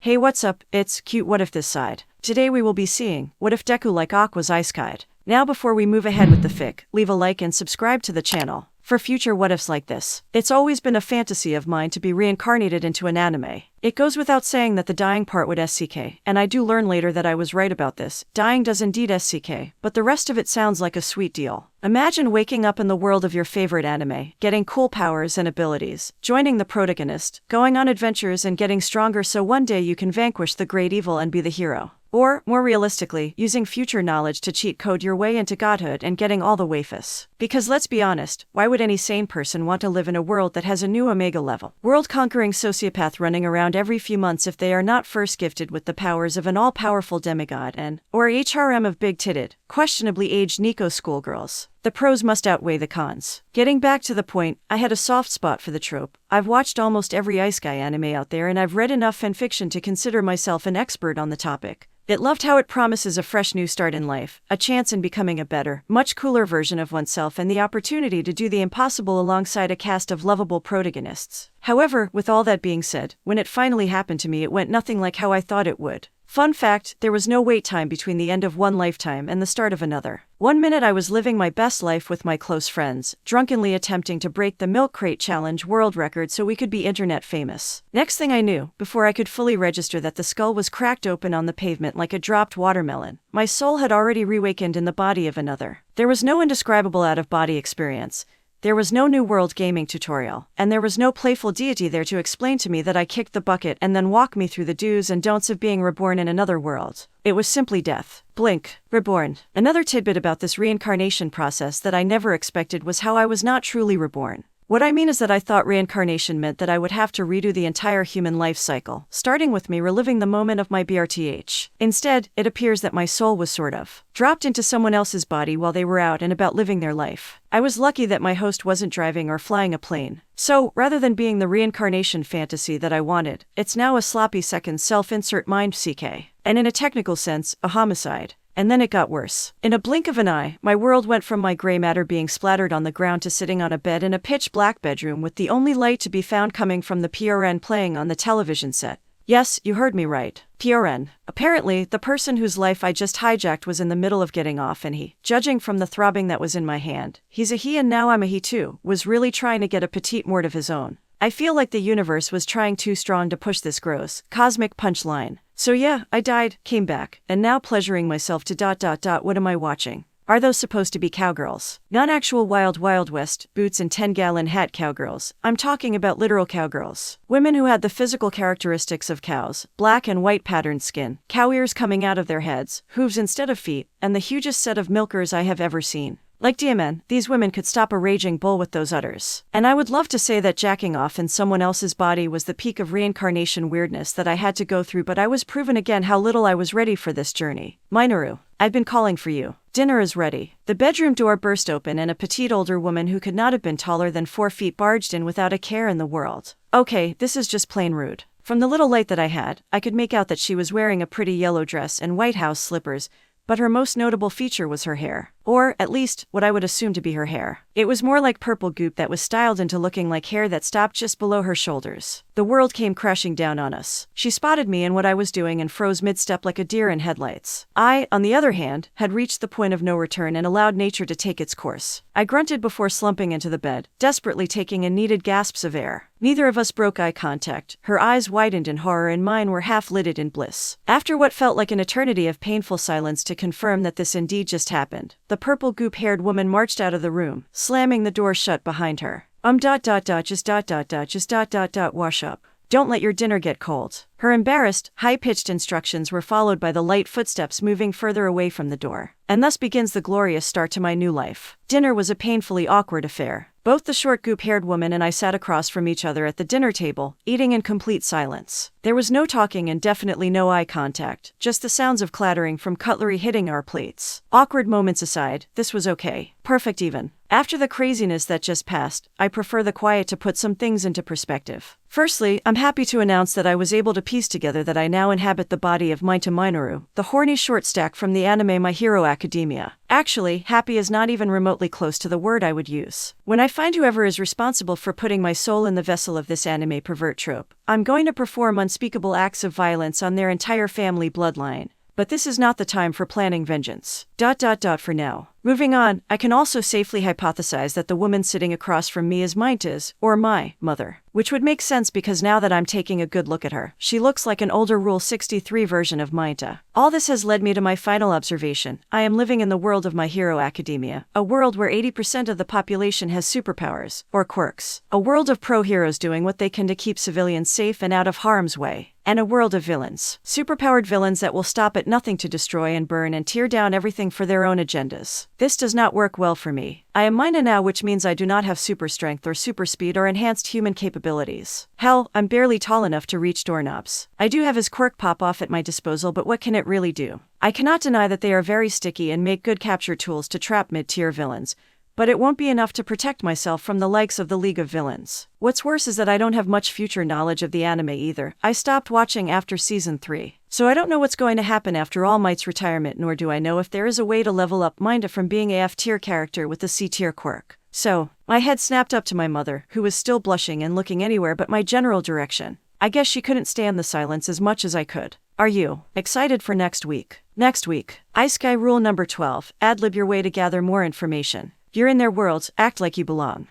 Hey, what's up? It's cute what if this side. Today we will be seeing what if Deku like Aqua's Isekai'D. Now before we move ahead with the fic, leave a like and subscribe to the channel for future what ifs like this. It's always been a fantasy of mine to be reincarnated into an anime. It goes without saying that the dying part would SCK, and I do learn later that I was right about this. Dying does indeed SCK, but the rest of it sounds like a sweet deal. Imagine waking up in the world of your favorite anime, getting cool powers and abilities, joining the protagonist, going on adventures and getting stronger so one day you can vanquish the great evil and be the hero. Or, more realistically, using future knowledge to cheat code your way into godhood and getting all the waifus. Because let's be honest, why would any sane person want to live in a world that has a new Omega level, world-conquering sociopath running around every few months if they are not first gifted with the powers of an all-powerful demigod or HRM of big-titted, questionably aged Nico schoolgirls? The pros must outweigh the cons. Getting back to the point, I had a soft spot for the trope. I've watched almost every Isekai anime out there and I've read enough fanfiction to consider myself an expert on the topic. It loved how it promises a fresh new start in life, a chance in becoming a better, much cooler version of oneself and the opportunity to do the impossible alongside a cast of lovable protagonists. However, with all that being said, when it finally happened to me it went nothing like how I thought it would. Fun fact, there was no wait time between the end of one lifetime and the start of another. 1 minute I was living my best life with my close friends, drunkenly attempting to break the milk crate challenge world record so we could be internet famous. Next thing I knew, before I could fully register that the skull was cracked open on the pavement like a dropped watermelon, my soul had already reawakened in the body of another. There was no indescribable out-of-body experience. There was no new world gaming tutorial, and there was no playful deity there to explain to me that I kicked the bucket and then walk me through the do's and don'ts of being reborn in another world. It was simply death. Blink. Reborn. Another tidbit about this reincarnation process that I never expected was how I was not truly reborn. What I mean is that I thought reincarnation meant that I would have to redo the entire human life cycle, starting with me reliving the moment of my BRTH. Instead, it appears that my soul was sort of dropped into someone else's body while they were out and about living their life. I was lucky that my host wasn't driving or flying a plane. So, rather than being the reincarnation fantasy that I wanted, it's now a sloppy second self-insert mind CK. And in a technical sense, a homicide. And then it got worse. In a blink of an eye, my world went from my gray matter being splattered on the ground to sitting on a bed in a pitch-black bedroom with the only light to be found coming from the PRN playing on the television set. Yes, you heard me right. PRN. Apparently, the person whose life I just hijacked was in the middle of getting off and he, judging from the throbbing that was in my hand, he's a he and now I'm a he too, was really trying to get a petite mort of his own. I feel like the universe was trying too strong to push this gross, cosmic punchline. So yeah, I died, came back, and now pleasuring myself to ... What am I watching? Are those supposed to be cowgirls? Not actual Wild West, boots and 10-gallon hat cowgirls. I'm talking about literal cowgirls. Women who had the physical characteristics of cows, black and white patterned skin, cow ears coming out of their heads, hooves instead of feet, and the hugest set of milkers I have ever seen. Like Diamond, these women could stop a raging bull with those udders. And I would love to say that jacking off in someone else's body was the peak of reincarnation weirdness that I had to go through, but I was proven again how little I was ready for this journey. Minoru, I've been calling for you. Dinner is ready. The bedroom door burst open and a petite older woman who could not have been taller than 4 feet barged in without a care in the world. Okay, this is just plain rude. From the little light that I had, I could make out that she was wearing a pretty yellow dress and White House slippers, but her most notable feature was her hair. Or, at least, what I would assume to be her hair. It was more like purple goop that was styled into looking like hair that stopped just below her shoulders. The world came crashing down on us. She spotted me and what I was doing and froze mid-step like a deer in headlights. I, on the other hand, had reached the point of no return and allowed nature to take its course. I grunted before slumping into the bed, desperately taking in needed gasps of air. Neither of us broke eye contact. Her eyes widened in horror and mine were half-lidded in bliss. After what felt like an eternity of painful silence to confirm that this indeed just happened, the purple goop-haired woman marched out of the room, slamming the door shut behind her. Just wash up. Don't let your dinner get cold. Her embarrassed, high-pitched instructions were followed by the light footsteps moving further away from the door. And thus begins the glorious start to my new life. Dinner was a painfully awkward affair. Both the short goop-haired woman and I sat across from each other at the dinner table, eating in complete silence. There was no talking and definitely no eye contact, just the sounds of clattering from cutlery hitting our plates. Awkward moments aside, this was okay. Perfect even. After the craziness that just passed, I prefer the quiet to put some things into perspective. Firstly, I'm happy to announce that I was able to piece together that I now inhabit the body of Mineta Minoru, the horny short stack from the anime My Hero Academia. Actually, happy is not even remotely close to the word I would use. When I find whoever is responsible for putting my soul in the vessel of this anime pervert trope, I'm going to perform unspeakable acts of violence on their entire family bloodline. But this is not the time for planning vengeance. For now. Moving on, I can also safely hypothesize that the woman sitting across from me is Mineta's, or my, mother. Which would make sense because now that I'm taking a good look at her, she looks like an older Rule 63 version of Mineta. All this has led me to my final observation. I am living in the world of My Hero Academia, a world where 80% of the population has superpowers, or quirks. A world of pro-heroes doing what they can to keep civilians safe and out of harm's way. And a world of villains. Superpowered villains that will stop at nothing to destroy and burn and tear down everything for their own agendas. This does not work well for me. I am Mineta now, which means I do not have super strength or super speed or enhanced human capabilities. Hell, I'm barely tall enough to reach doorknobs. I do have his quirk pop-off at my disposal, but what can it really do? I cannot deny that they are very sticky and make good capture tools to trap mid-tier villains, but it won't be enough to protect myself from the likes of the League of Villains. What's worse is that I don't have much future knowledge of the anime either. I stopped watching after season 3. So I don't know what's going to happen after All Might's retirement, nor do I know if there is a way to level up Mineta from being a F-tier character with the C-tier quirk. So, my head snapped up to my mother, who was still blushing and looking anywhere but my general direction. I guess she couldn't stand the silence as much as I could. Are you excited for next week? Next week, Isekai'D rule number 12, ad-lib your way to gather more information. You're in their worlds, act like you belong.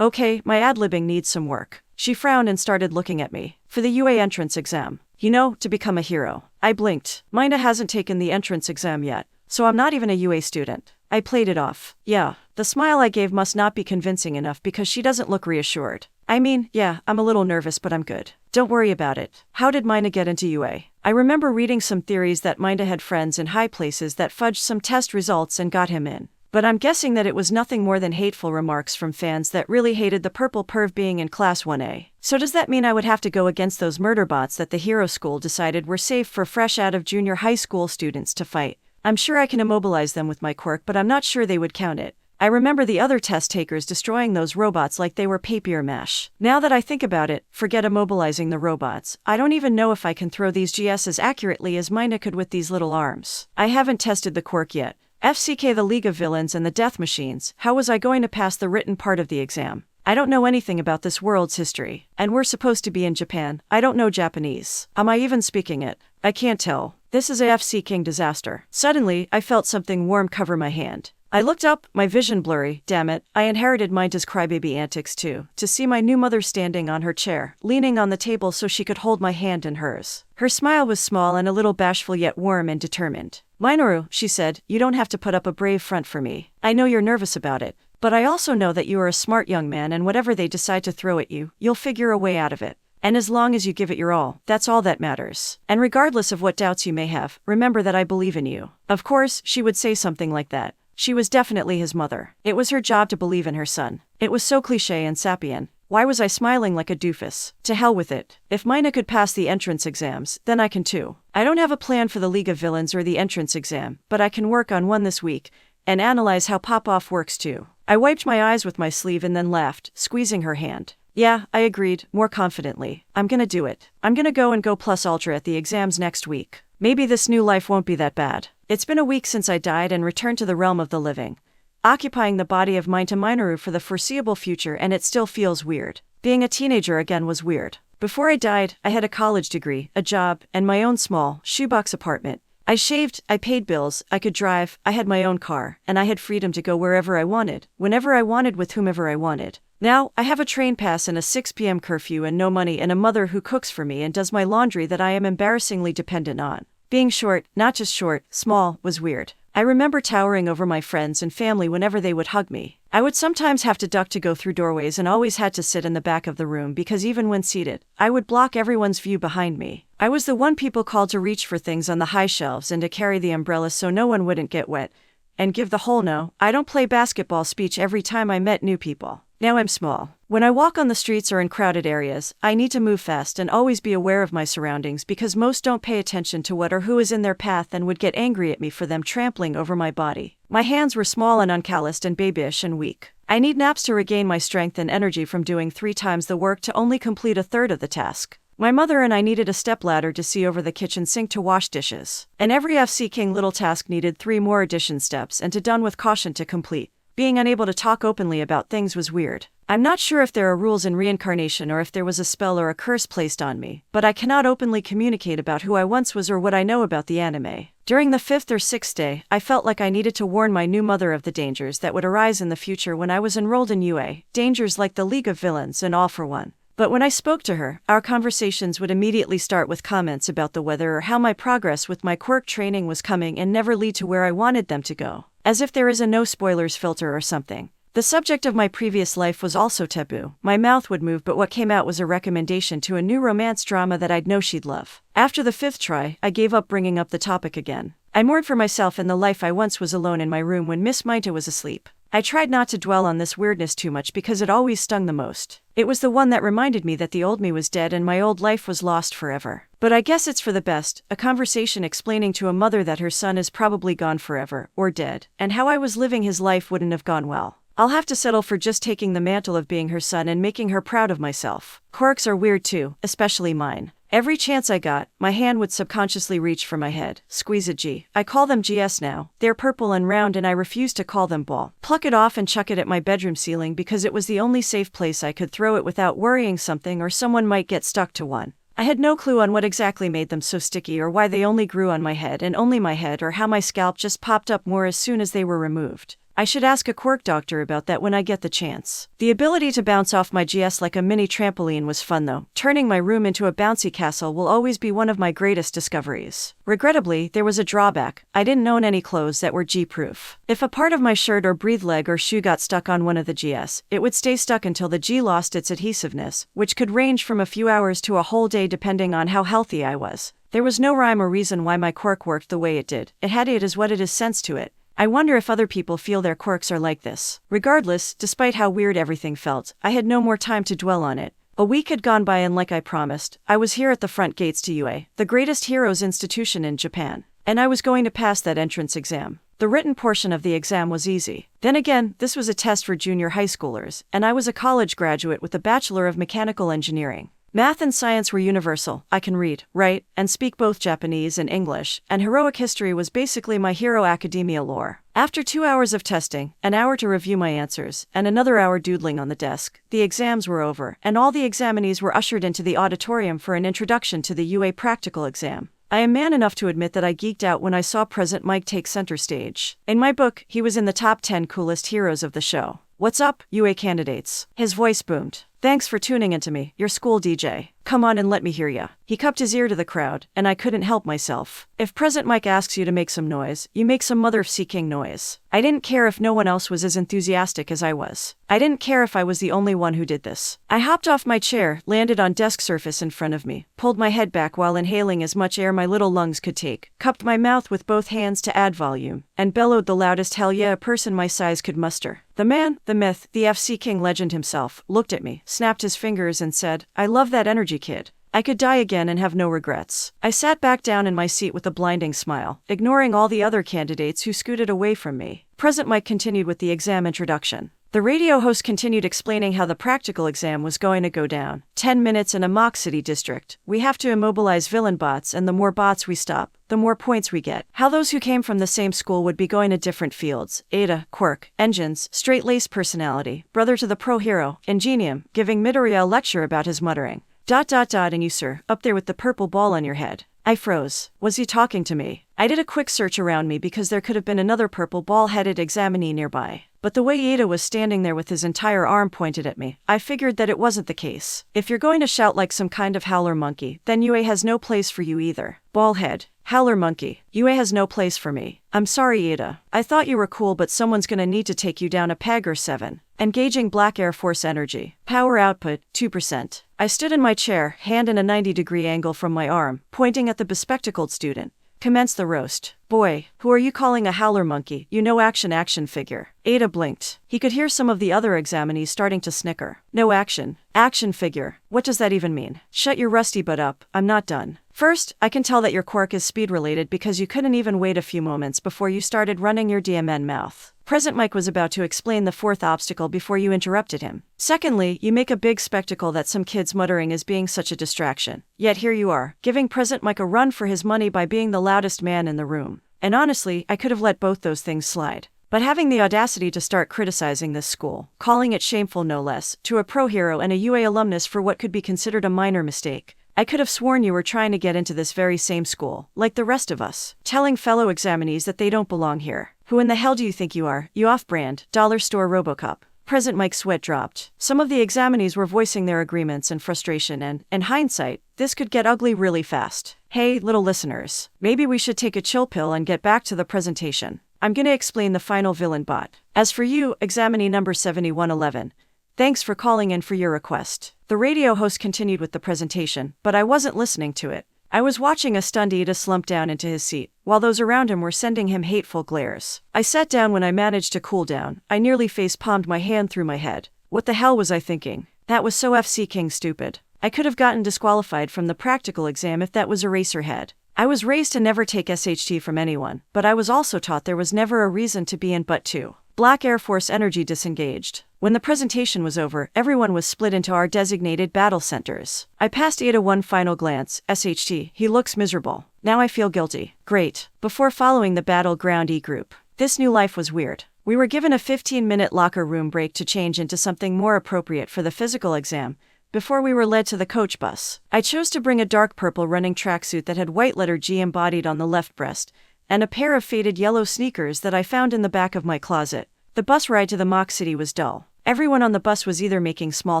Okay, my ad-libbing needs some work. She frowned and started looking at me. For the UA entrance exam. You know, to become a hero. I blinked. Mineta hasn't taken the entrance exam yet, so I'm not even a UA student. I played it off. Yeah, the smile I gave must not be convincing enough because she doesn't look reassured. I mean, yeah, I'm a little nervous, but I'm good. Don't worry about it. How did Mineta get into UA? I remember reading some theories that Mineta had friends in high places that fudged some test results and got him in. But I'm guessing that it was nothing more than hateful remarks from fans that really hated the purple perv being in Class 1A. So does that mean I would have to go against those murder bots that the hero school decided were safe for fresh out of junior high school students to fight? I'm sure I can immobilize them with my quirk, but I'm not sure they would count it. I remember the other test takers destroying those robots like they were papier mache. Now that I think about it, forget immobilizing the robots. I don't even know if I can throw these GS as accurately as Mineta could with these little arms. I haven't tested the quirk yet. FCK, the League of Villains and the Death Machines, how was I going to pass the written part of the exam? I don't know anything about this world's history, and we're supposed to be in Japan. I don't know Japanese. Am I even speaking it? I can't tell. This is a FC King disaster. Suddenly, I felt something warm cover my hand. I looked up, my vision blurry. Damn it, I inherited Mineta's crybaby antics too, to see my new mother standing on her chair, leaning on the table so she could hold my hand in hers. Her smile was small and a little bashful yet warm and determined. Minoru, she said, you don't have to put up a brave front for me. I know you're nervous about it, but I also know that you are a smart young man and whatever they decide to throw at you, you'll figure a way out of it. And as long as you give it your all, that's all that matters. And regardless of what doubts you may have, remember that I believe in you. Of course, she would say something like that. She was definitely his mother. It was her job to believe in her son. It was so cliché and sapient. Why was I smiling like a doofus? To hell with it. If Mineta could pass the entrance exams, then I can too. I don't have a plan for the League of Villains or the entrance exam, but I can work on one this week, and analyze how pop-off works too. I wiped my eyes with my sleeve and then laughed, squeezing her hand. Yeah, I agreed, more confidently. I'm gonna do it. I'm gonna go plus ultra at the exams next week. Maybe this new life won't be that bad. It's been a week since I died and returned to the realm of the living, occupying the body of Mineta Minoru for the foreseeable future, and it still feels weird. Being a teenager again was weird. Before I died, I had a college degree, a job, and my own small, shoebox apartment. I shaved, I paid bills, I could drive, I had my own car, and I had freedom to go wherever I wanted, whenever I wanted, with whomever I wanted. Now, I have a train pass and a 6 p.m. curfew and no money and a mother who cooks for me and does my laundry that I am embarrassingly dependent on. Being short, not just short, small, was weird. I remember towering over my friends and family whenever they would hug me. I would sometimes have to duck to go through doorways and always had to sit in the back of the room because even when seated, I would block everyone's view behind me. I was the one people called to reach for things on the high shelves and to carry the umbrella so no one wouldn't get wet, and give the whole "no, I don't play basketball" speech every time I met new people. Now I'm small. When I walk on the streets or in crowded areas, I need to move fast and always be aware of my surroundings because most don't pay attention to what or who is in their path and would get angry at me for them trampling over my body. My hands were small and uncalloused and babyish and weak. I need naps to regain my strength and energy from doing 3 times the work to only complete a third of the task. My mother and I needed a stepladder to see over the kitchen sink to wash dishes. And every FC King little task needed 3 more addition steps and to done with caution to complete. Being unable to talk openly about things was weird. I'm not sure if there are rules in reincarnation or if there was a spell or a curse placed on me, but I cannot openly communicate about who I once was or what I know about the anime. During the 5th or 6th day, I felt like I needed to warn my new mother of the dangers that would arise in the future when I was enrolled in UA, dangers like the League of Villains and All for One. But when I spoke to her, our conversations would immediately start with comments about the weather or how my progress with my quirk training was coming and never lead to where I wanted them to go. As if there is a no spoilers filter or something. The subject of my previous life was also taboo. My mouth would move, but what came out was a recommendation to a new romance drama that I'd know she'd love. After the 5th try, I gave up bringing up the topic again. I mourned for myself and the life I once was alone in my room when Miss Mineta was asleep. I tried not to dwell on this weirdness too much because it always stung the most. It was the one that reminded me that the old me was dead and my old life was lost forever. But I guess it's for the best, a conversation explaining to a mother that her son is probably gone forever, or dead, and how I was living his life wouldn't have gone well. I'll have to settle for just taking the mantle of being her son and making her proud of myself. Quirks are weird too, especially mine. Every chance I got, my hand would subconsciously reach for my head, squeeze a G. I call them GS now. They're purple and round and I refuse to call them ball. Pluck it off and chuck it at my bedroom ceiling because it was the only safe place I could throw it without worrying something or someone might get stuck to one. I had no clue on what exactly made them so sticky or why they only grew on my head and only my head or how my scalp just popped up more as soon as they were removed. I should ask a quirk doctor about that when I get the chance. The ability to bounce off my GS like a mini trampoline was fun though. Turning my room into a bouncy castle will always be one of my greatest discoveries. Regrettably, there was a drawback. I didn't own any clothes that were G-proof. If a part of my shirt or breathe leg or shoe got stuck on one of the GS, it would stay stuck until the G lost its adhesiveness, which could range from a few hours to a whole day depending on how healthy I was. There was no rhyme or reason why my quirk worked the way it did. It had it as what it is sense to it. I wonder if other people feel their quirks are like this. Regardless, despite how weird everything felt, I had no more time to dwell on it. A week had gone by and like I promised, I was here at the front gates to UA, the greatest heroes institution in Japan. And I was going to pass that entrance exam. The written portion of the exam was easy. Then again, this was a test for junior high schoolers, and I was a college graduate with a Bachelor of Mechanical Engineering. Math and science were universal. I can read, write, and speak both Japanese and English, and heroic history was basically my Hero Academia lore. After 2 hours of testing, an hour to review my answers, and another hour doodling on the desk, the exams were over, and all the examinees were ushered into the auditorium for an introduction to the UA practical exam. I am man enough to admit that I geeked out when I saw President Mike take center stage. In my book, he was in the top 10 coolest heroes of the show. What's up, UA candidates? His voice boomed. Thanks for tuning into me, your school DJ. Come on and let me hear ya. He cupped his ear to the crowd, and I couldn't help myself. If President Mike asks you to make some noise, you make some mother-seeking noise. I didn't care if no one else was as enthusiastic as I was. I didn't care if I was the only one who did this. I hopped off my chair, landed on desk surface in front of me, pulled my head back while inhaling as much air my little lungs could take, cupped my mouth with both hands to add volume, and bellowed the loudest hell yeah a person my size could muster. The man, the myth, the FC King legend himself, looked at me, snapped his fingers and said, "I love that energy, kid. I could die again and have no regrets." I sat back down in my seat with a blinding smile, ignoring all the other candidates who scooted away from me. President Mike continued with the exam introduction. The radio host continued explaining how the practical exam was going to go down. 10 minutes in a mock city district. We have to immobilize villain bots, and the more bots we stop, the more points we get. How those who came from the same school would be going to different fields. Ada, quirk, engines, straight-laced personality, brother to the pro hero, ingenium, giving Midoriya a lecture about his muttering. ... And you sir, up there with the purple ball on your head. I froze. Was he talking to me? I did a quick search around me because there could have been another purple ball-headed examinee nearby. But the way Ada was standing there with his entire arm pointed at me, I figured that it wasn't the case. If you're going to shout like some kind of howler monkey, then UA has no place for you either. Ballhead. Howler monkey. UA has no place for me. I'm sorry, Ada. I thought you were cool, but someone's gonna need to take you down a peg or 7. Engaging Black Air Force energy. Power output, 2%. I stood in my chair, hand in a 90-degree angle from my arm, pointing at the bespectacled student. commenced the roast. Boy, who are you calling a howler monkey? You know action figure. Ada blinked. He could hear some of the other examinees starting to snicker. No action figure. What does that even mean? Shut your rusty butt up, I'm not done. First, I can tell that your quirk is speed-related because you couldn't even wait a few moments before you started running your DMN mouth. Present Mike was about to explain the fourth obstacle before you interrupted him. Secondly, you make a big spectacle that some kid's muttering is being such a distraction. Yet here you are, giving Present Mike a run for his money by being the loudest man in the room. And honestly, I could have let both those things slide. But having the audacity to start criticizing this school, calling it shameful no less, to a pro hero and a UA alumnus for what could be considered a minor mistake, I could have sworn you were trying to get into this very same school, like the rest of us, telling fellow examinees that they don't belong here. Who in the hell do you think you are, you off-brand, dollar store Robocop? Present Mike's sweat dropped. Some of the examinees were voicing their agreements and frustration and, in hindsight, this could get ugly really fast. Hey, little listeners, maybe we should take a chill pill and get back to the presentation. I'm gonna explain the final villain bot. As for you, examinee number 7111, thanks for calling in for your request. The radio host continued with the presentation, but I wasn't listening to it. I was watching a stunned Ida slump down into his seat, while those around him were sending him hateful glares. I sat down when I managed to cool down. I nearly face-palmed my hand through my head. What the hell was I thinking? That was so FC King stupid. I could have gotten disqualified from the practical exam if that was Eraserhead. I was raised to never take SHT from anyone, but I was also taught there was never a reason to be in but two. Black Air Force energy disengaged. When the presentation was over, everyone was split into our designated battle centers. I passed Ada one final glance. SHT, he looks miserable. Now I feel guilty. Great. Before following the battleground E group. This new life was weird. We were given a 15-minute locker room break to change into something more appropriate for the physical exam, before we were led to the coach bus. I chose to bring a dark purple running tracksuit that had white letter G embodied on the left breast, and a pair of faded yellow sneakers that I found in the back of my closet. The bus ride to the Mock City was dull. Everyone on the bus was either making small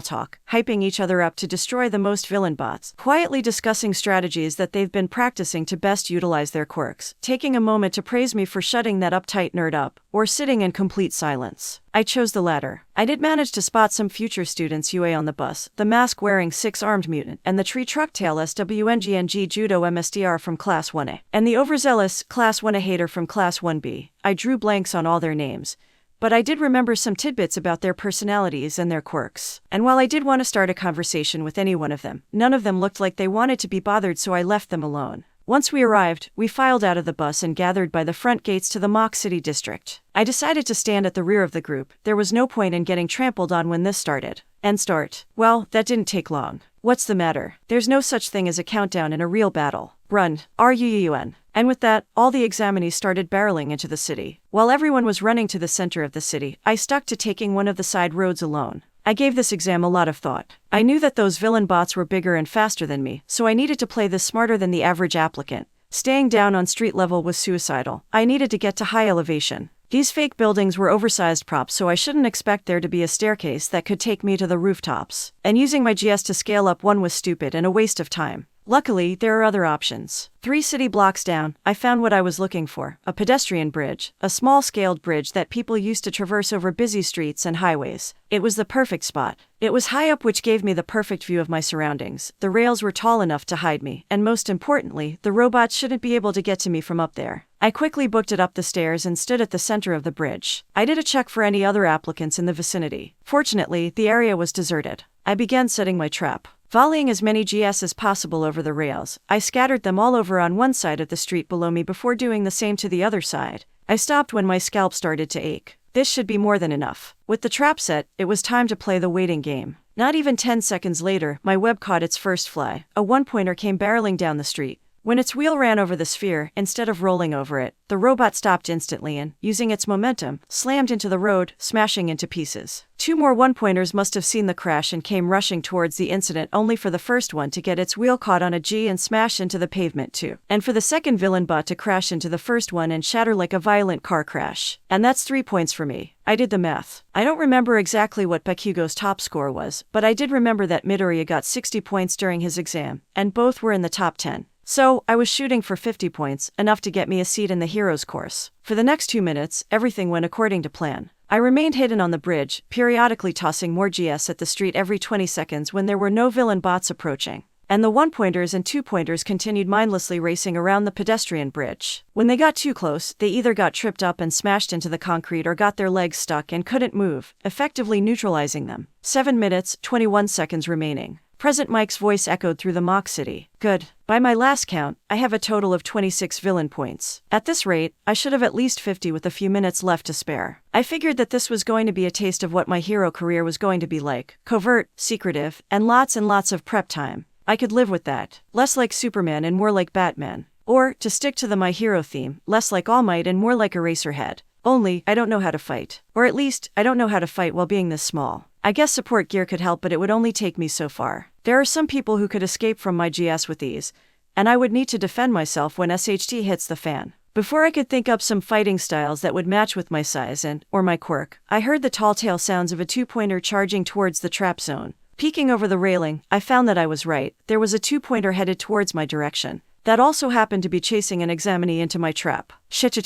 talk, hyping each other up to destroy the most villain bots, quietly discussing strategies that they've been practicing to best utilize their quirks, taking a moment to praise me for shutting that uptight nerd up, or sitting in complete silence. I chose the latter. I did manage to spot some future students UA on the bus, the mask-wearing six-armed mutant, and the tree truck tail SWNGNG Judo MSDR from Class 1A, and the overzealous Class 1A hater from Class 1B. I drew blanks on all their names, but I did remember some tidbits about their personalities and their quirks. And while I did want to start a conversation with any one of them, none of them looked like they wanted to be bothered, so I left them alone. Once we arrived, we filed out of the bus and gathered by the front gates to the Mock City district. I decided to stand at the rear of the group. There was no point in getting trampled on when this started. And start. Well, that didn't take long. What's the matter? There's no such thing as a countdown in a real battle. Run. RUUN. And with that, all the examinees started barreling into the city. While everyone was running to the center of the city, I stuck to taking one of the side roads alone. I gave this exam a lot of thought. I knew that those villain bots were bigger and faster than me, so I needed to play this smarter than the average applicant. Staying down on street level was suicidal. I needed to get to high elevation. These fake buildings were oversized props, so I shouldn't expect there to be a staircase that could take me to the rooftops. And using my GS to scale up one was stupid and a waste of time. Luckily, there are other options. 3 city blocks down, I found what I was looking for, a pedestrian bridge, a small-scaled bridge that people used to traverse over busy streets and highways. It was the perfect spot. It was high up, which gave me the perfect view of my surroundings. The rails were tall enough to hide me, and most importantly, the robots shouldn't be able to get to me from up there. I quickly booked it up the stairs and stood at the center of the bridge. I did a check for any other applicants in the vicinity. Fortunately, the area was deserted. I began setting my trap. Volleying as many GS as possible over the rails, I scattered them all over on one side of the street below me before doing the same to the other side. I stopped when my scalp started to ache. This should be more than enough. With the trap set, it was time to play the waiting game. Not even 10 seconds later, my web caught its first fly. A one-pointer came barreling down the street. When its wheel ran over the sphere, instead of rolling over it, the robot stopped instantly and, using its momentum, slammed into the road, smashing into pieces. 2 more one-pointers must have seen the crash and came rushing towards the incident, only for the first one to get its wheel caught on a G and smash into the pavement too. And for the second villain bot to crash into the first one and shatter like a violent car crash. And that's 3 points for me. I did the math. I don't remember exactly what Bakugo's top score was, but I did remember that Midoriya got 60 points during his exam, and both were in the top 10. So, I was shooting for 50 points, enough to get me a seat in the hero's course. For the next 2 minutes, everything went according to plan. I remained hidden on the bridge, periodically tossing more GS at the street every 20 seconds when there were no villain bots approaching. and the one-pointers and two-pointers continued mindlessly racing around the pedestrian bridge. When they got too close, they either got tripped up and smashed into the concrete or got their legs stuck and couldn't move, effectively neutralizing them. 7 minutes, 21 seconds remaining. Present Mike's voice echoed through the mock city. Good. By my last count, I have a total of 26 villain points. At this rate, I should have at least 50 with a few minutes left to spare. I figured that this was going to be a taste of what my hero career was going to be like. Covert, secretive, and lots of prep time. I could live with that. Less like Superman and more like Batman. Or, to stick to the My Hero theme, less like All Might and more like Eraserhead. Only, I don't know how to fight. Or at least, I don't know how to fight while being this small. I guess support gear could help, but it would only take me so far. There are some people who could escape from my GS with ease, and I would need to defend myself when SHT hits the fan. Before I could think up some fighting styles that would match with my size or my quirk, I heard the tall tale sounds of a two-pointer charging towards the trap zone. Peeking over the railing, I found that I was right. There was a two-pointer headed towards my direction. That also happened to be chasing an examinee into my trap. Shit.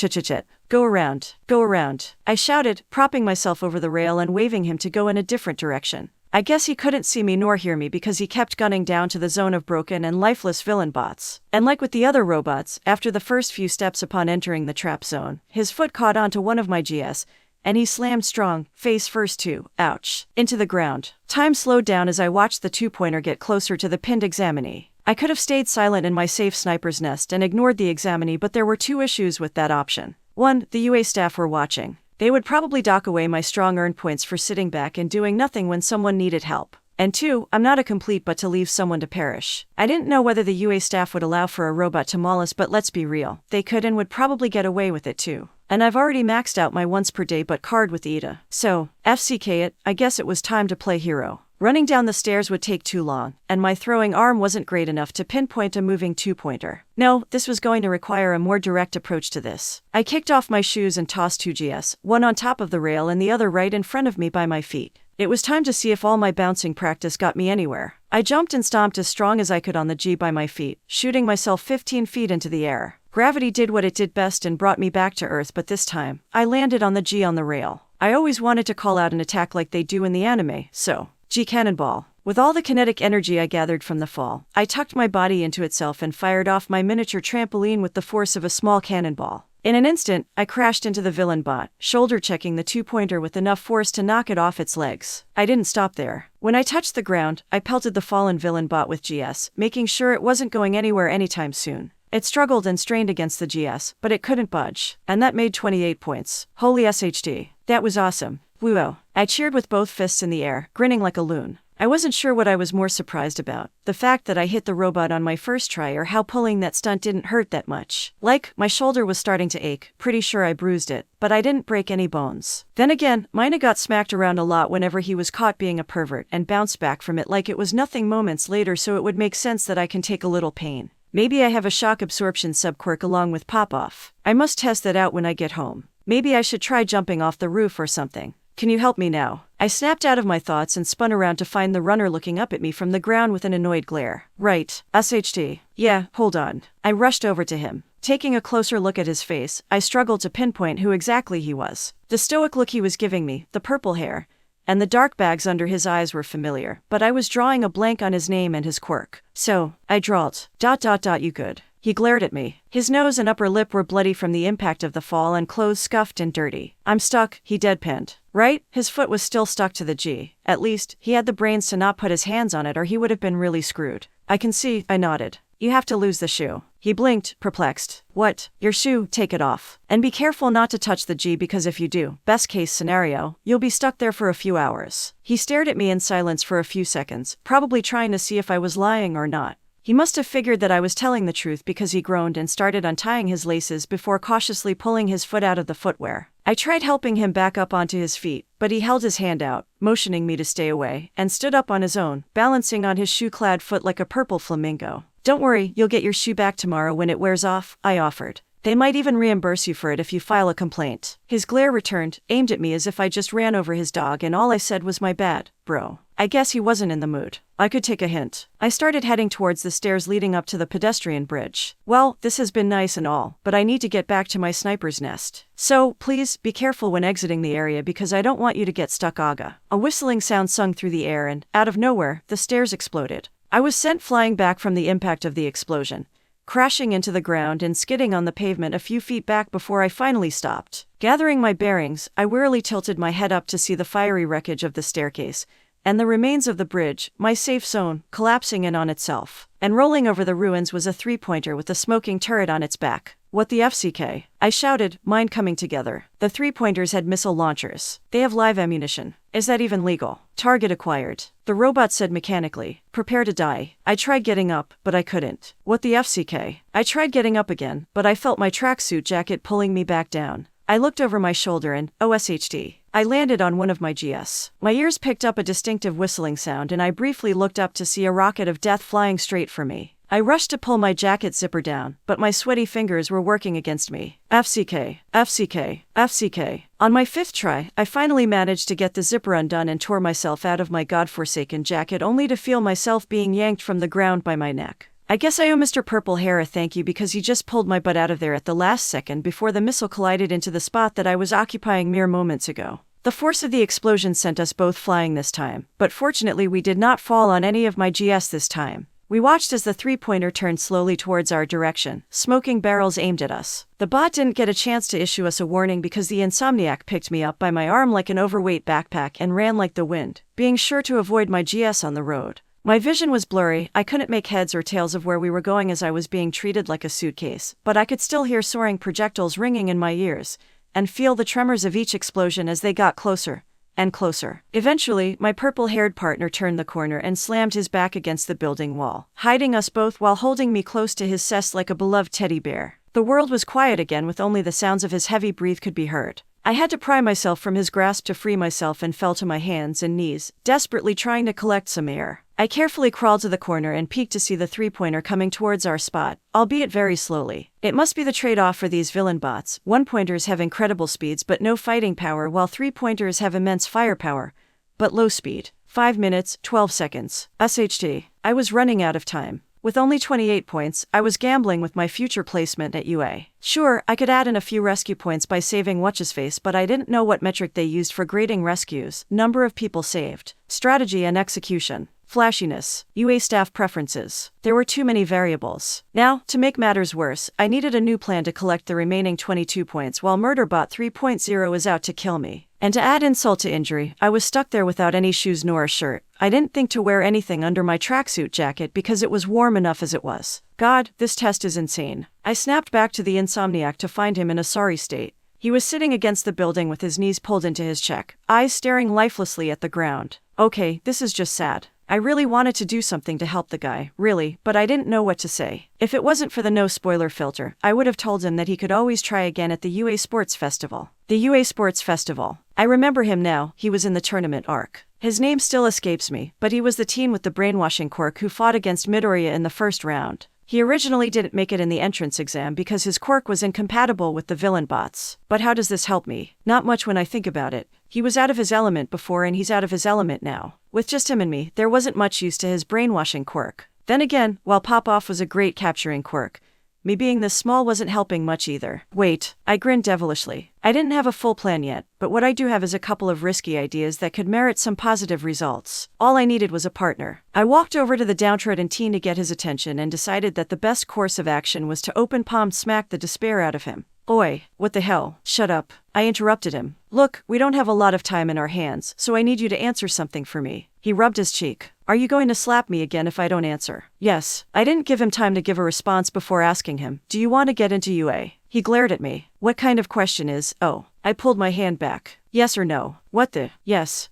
Go around. Go around. I shouted, propping myself over the rail and waving him to go in a different direction. I guess he couldn't see me nor hear me because he kept gunning down to the zone of broken and lifeless villain bots. And like with the other robots, after the first few steps upon entering the trap zone, his foot caught onto one of my GS, and he slammed strong, face first too, ouch, into the ground. Time slowed down as I watched the two-pointer get closer to the pinned examinee. I could have stayed silent in my safe sniper's nest and ignored the examinee, but there were two issues with that option. 1, the UA staff were watching. They would probably dock away my strong earned points for sitting back and doing nothing when someone needed help. And 2, I'm not a complete but to leave someone to perish. I didn't know whether the UA staff would allow for a robot to maul us, but let's be real, they could and would probably get away with it too. And I've already maxed out my once per day but card with Ida. So, Isekai'D, I guess it was time to play hero. Running down the stairs would take too long, and my throwing arm wasn't great enough to pinpoint a moving two-pointer. No, this was going to require a more direct approach to this. I kicked off my shoes and tossed two GS, one on top of the rail and the other right in front of me by my feet. It was time to see if all my bouncing practice got me anywhere. I jumped and stomped as strong as I could on the G by my feet, shooting myself 15 feet into the air. Gravity did what it did best and brought me back to Earth, but this time, I landed on the G on the rail. I always wanted to call out an attack like they do in the anime, so G cannonball. With all the kinetic energy I gathered from the fall, I tucked my body into itself and fired off my miniature trampoline with the force of a small cannonball. In an instant, I crashed into the villain bot, shoulder-checking the two-pointer with enough force to knock it off its legs. I didn't stop there. When I touched the ground, I pelted the fallen villain bot with GS, making sure it wasn't going anywhere anytime soon. It struggled and strained against the GS, but it couldn't budge, and that made 28 points. Holy SHD. That was awesome. Woo-oh. I cheered with both fists in the air, grinning like a loon. I wasn't sure what I was more surprised about, the fact that I hit the robot on my first try or how pulling that stunt didn't hurt that much. Like, my shoulder was starting to ache, pretty sure I bruised it, but I didn't break any bones. Then again, Mineta got smacked around a lot whenever he was caught being a pervert and bounced back from it like it was nothing moments later, so it would make sense that I can take a little pain. Maybe I have a shock absorption subquirk along with pop-off. I must test that out when I get home. Maybe I should try jumping off the roof or something. Can you help me now? I snapped out of my thoughts and spun around to find the runner looking up at me from the ground with an annoyed glare. Right, SHT. Yeah, hold on. I rushed over to him. Taking a closer look at his face, I struggled to pinpoint who exactly he was. The stoic look he was giving me, the purple hair, and the dark bags under his eyes were familiar, but I was drawing a blank on his name and his quirk. So, I drawled. ... You good. He glared at me. His nose and upper lip were bloody from the impact of the fall and clothes scuffed and dirty. I'm stuck, he deadpanned. Right? His foot was still stuck to the G. At least, he had the brains to not put his hands on it or he would have been really screwed. I can see, I nodded. You have to lose the shoe. He blinked, perplexed. What? Your shoe? Take it off. And be careful not to touch the G because if you do, best case scenario, you'll be stuck there for a few hours. He stared at me in silence for a few seconds, probably trying to see if I was lying or not. He must have figured that I was telling the truth because he groaned and started untying his laces before cautiously pulling his foot out of the footwear. I tried helping him back up onto his feet, but he held his hand out, motioning me to stay away, and stood up on his own, balancing on his shoe-clad foot like a purple flamingo. Don't worry, you'll get your shoe back tomorrow when it wears off, I offered. They might even reimburse you for it if you file a complaint. His glare returned, aimed at me as if I just ran over his dog and all I said was my bad, bro. I guess he wasn't in the mood. I could take a hint. I started heading towards the stairs leading up to the pedestrian bridge. Well, this has been nice and all, but I need to get back to my sniper's nest. So, please, be careful when exiting the area because I don't want you to get stuck, Aga. A whistling sound sung through the air and, out of nowhere, the stairs exploded. I was sent flying back from the impact of the explosion, crashing into the ground and skidding on the pavement a few feet back before I finally stopped. Gathering my bearings, I wearily tilted my head up to see the fiery wreckage of the staircase, and the remains of the bridge, my safe zone, collapsing in on itself. And rolling over the ruins was a three-pointer with a smoking turret on its back. What the FCK? I shouted, mind coming together. The three-pointers had missile launchers. They have live ammunition. Is that even legal? Target acquired. The robot said mechanically, prepare to die. I tried getting up, but I couldn't. What the FCK? I tried getting up again, but I felt my tracksuit jacket pulling me back down. I looked over my shoulder and, OSHD. I landed on one of my GS. My ears picked up a distinctive whistling sound and I briefly looked up to see a rocket of death flying straight for me. I rushed to pull my jacket zipper down, but my sweaty fingers were working against me. FCK, FCK, FCK. On my fifth try, I finally managed to get the zipper undone and tore myself out of my godforsaken jacket only to feel myself being yanked from the ground by my neck. I guess I owe Mr. Purple Hair a thank you because he just pulled my butt out of there at the last second before the missile collided into the spot that I was occupying mere moments ago. The force of the explosion sent us both flying this time, but fortunately we did not fall on any of my GS this time. We watched as the three-pointer turned slowly towards our direction, smoking barrels aimed at us. The bot didn't get a chance to issue us a warning because the insomniac picked me up by my arm like an overweight backpack and ran like the wind, being sure to avoid my GS on the road. My vision was blurry, I couldn't make heads or tails of where we were going as I was being treated like a suitcase, but I could still hear soaring projectiles ringing in my ears, and feel the tremors of each explosion as they got closer and closer. Eventually, my purple-haired partner turned the corner and slammed his back against the building wall, hiding us both while holding me close to his chest like a beloved teddy bear. The world was quiet again with only the sounds of his heavy breath could be heard. I had to pry myself from his grasp to free myself and fell to my hands and knees, desperately trying to collect some air. I carefully crawled to the corner and peeked to see the three-pointer coming towards our spot, albeit very slowly. It must be the trade-off for these villain bots. One-pointers have incredible speeds but no fighting power while three-pointers have immense firepower, but low speed. 5 minutes, 12 seconds. SHT. I was running out of time. With only 28 points, I was gambling with my future placement at UA. Sure, I could add in a few rescue points by saving What's-His-Face, but I didn't know what metric they used for grading rescues, number of people saved, strategy and execution, flashiness, UA staff preferences. There were too many variables. Now, to make matters worse, I needed a new plan to collect the remaining 22 points while Murderbot 3.0 is out to kill me. And to add insult to injury, I was stuck there without any shoes nor a shirt. I didn't think to wear anything under my tracksuit jacket because it was warm enough as it was. God, this test is insane. I snapped back to the insomniac to find him in a sorry state. He was sitting against the building with his knees pulled into his cheek, eyes staring lifelessly at the ground. Okay, this is just sad. I really wanted to do something to help the guy, really, but I didn't know what to say. If it wasn't for the no spoiler filter, I would have told him that he could always try again at the UA Sports Festival. The UA Sports Festival. I remember him now, he was in the tournament arc. His name still escapes me, but he was the teen with the brainwashing quirk who fought against Midoriya in the first round. He originally didn't make it in the entrance exam because his quirk was incompatible with the villain bots. But how does this help me? Not much when I think about it. He was out of his element before and he's out of his element now. With just him and me, there wasn't much use to his brainwashing quirk. Then again, while Pop-Off was a great capturing quirk, me being this small wasn't helping much either. Wait, I grinned devilishly. I didn't have a full plan yet, but what I do have is a couple of risky ideas that could merit some positive results. All I needed was a partner. I walked over to the downtrodden teen to get his attention and decided that the best course of action was to open palm smack the despair out of him. Oi, what the hell? Shut up. I interrupted him. Look, we don't have a lot of time in our hands, so I need you to answer something for me. He rubbed his cheek. Are you going to slap me again if I don't answer? Yes. I didn't give him time to give a response before asking him, do you want to get into UA? He glared at me. What kind of question is, oh? I pulled my hand back. Yes or no? What the? Yes.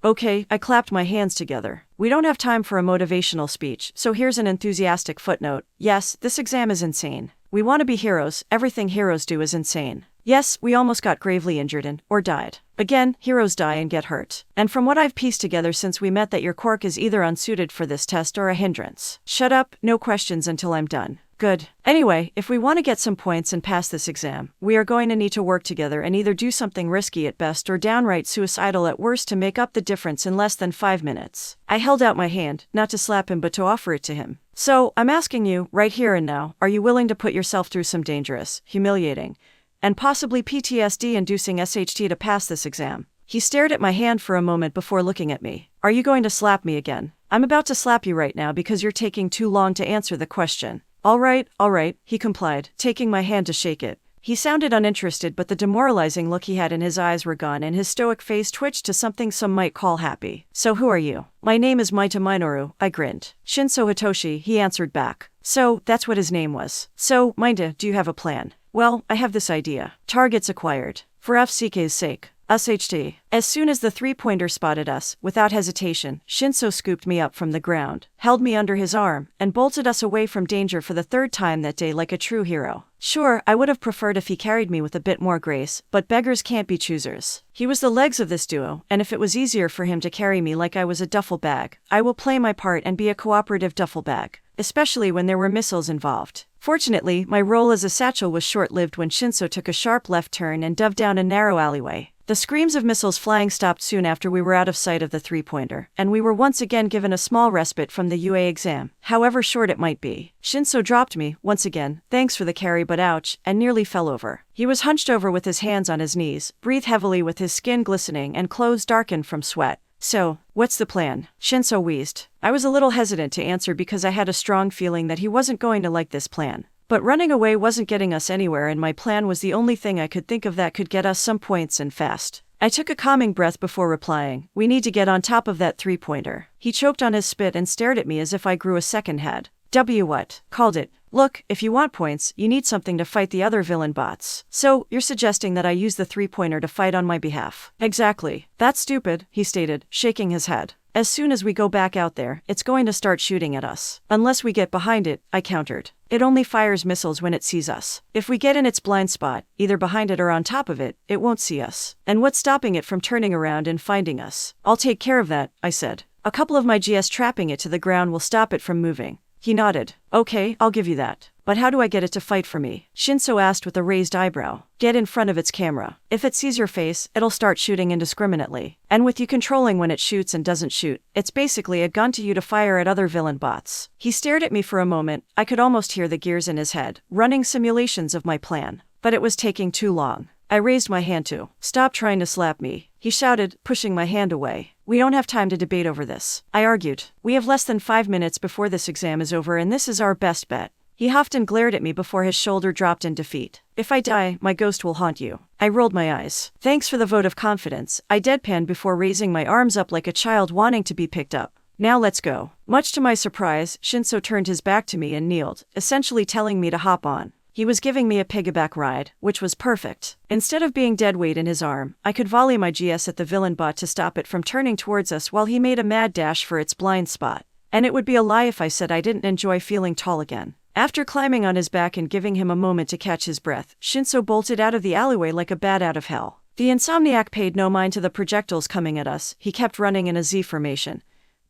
Okay, I clapped my hands together. We don't have time for a motivational speech, so here's an enthusiastic footnote. Yes, this exam is insane. We want to be heroes, everything heroes do is insane. Yes, we almost got gravely injured or died. Again, heroes die and get hurt. And from what I've pieced together since we met that your quirk is either unsuited for this test or a hindrance. Shut up, no questions until I'm done. Good. Anyway, if we want to get some points and pass this exam, we are going to need to work together and either do something risky at best or downright suicidal at worst to make up the difference in less than 5 minutes. I held out my hand, not to slap him but to offer it to him. So, I'm asking you, right here and now, are you willing to put yourself through some dangerous, humiliating, and possibly PTSD-inducing SHT to pass this exam? He stared at my hand for a moment before looking at me. Are you going to slap me again? I'm about to slap you right now because you're taking too long to answer the question. All right, he complied, taking my hand to shake it. He sounded uninterested, but the demoralizing look he had in his eyes were gone and his stoic face twitched to something some might call happy. So who are you? My name is Mineta Minoru, I grinned. Shinso Hitoshi, he answered back. So, that's what his name was. So, Mineta, do you have a plan? Well, I have this idea. Targets acquired. For FCK's sake. USHT. As soon as the three-pointer spotted us, without hesitation, Shinso scooped me up from the ground, held me under his arm, and bolted us away from danger for the third time that day like a true hero. Sure, I would have preferred if he carried me with a bit more grace, but beggars can't be choosers. He was the legs of this duo, and if it was easier for him to carry me like I was a duffel bag, I will play my part and be a cooperative duffel bag, especially when there were missiles involved. Fortunately, my role as a satchel was short-lived when Shinso took a sharp left turn and dove down a narrow alleyway. The screams of missiles flying stopped soon after we were out of sight of the three-pointer, and we were once again given a small respite from the UA exam, however short it might be. Shinso dropped me, once again, thanks for the carry but ouch, and nearly fell over. He was hunched over with his hands on his knees, breathed heavily with his skin glistening and clothes darkened from sweat. So, what's the plan? Shinso wheezed. I was a little hesitant to answer because I had a strong feeling that he wasn't going to like this plan. But running away wasn't getting us anywhere, and my plan was the only thing I could think of that could get us some points and fast. I took a calming breath before replying, we need to get on top of that three-pointer. He choked on his spit and stared at me as if I grew a second head. What? Called it. Look, if you want points, you need something to fight the other villain bots. So, you're suggesting that I use the three-pointer to fight on my behalf? Exactly. That's stupid, he stated, shaking his head. As soon as we go back out there, it's going to start shooting at us. Unless we get behind it, I countered. It only fires missiles when it sees us. If we get in its blind spot, either behind it or on top of it, it won't see us. And what's stopping it from turning around and finding us? I'll take care of that, I said. A couple of my GS trapping it to the ground will stop it from moving. He nodded. Okay, I'll give you that. But how do I get it to fight for me? Shinso asked with a raised eyebrow. Get in front of its camera. If it sees your face, it'll start shooting indiscriminately. And with you controlling when it shoots and doesn't shoot, it's basically a gun to you to fire at other villain bots. He stared at me for a moment. I could almost hear the gears in his head, running simulations of my plan. But it was taking too long. I raised my hand to. Stop trying to slap me, he shouted, pushing my hand away. We don't have time to debate over this, I argued. We have less than 5 minutes before this exam is over and this is our best bet. He huffed and glared at me before his shoulder dropped in defeat. If I die, my ghost will haunt you. I rolled my eyes. Thanks for the vote of confidence, I deadpanned before raising my arms up like a child wanting to be picked up. Now let's go. Much to my surprise, Shinso turned his back to me and kneeled, essentially telling me to hop on. He was giving me a piggyback ride, which was perfect. Instead of being dead weight in his arm, I could volley my GS at the villain bot to stop it from turning towards us while he made a mad dash for its blind spot. And it would be a lie if I said I didn't enjoy feeling tall again. After climbing on his back and giving him a moment to catch his breath, Shinso bolted out of the alleyway like a bat out of hell. The insomniac paid no mind to the projectiles coming at us. He kept running in a Z formation,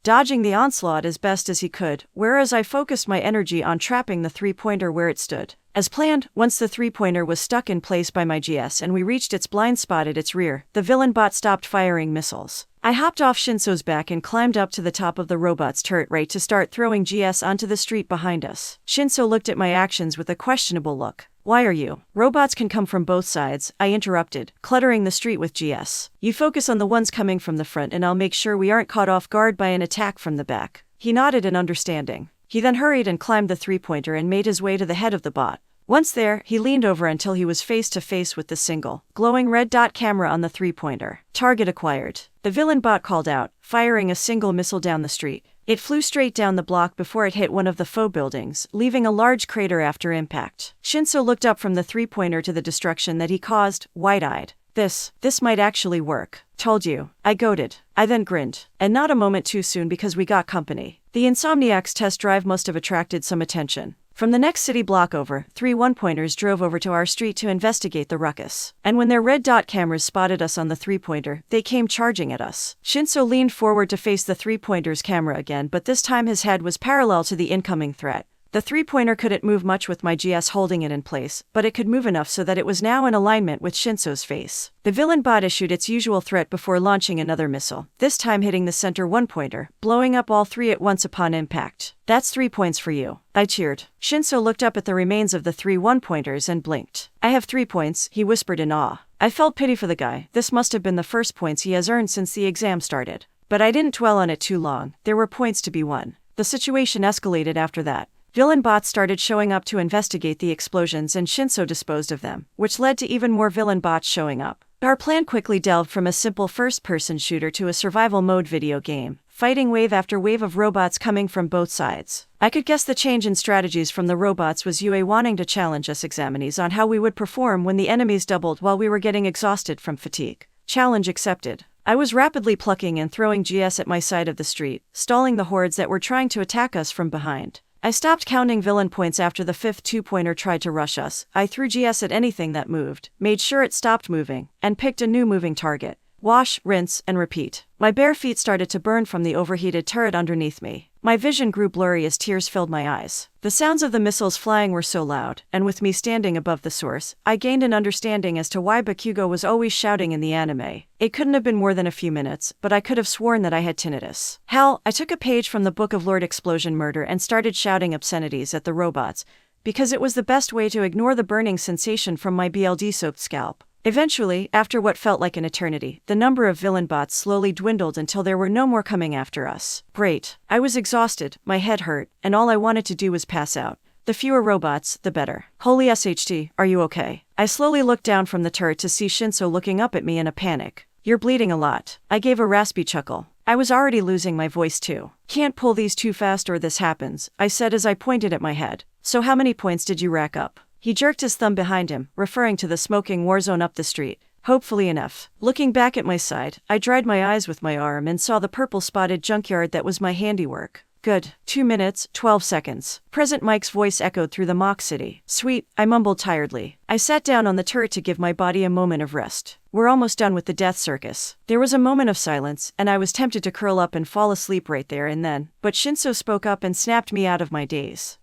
dodging the onslaught as best as he could, whereas I focused my energy on trapping the three-pointer where it stood. As planned, once the three-pointer was stuck in place by my GS and we reached its blind spot at its rear, the villain bot stopped firing missiles. I hopped off Shinso's back and climbed up to the top of the robot's turret right to start throwing GS onto the street behind us. Shinso looked at my actions with a questionable look. Why are you? Robots can come from both sides, I interrupted, cluttering the street with GS. You focus on the ones coming from the front and I'll make sure we aren't caught off guard by an attack from the back. He nodded in understanding. He then hurried and climbed the three-pointer and made his way to the head of the bot. Once there, he leaned over until he was face to face with the single, glowing red dot camera on the three-pointer. Target acquired. The villain bot called out, firing a single missile down the street. It flew straight down the block before it hit one of the faux buildings, leaving a large crater after impact. Shinso looked up from the three-pointer to the destruction that he caused, wide-eyed. This might actually work. Told you. I goaded. I then grinned. And not a moment too soon because we got company. The Insomniac's test drive must have attracted some attention. From the next city block over, 3 one-pointers drove over to our street to investigate the ruckus. And when their red dot cameras spotted us on the three-pointer, they came charging at us. Shinso leaned forward to face the three-pointer's camera again, but this time his head was parallel to the incoming threat. The three-pointer couldn't move much with my GS holding it in place, but it could move enough so that it was now in alignment with Shinso's face. The villain bot issued its usual threat before launching another missile, this time hitting the center one-pointer, blowing up all 3 at once upon impact. That's 3 points for you, I cheered. Shinso looked up at the remains of the 3 one-pointers and blinked. I have 3 points, he whispered in awe. I felt pity for the guy. This must have been the first points he has earned since the exam started. But I didn't dwell on it too long, there were points to be won. The situation escalated after that. Villain bots started showing up to investigate the explosions and Shinso disposed of them, which led to even more villain bots showing up. Our plan quickly delved from a simple first-person shooter to a survival mode video game, fighting wave after wave of robots coming from both sides. I could guess the change in strategies from the robots was UA wanting to challenge us examinees on how we would perform when the enemies doubled while we were getting exhausted from fatigue. Challenge accepted. I was rapidly plucking and throwing GS at my side of the street, stalling the hordes that were trying to attack us from behind. I stopped counting villain points after the fifth two-pointer tried to rush us. I threw GS at anything that moved, made sure it stopped moving, and picked a new moving target. Wash, rinse, and repeat. My bare feet started to burn from the overheated turret underneath me. My vision grew blurry as tears filled my eyes. The sounds of the missiles flying were so loud, and with me standing above the source, I gained an understanding as to why Bakugo was always shouting in the anime. It couldn't have been more than a few minutes, but I could have sworn that I had tinnitus. Hell, I took a page from the Book of Lord Explosion Murder and started shouting obscenities at the robots, because it was the best way to ignore the burning sensation from my BLD-soaked scalp. Eventually, after what felt like an eternity, the number of villain bots slowly dwindled until there were no more coming after us. Great. I was exhausted, my head hurt, and all I wanted to do was pass out. The fewer robots, the better. Holy SHT, are you okay? I slowly looked down from the turret to see Shinso looking up at me in a panic. You're bleeding a lot. I gave a raspy chuckle. I was already losing my voice too. Can't pull these too fast or this happens, I said as I pointed at my head. So how many points did you rack up? He jerked his thumb behind him, referring to the smoking war zone up the street. Hopefully enough. Looking back at my side, I dried my eyes with my arm and saw the purple-spotted junkyard that was my handiwork. Good. 2 minutes, 12 seconds. Present Mike's voice echoed through the mock city. Sweet, I mumbled tiredly. I sat down on the turret to give my body a moment of rest. We're almost done with the death circus. There was a moment of silence, and I was tempted to curl up and fall asleep right there and then, but Shinso spoke up and snapped me out of my daze.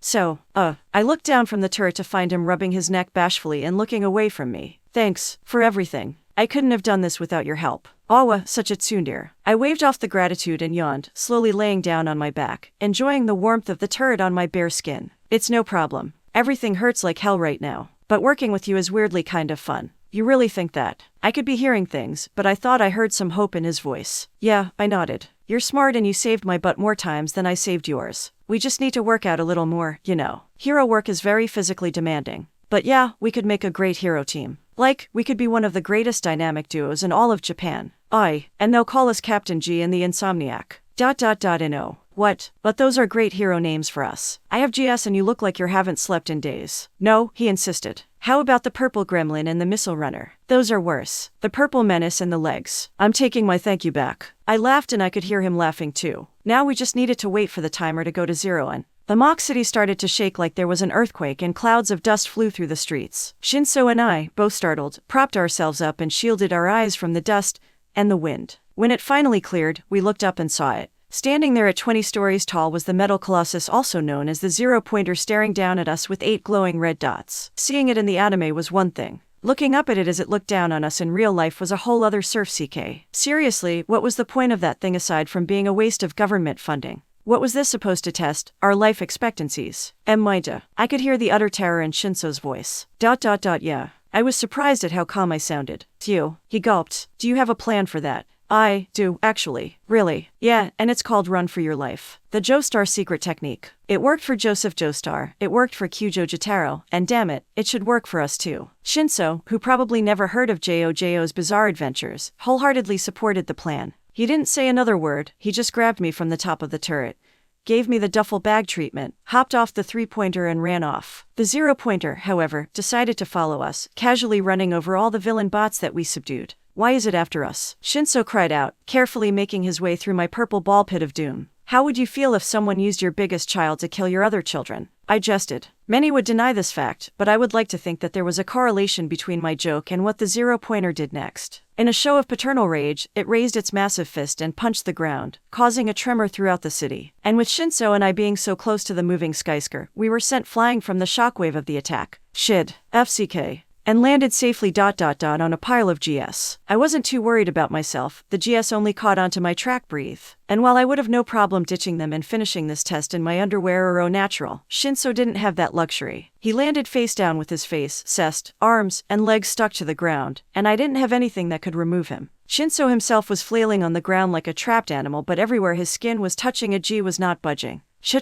I looked down from the turret to find him rubbing his neck bashfully and looking away from me. Thanks, for everything. I couldn't have done this without your help. Awa, such a tsundere. I waved off the gratitude and yawned, slowly laying down on my back, enjoying the warmth of the turret on my bare skin. It's no problem. Everything hurts like hell right now. But working with you is weirdly kind of fun. You really think that? I could be hearing things, but I thought I heard some hope in his voice. Yeah, I nodded. You're smart and you saved my butt more times than I saved yours. We just need to work out a little more, you know. Hero work is very physically demanding. But yeah, we could make a great hero team. Like, we could be one of the greatest dynamic duos in all of Japan. Aye, and they'll call us Captain G and the Insomniac. No. What? But those are great hero names for us. I have GS and you look like you haven't slept in days. No, he insisted. How about the purple gremlin and the missile runner? Those are worse. The purple menace and the legs. I'm taking my thank you back. I laughed and I could hear him laughing too. Now we just needed to wait for the timer to go to 0 and the mock city started to shake like there was an earthquake and clouds of dust flew through the streets. Shinso and I, both startled, propped ourselves up and shielded our eyes from the dust and the wind. When it finally cleared, we looked up and saw it. Standing there at 20 stories tall was the metal colossus also known as the 0-pointer staring down at us with 8 glowing red dots. Seeing it in the anime was one thing. Looking up at it as it looked down on us in real life was a whole other surf CK. Seriously, what was the point of that thing aside from being a waste of government funding? What was this supposed to test? Our life expectancies. Mineta. I could hear the utter terror in Shinso's voice. Yeah. I was surprised at how calm I sounded. Phew. He gulped. Do you have a plan for that? I do, actually. Really? Yeah, and it's called Run for Your Life. The Joestar secret technique. It worked for Joseph Joestar, it worked for Kyujo Jotaro, and damn it, it should work for us too. Shinso, who probably never heard of Jojo's bizarre adventures, wholeheartedly supported the plan. He didn't say another word, he just grabbed me from the top of the turret, gave me the duffel bag treatment, hopped off the 3-pointer and ran off. The 0-pointer, however, decided to follow us, casually running over all the villain bots that we subdued. Why is it after us? Shinso cried out, carefully making his way through my purple ball pit of doom. How would you feel if someone used your biggest child to kill your other children? I jested. Many would deny this fact, but I would like to think that there was a correlation between my joke and what the 0-pointer did next. In a show of paternal rage, it raised its massive fist and punched the ground, causing a tremor throughout the city. And with Shinso and I being so close to the moving skyscraper, we were sent flying from the shockwave of the attack. Shid. FCK. and landed safely on a pile of GS. I wasn't too worried about myself, the GS only caught onto my track breathe. And while I would have no problem ditching them and finishing this test in my underwear or au natural, Shinso didn't have that luxury. He landed face down with his face, chest, arms, and legs stuck to the ground, and I didn't have anything that could remove him. Shinso himself was flailing on the ground like a trapped animal, but everywhere his skin was touching a G was not budging. The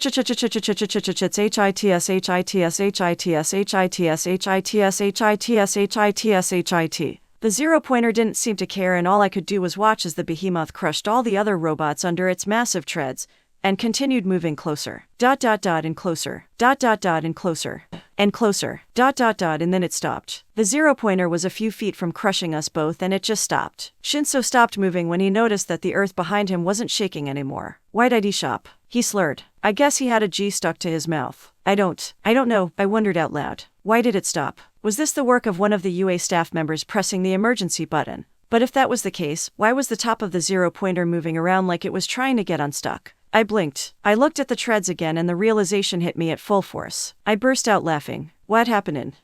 zero-pointer didn't seem to care, and all I could do was watch as the behemoth crushed all the other robots under its massive treads, and continued moving closer. And closer. And closer. And closer. And then it stopped. The zero-pointer was a few feet from crushing us both, and it just stopped. Shinso stopped moving when he noticed that the earth behind him wasn't shaking anymore. Why'd I shop? He slurred. I guess he had a G stuck to his mouth. I don't know, I wondered out loud. Why did it stop? Was this the work of one of the UA staff members pressing the emergency button? But if that was the case, why was the top of the zero-pointer moving around like it was trying to get unstuck? I blinked. I looked at the treads again, and the realization hit me at full force. I burst out laughing. What happenin'?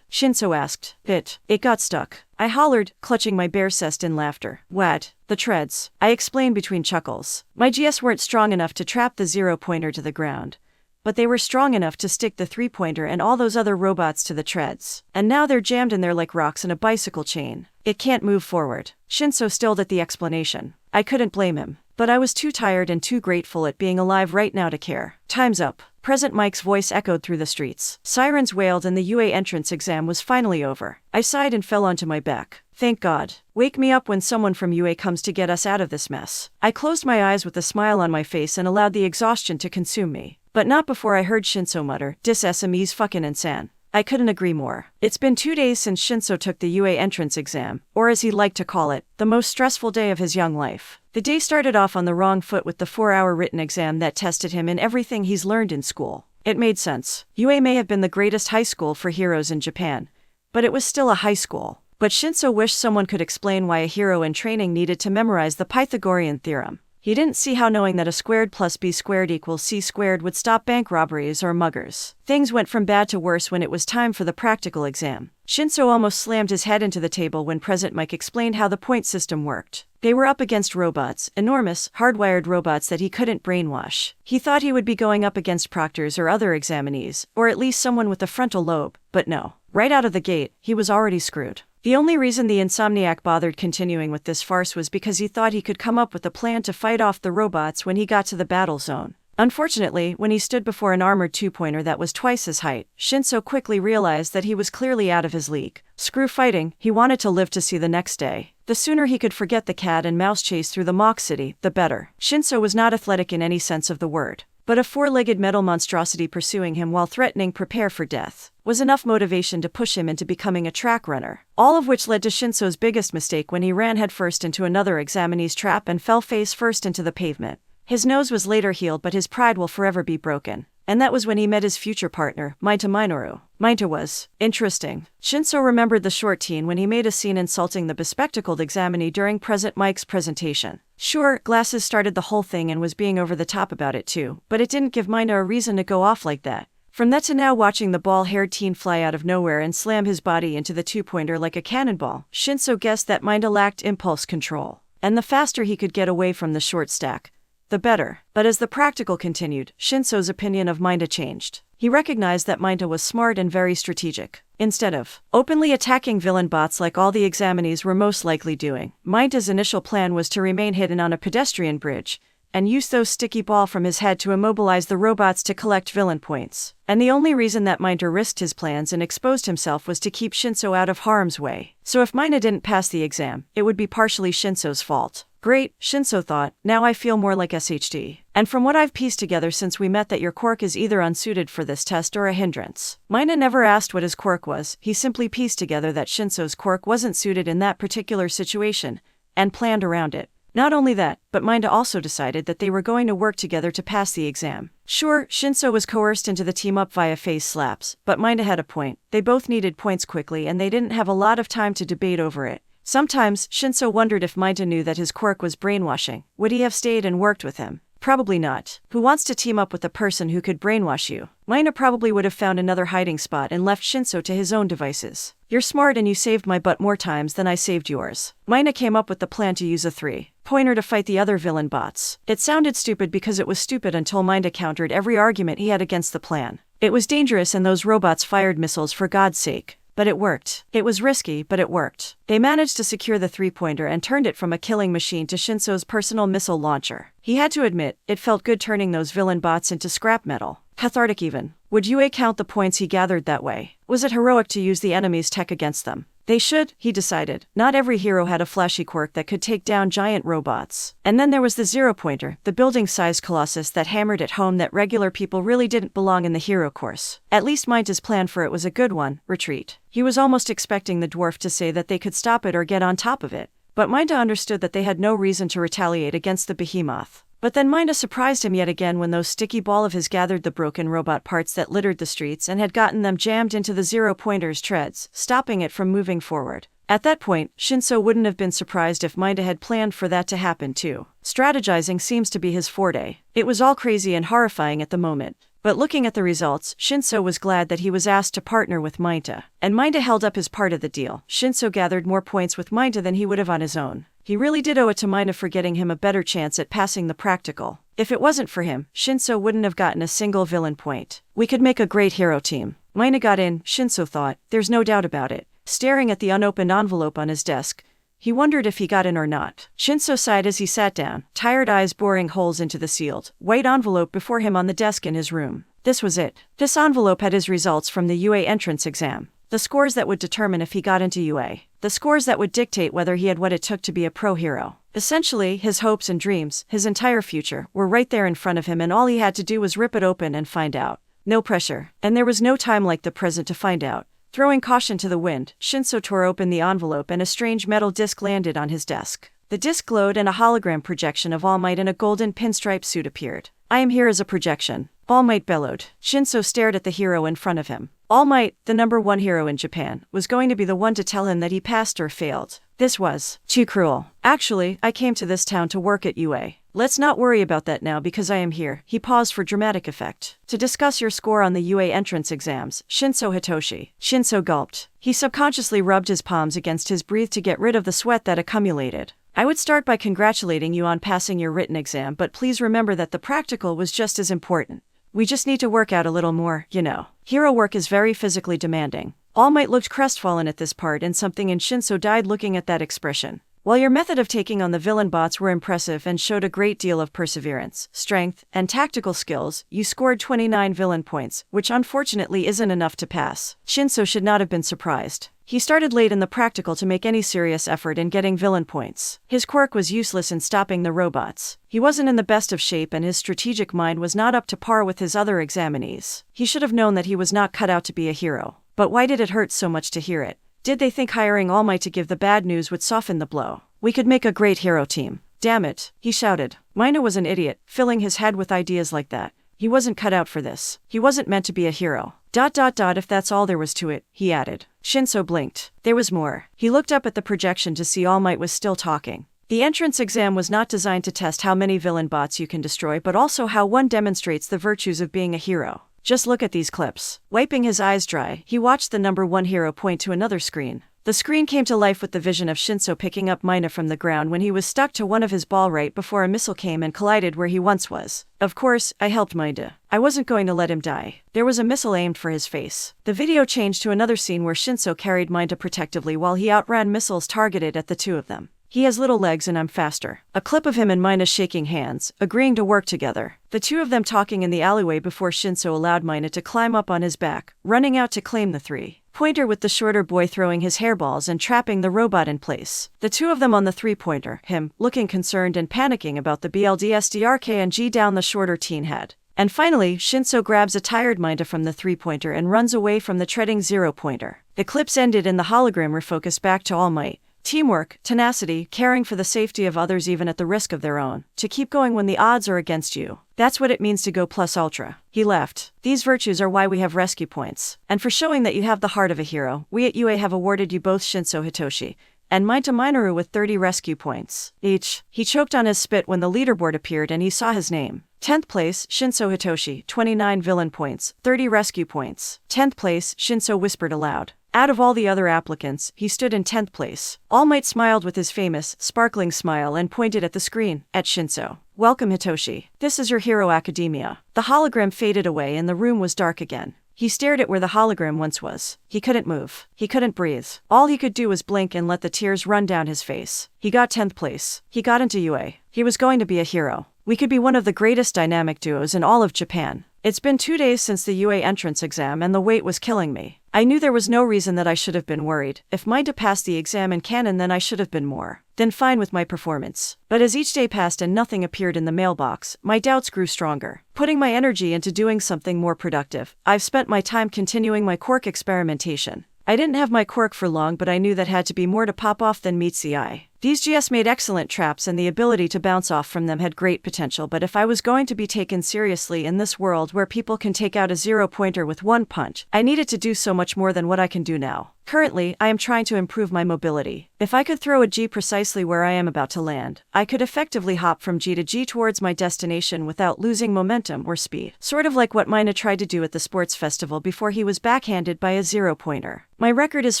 Shinso asked. It got stuck. I hollered, clutching my bare chest in laughter. What? The treads. I explained between chuckles. My GS weren't strong enough to trap the zero-pointer to the ground, but they were strong enough to stick the three-pointer and all those other robots to the treads. And now they're jammed in there like rocks in a bicycle chain. It can't move forward. Shinso stilled at the explanation. I couldn't blame him, but I was too tired and too grateful at being alive right now to care. Time's up. Present Mike's voice echoed through the streets. Sirens wailed, and the UA entrance exam was finally over. I sighed and fell onto my back. Thank God. Wake me up when someone from UA comes to get us out of this mess. I closed my eyes with a smile on my face and allowed the exhaustion to consume me. But not before I heard Shinso mutter, "Dis SME's fucking insane." I couldn't agree more. It's been 2 days since Shinso took the UA entrance exam, or as he liked to call it, the most stressful day of his young life. The day started off on the wrong foot with the 4-hour written exam that tested him in everything he's learned in school. It made sense. UA may have been the greatest high school for heroes in Japan, but it was still a high school. But Shinso wished someone could explain why a hero in training needed to memorize the Pythagorean theorem. He didn't see how knowing that a squared plus b squared equals c squared would stop bank robberies or muggers. Things went from bad to worse when it was time for the practical exam. Shinso almost slammed his head into the table when President Mike explained how the point system worked. They were up against robots, enormous, hardwired robots that he couldn't brainwash. He thought he would be going up against proctors or other examinees, or at least someone with a frontal lobe, but no. Right out of the gate, he was already screwed. The only reason the insomniac bothered continuing with this farce was because he thought he could come up with a plan to fight off the robots when he got to the battle zone. Unfortunately, when he stood before an armored two-pointer that was twice his height, Shinso quickly realized that he was clearly out of his league. Screw fighting, he wanted to live to see the next day. The sooner he could forget the cat and mouse chase through the mock city, the better. Shinso was not athletic in any sense of the word, but a four-legged metal monstrosity pursuing him while threatening prepare for death was enough motivation to push him into becoming a track runner. All of which led to Shinso's biggest mistake when he ran headfirst into another examinee's trap and fell face first into the pavement. His nose was later healed, but his pride will forever be broken. And that was when he met his future partner, Mineta Minoru. Mineta was interesting. Shinso remembered the short teen when he made a scene insulting the bespectacled examinee during President Mike's presentation. Sure, glasses started the whole thing and was being over the top about it too, but it didn't give Mineta a reason to go off like that. From that to now watching the bald-haired teen fly out of nowhere and slam his body into the two-pointer like a cannonball, Shinso guessed that Mineta lacked impulse control. And the faster he could get away from the short stack, the better. But as the practical continued, Shinso's opinion of Mineta changed. He recognized that Mineta was smart and very strategic. Instead of openly attacking villain bots like all the examinees were most likely doing, Mineta's initial plan was to remain hidden on a pedestrian bridge and use those sticky ball from his head to immobilize the robots to collect villain points. And the only reason that Mineta risked his plans and exposed himself was to keep Shinso out of harm's way. So if Mineta didn't pass the exam, it would be partially Shinso's fault. Great, Shinso thought, now I feel more like SHD. And from what I've pieced together since we met, that your quirk is either unsuited for this test or a hindrance. Mineta never asked what his quirk was, he simply pieced together that Shinso's quirk wasn't suited in that particular situation, and planned around it. Not only that, but Mineta also decided that they were going to work together to pass the exam. Sure, Shinso was coerced into the team-up via face slaps, but Mineta had a point. They both needed points quickly and they didn't have a lot of time to debate over it. Sometimes, Shinso wondered if Mineta knew that his quirk was brainwashing. Would he have stayed and worked with him? Probably not. Who wants to team up with a person who could brainwash you? Mineta probably would have found another hiding spot and left Shinso to his own devices. You're smart and you saved my butt more times than I saved yours. Mineta came up with the plan to use a 3-pointer to fight the other villain bots. It sounded stupid because it was stupid until Mineta countered every argument he had against the plan. It was dangerous and those robots fired missiles for God's sake. But it worked. It was risky, but it worked. They managed to secure the 3-pointer and turned it from a killing machine to Shinso's personal missile launcher. He had to admit, it felt good turning those villain bots into scrap metal. Cathartic even. Would Yue count the points he gathered that way? Was it heroic to use the enemy's tech against them? They should, he decided. Not every hero had a flashy quirk that could take down giant robots. And then there was the 0-pointer, the building-sized colossus that hammered at home that regular people really didn't belong in the hero course. At least Mineta's plan for it was a good one: retreat. He was almost expecting the dwarf to say that they could stop it or get on top of it. But Mineta understood that they had no reason to retaliate against the behemoth. But then Mineta surprised him yet again when those sticky ball of his gathered the broken robot parts that littered the streets and had gotten them jammed into the 0-pointer's treads, stopping it from moving forward. At that point, Shinso wouldn't have been surprised if Mineta had planned for that to happen too. Strategizing seems to be his forte. It was all crazy and horrifying at the moment. But looking at the results, Shinso was glad that he was asked to partner with Mineta. And Mineta held up his part of the deal. Shinso gathered more points with Mineta than he would have on his own. He really did owe it to Mineta for getting him a better chance at passing the practical. If it wasn't for him, Shinso wouldn't have gotten a single villain point. We could make a great hero team. Mineta got in, Shinso thought, there's no doubt about it. Staring at the unopened envelope on his desk, he wondered if he got in or not. Shinso sighed as he sat down, tired eyes boring holes into the sealed, white envelope before him on the desk in his room. This was it. This envelope had his results from the UA entrance exam. The scores that would determine if he got into UA. The scores that would dictate whether he had what it took to be a pro hero. Essentially, his hopes and dreams, his entire future, were right there in front of him and all he had to do was rip it open and find out. No pressure. And there was no time like the present to find out. Throwing caution to the wind, Shinso tore open the envelope and a strange metal disc landed on his desk. The disc glowed and a hologram projection of All Might in a golden pinstripe suit appeared. I am here as a projection. All Might bellowed. Shinso stared at the hero in front of him. All Might, the #1 hero in Japan, was going to be the one to tell him that he passed or failed. This was too cruel. Actually, I came to this town to work at UA. Let's not worry about that now because I am here. He paused for dramatic effect. To discuss your score on the UA entrance exams, Shinso Hitoshi. Shinso gulped. He subconsciously rubbed his palms against his breath to get rid of the sweat that accumulated. I would start by congratulating you on passing your written exam, but please remember that the practical was just as important. We just need to work out a little more, you know. Hero work is very physically demanding. All Might looked crestfallen at this part and something in Shinso died looking at that expression. While your method of taking on the villain bots were impressive and showed a great deal of perseverance, strength, and tactical skills, you scored 29 villain points, which unfortunately isn't enough to pass. Shinso should not have been surprised. He started late in the practical to make any serious effort in getting villain points. His quirk was useless in stopping the robots. He wasn't in the best of shape and his strategic mind was not up to par with his other examinees. He should have known that he was not cut out to be a hero. But why did it hurt so much to hear it? Did they think hiring All Might to give the bad news would soften the blow? We could make a great hero team. Damn it, he shouted. Mineta was an idiot, filling his head with ideas like that. He wasn't cut out for this. He wasn't meant to be a hero. If that's all there was to it, he added. Shinso blinked. There was more. He looked up at the projection to see All Might was still talking. The entrance exam was not designed to test how many villain bots you can destroy but also how one demonstrates the virtues of being a hero. Just look at these clips. Wiping his eyes dry, he watched the #1 hero point to another screen. The screen came to life with the vision of Shinso picking up Mineta from the ground when he was stuck to one of his ball right before a missile came and collided where he once was. Of course, I helped Mineta. I wasn't going to let him die. There was a missile aimed for his face. The video changed to another scene where Shinso carried Mineta protectively while he outran missiles targeted at the two of them. He has little legs and I'm faster. A clip of him and Mineta shaking hands, agreeing to work together. The two of them talking in the alleyway before Shinso allowed Mineta to climb up on his back, running out to claim the 3-pointer with the shorter boy throwing his hairballs and trapping the robot in place. The two of them on the 3-pointer, him, looking concerned and panicking about the BLDSDRK and G down the shorter teen head. And finally, Shinso grabs a tired Mineta from the 3-pointer and runs away from the treading 0-pointer. The clips ended and the hologram refocused back to All Might. Teamwork, tenacity, caring for the safety of others even at the risk of their own. To keep going when the odds are against you. That's what it means to go plus ultra. He laughed. These virtues are why we have rescue points. And for showing that you have the heart of a hero, we at UA have awarded you both Shinso Hitoshi, and Mineta Minoru with 30 rescue points. Each. He choked on his spit when the leaderboard appeared and he saw his name. 10th place, Shinso Hitoshi, 29 villain points, 30 rescue points. 10th place, Shinso whispered aloud. Out of all the other applicants, he stood in 10th place. All Might smiled with his famous, sparkling smile and pointed at the screen, at Shinso. Welcome Hitoshi. This is your Hero Academia. The hologram faded away and the room was dark again. He stared at where the hologram once was. He couldn't move. He couldn't breathe. All he could do was blink and let the tears run down his face. He got 10th place. He got into UA. He was going to be a hero. We could be one of the greatest dynamic duos in all of Japan. It's been 2 days since the UA entrance exam and the wait was killing me. I knew there was no reason that I should have been worried. If Mineta passed the exam in canon, then I should have been more than fine with my performance. But as each day passed and nothing appeared in the mailbox, my doubts grew stronger. Putting my energy into doing something more productive, I've spent my time continuing my quirk experimentation. I didn't have my quirk for long, but I knew that had to be more to pop off than meets the eye. These GS made excellent traps and the ability to bounce off from them had great potential, but if I was going to be taken seriously in this world where people can take out a 0-pointer with one punch, I needed to do so much more than what I can do now. Currently, I am trying to improve my mobility. If I could throw a G precisely where I am about to land, I could effectively hop from G to G towards my destination without losing momentum or speed. Sort of like what Mineta tried to do at the sports festival before he was backhanded by a 0-pointer. My record is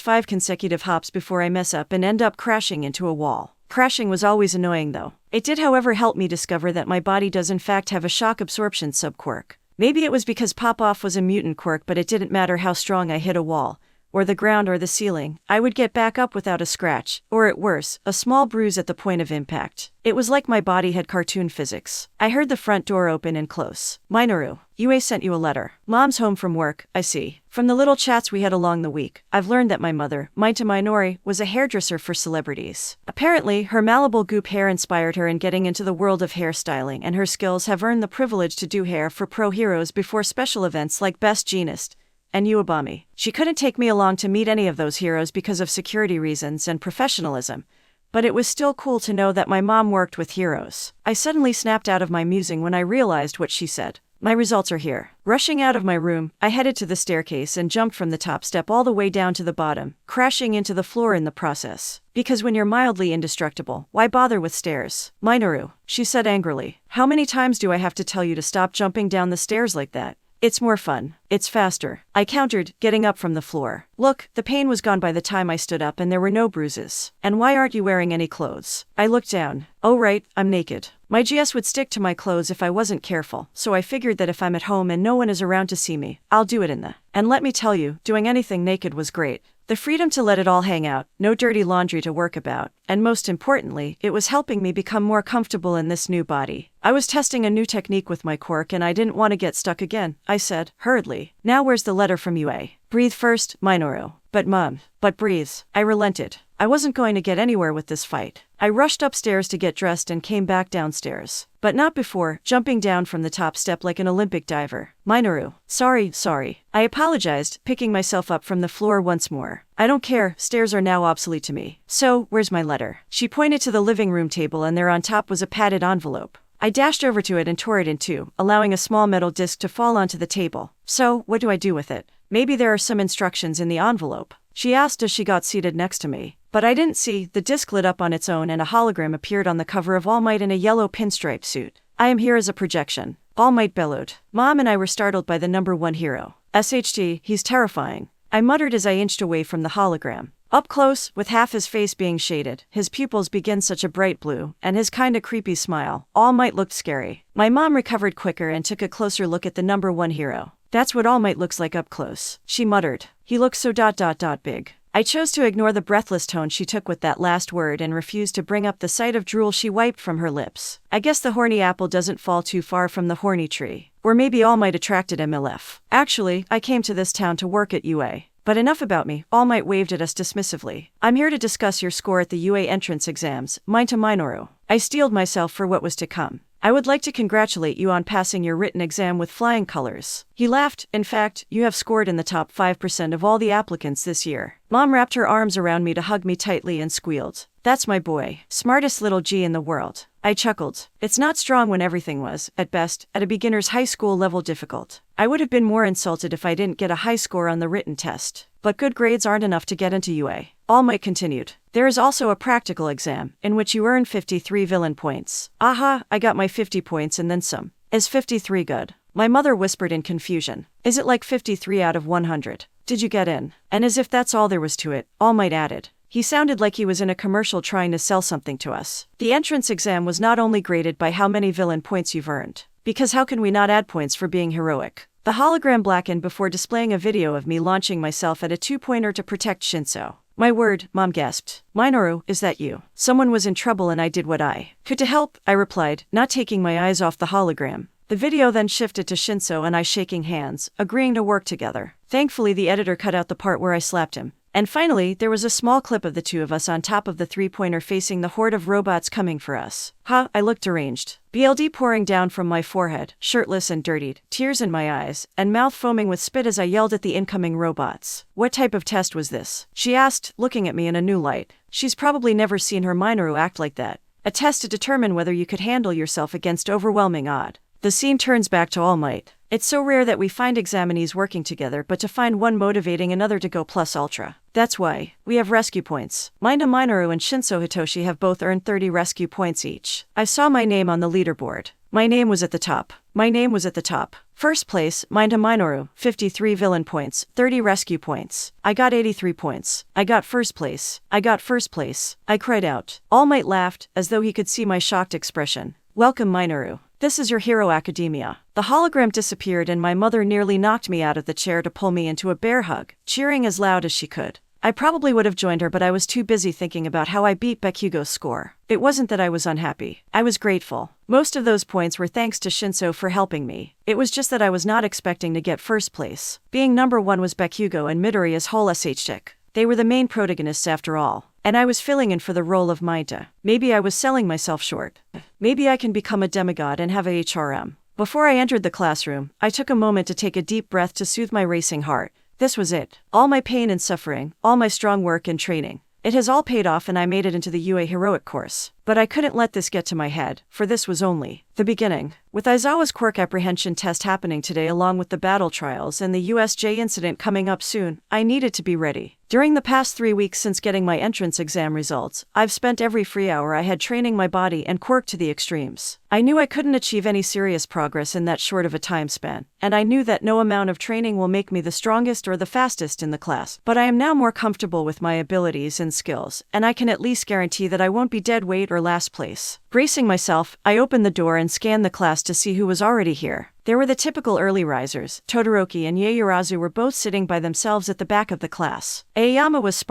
5 consecutive hops before I mess up and end up crashing into a wall. Crashing was always annoying though. It did however help me discover that my body does in fact have a shock absorption sub-quirk. Maybe it was because pop-off was a mutant quirk, but it didn't matter how strong I hit a wall, or the ground or the ceiling, I would get back up without a scratch, or at worst, a small bruise at the point of impact. It was like my body had cartoon physics. I heard the front door open and close. Minoru, UA sent you a letter. Mom's home from work, I see. From the little chats we had along the week, I've learned that my mother, Mineta Minoru, was a hairdresser for celebrities. Apparently, her malleable goop hair inspired her in getting into the world of hairstyling, and her skills have earned the privilege to do hair for pro heroes before special events like Best Jeanist and Uebami. She couldn't take me along to meet any of those heroes because of security reasons and professionalism, but it was still cool to know that my mom worked with heroes. I suddenly snapped out of my musing when I realized what she said. My results are here. Rushing out of my room, I headed to the staircase and jumped from the top step all the way down to the bottom, crashing into the floor in the process. Because when you're mildly indestructible, why bother with stairs? Minoru, she said angrily. How many times do I have to tell you to stop jumping down the stairs like that? It's more fun. It's faster, I countered, getting up from the floor. Look, the pain was gone by the time I stood up and there were no bruises. And why aren't you wearing any clothes? I looked down. Oh right, I'm naked. My GS would stick to my clothes if I wasn't careful, so I figured that if I'm at home and no one is around to see me, I'll do it in the. And let me tell you, doing anything naked was great. The freedom to let it all hang out, no dirty laundry to work about, and most importantly, it was helping me become more comfortable in this new body. I was testing a new technique with my quirk and I didn't want to get stuck again, I said, hurriedly. Now where's the letter from UA? Breathe first, Minoru. But Mom. But breathe. I relented. I wasn't going to get anywhere with this fight. I rushed upstairs to get dressed and came back downstairs. But not before jumping down from the top step like an Olympic diver. Minoru. Sorry. I apologized, picking myself up from the floor once more. I don't care, stairs are now obsolete to me. So, where's my letter? She pointed to the living room table and there on top was a padded envelope. I dashed over to it and tore it in two, allowing a small metal disc to fall onto the table. So, what do I do with it? Maybe there are some instructions in the envelope. She asked as she got seated next to me. But I didn't see. The disc lit up on its own and a hologram appeared on the cover of All Might in a yellow pinstripe suit. I am here as a projection. All Might bellowed. Mom and I were startled by the #1 hero. SHT, he's terrifying. I muttered as I inched away from the hologram. Up close, with half his face being shaded, his pupils begin such a bright blue, and his kinda creepy smile, All Might looked scary. My mom recovered quicker and took a closer look at the #1 hero. That's what All Might looks like up close, she muttered. He looks so big. I chose to ignore the breathless tone she took with that last word and refused to bring up the sight of drool she wiped from her lips. I guess the horny apple doesn't fall too far from the horny tree. Or maybe All Might attracted MLF. Actually, I came to this town to work at UA. But enough about me, All Might waved at us dismissively. I'm here to discuss your score at the UA entrance exams, Mineta Minoru. I steeled myself for what was to come. I would like to congratulate you on passing your written exam with flying colors. He laughed. In fact, you have scored in the top 5% of all the applicants this year. Mom wrapped her arms around me to hug me tightly and squealed. That's my boy. Smartest little G in the world. I chuckled. It's not strong when everything was, at best, at a beginner's high school level difficult. I would have been more insulted if I didn't get a high score on the written test. But good grades aren't enough to get into UA. All Might continued. There is also a practical exam, in which you earn 53 villain points. Aha, I got my 50 points and then some. Is 53 good? My mother whispered in confusion. Is it like 53 out of 100? Did you get in? And as if that's all there was to it, All Might added. He sounded like he was in a commercial trying to sell something to us. The entrance exam was not only graded by how many villain points you've earned, because how can we not add points for being heroic? The hologram blackened before displaying a video of me launching myself at a two-pointer to protect Shinso. My word, Mom gasped. Minoru, is that you? Someone was in trouble and I did what I could to help, I replied, not taking my eyes off the hologram. The video then shifted to Shinso and I shaking hands, agreeing to work together. Thankfully the editor cut out the part where I slapped him. And finally, there was a small clip of the two of us on top of the three-pointer facing the horde of robots coming for us. I looked deranged. BLD pouring down from my forehead, shirtless and dirtied, tears in my eyes, and mouth foaming with spit as I yelled at the incoming robots. What type of test was this? She asked, looking at me in a new light. She's probably never seen her Minoru act like that. A test to determine whether you could handle yourself against overwhelming odds. The scene turns back to All Might. It's so rare that we find examinees working together, but to find one motivating another to go plus ultra. That's why we have rescue points. Mineta Minoru and Shinso Hitoshi have both earned 30 rescue points each. I saw my name on the leaderboard. My name was at the top. First place, Mineta Minoru, 53 villain points, 30 rescue points. I got 83 points. I got first place. I cried out. All Might laughed, as though he could see my shocked expression. Welcome, Minoru. This is your Hero Academia. The hologram disappeared and my mother nearly knocked me out of the chair to pull me into a bear hug, cheering as loud as she could. I probably would have joined her, but I was too busy thinking about how I beat Bakugo's score. It wasn't that I was unhappy. I was grateful. Most of those points were thanks to Shinso for helping me. It was just that I was not expecting to get first place. Being number one was Bakugo and Midoriya's whole shtick. They were the main protagonists after all. And I was filling in for the role of Mineta. Maybe I was selling myself short. Maybe I can become a demigod and have a HRM. Before I entered the classroom, I took a moment to take a deep breath to soothe my racing heart. This was it. All my pain and suffering, all my strong work and training. It has all paid off and I made it into the UA Heroic course. But I couldn't let this get to my head, for this was only the beginning. With Aizawa's quirk apprehension test happening today along with the battle trials and the USJ incident coming up soon, I needed to be ready. During the past 3 weeks since getting my entrance exam results, I've spent every free hour I had training my body and quirk to the extremes. I knew I couldn't achieve any serious progress in that short of a time span, and I knew that no amount of training will make me the strongest or the fastest in the class. But I am now more comfortable with my abilities and skills, and I can at least guarantee that I won't be dead weight or last place. Bracing myself, I opened the door and scanned the class to see who was already here. There were the typical early risers. Todoroki and Yaoyorozu were both sitting by themselves at the back of the class. Aoyama was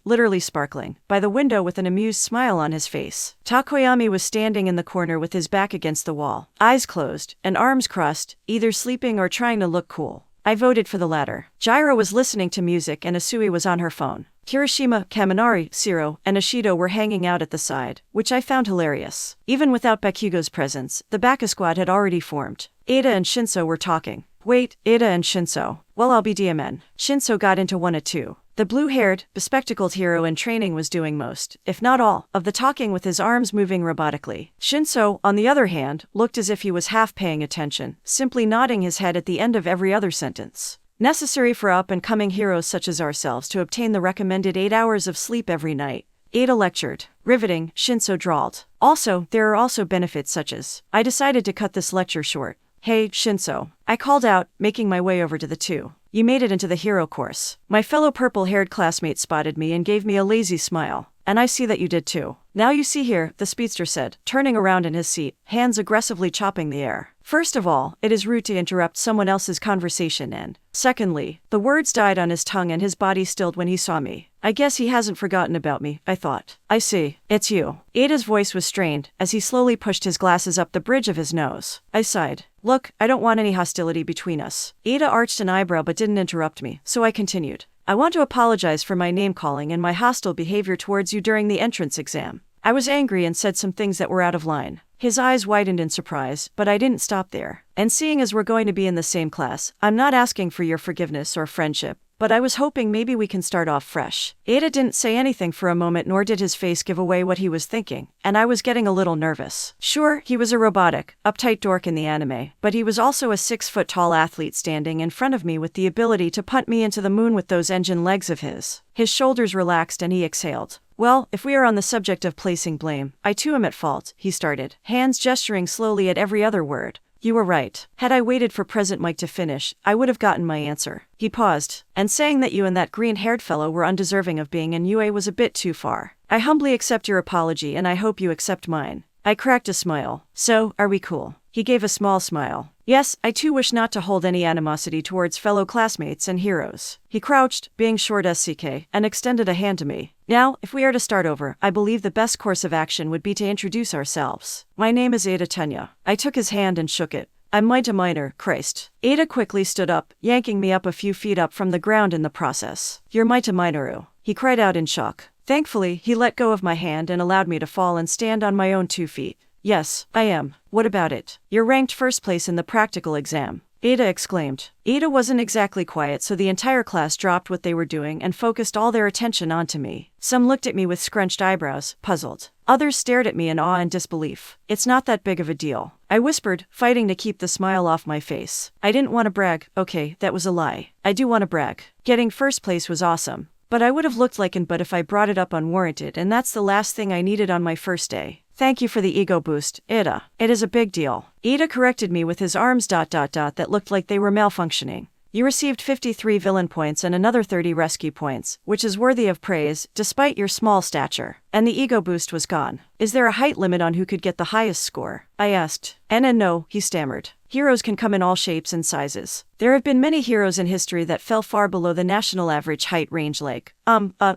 literally sparkling, by the window with an amused smile on his face. Takoyami was standing in the corner with his back against the wall, eyes closed, and arms crossed, either sleeping or trying to look cool. I voted for the latter. Jairo was listening to music and Asui was on her phone. Kirishima, Kaminari, Shiro, and Ashido were hanging out at the side, which I found hilarious. Even without Bakugo's presence, the Baka squad had already formed. Ada and Shinso were talking. Wait, Ada and Shinso. Well, I'll be DMN. Shinso got into one at two. The blue-haired, bespectacled hero in training was doing most, if not all, of the talking with his arms moving robotically. Shinso, on the other hand, looked as if he was half paying attention, simply nodding his head at the end of every other sentence. Necessary for up-and-coming heroes such as ourselves to obtain the recommended 8 hours of sleep every night. Ada lectured. Riveting, Shinso drawled. Also, there are also benefits such as... I decided to cut this lecture short. Hey, Shinso. I called out, making my way over to the two. You made it into the hero course. My fellow purple-haired classmate spotted me and gave me a lazy smile. And I see that you did too. Now you see here, the speedster said, turning around in his seat, hands aggressively chopping the air. First of all, it is rude to interrupt someone else's conversation and, secondly, the words died on his tongue and his body stilled when he saw me. I guess he hasn't forgotten about me, I thought. I see. It's you. Ada's voice was strained, as he slowly pushed his glasses up the bridge of his nose. I sighed. Look, I don't want any hostility between us. Ada arched an eyebrow but didn't interrupt me, so I continued. I want to apologize for my name-calling and my hostile behavior towards you during the entrance exam. I was angry and said some things that were out of line. His eyes widened in surprise, but I didn't stop there. And seeing as we're going to be in the same class, I'm not asking for your forgiveness or friendship, but I was hoping maybe we can start off fresh. Ada didn't say anything for a moment, nor did his face give away what he was thinking, and I was getting a little nervous. Sure, he was a robotic, uptight dork in the anime, but he was also a 6-foot-tall athlete standing in front of me with the ability to punt me into the moon with those engine legs of his. His shoulders relaxed and he exhaled. Well, if we are on the subject of placing blame, I too am at fault, he started, hands gesturing slowly at every other word. You were right. Had I waited for President Mike to finish, I would have gotten my answer. He paused, and saying that you and that green-haired fellow were undeserving of being in UA was a bit too far. I humbly accept your apology and I hope you accept mine. I cracked a smile. So, are we cool? He gave a small smile. Yes, I too wish not to hold any animosity towards fellow classmates and heroes. He crouched, being short SCK, and extended a hand to me. Now, if we are to start over, I believe the best course of action would be to introduce ourselves. My name is Ada Tenya. I took his hand and shook it. I'm Mineta Minor, Christ. Ada quickly stood up, yanking me up a few feet up from the ground in the process. You're Mineta Minoru, he cried out in shock. Thankfully, he let go of my hand and allowed me to fall and stand on my own 2 feet. Yes, I am. What about it? You're ranked first place in the practical exam, Ada exclaimed. Ada wasn't exactly quiet, so the entire class dropped what they were doing and focused all their attention onto me. Some looked at me with scrunched eyebrows, puzzled. Others stared at me in awe and disbelief. It's not that big of a deal, I whispered, fighting to keep the smile off my face. I didn't want to brag. Okay, that was a lie. I do want to brag. Getting first place was awesome. But I would have looked like an but if I brought it up unwarranted, and that's the last thing I needed on my first day. Thank you for the ego boost, Ada. It is a big deal. Ada corrected me with his arms ... that looked like they were malfunctioning. You received 53 villain points and another 30 rescue points, which is worthy of praise, despite your small stature. And the ego boost was gone. Is there a height limit on who could get the highest score? I asked. And no, he stammered. Heroes can come in all shapes and sizes. There have been many heroes in history that fell far below the national average height range like,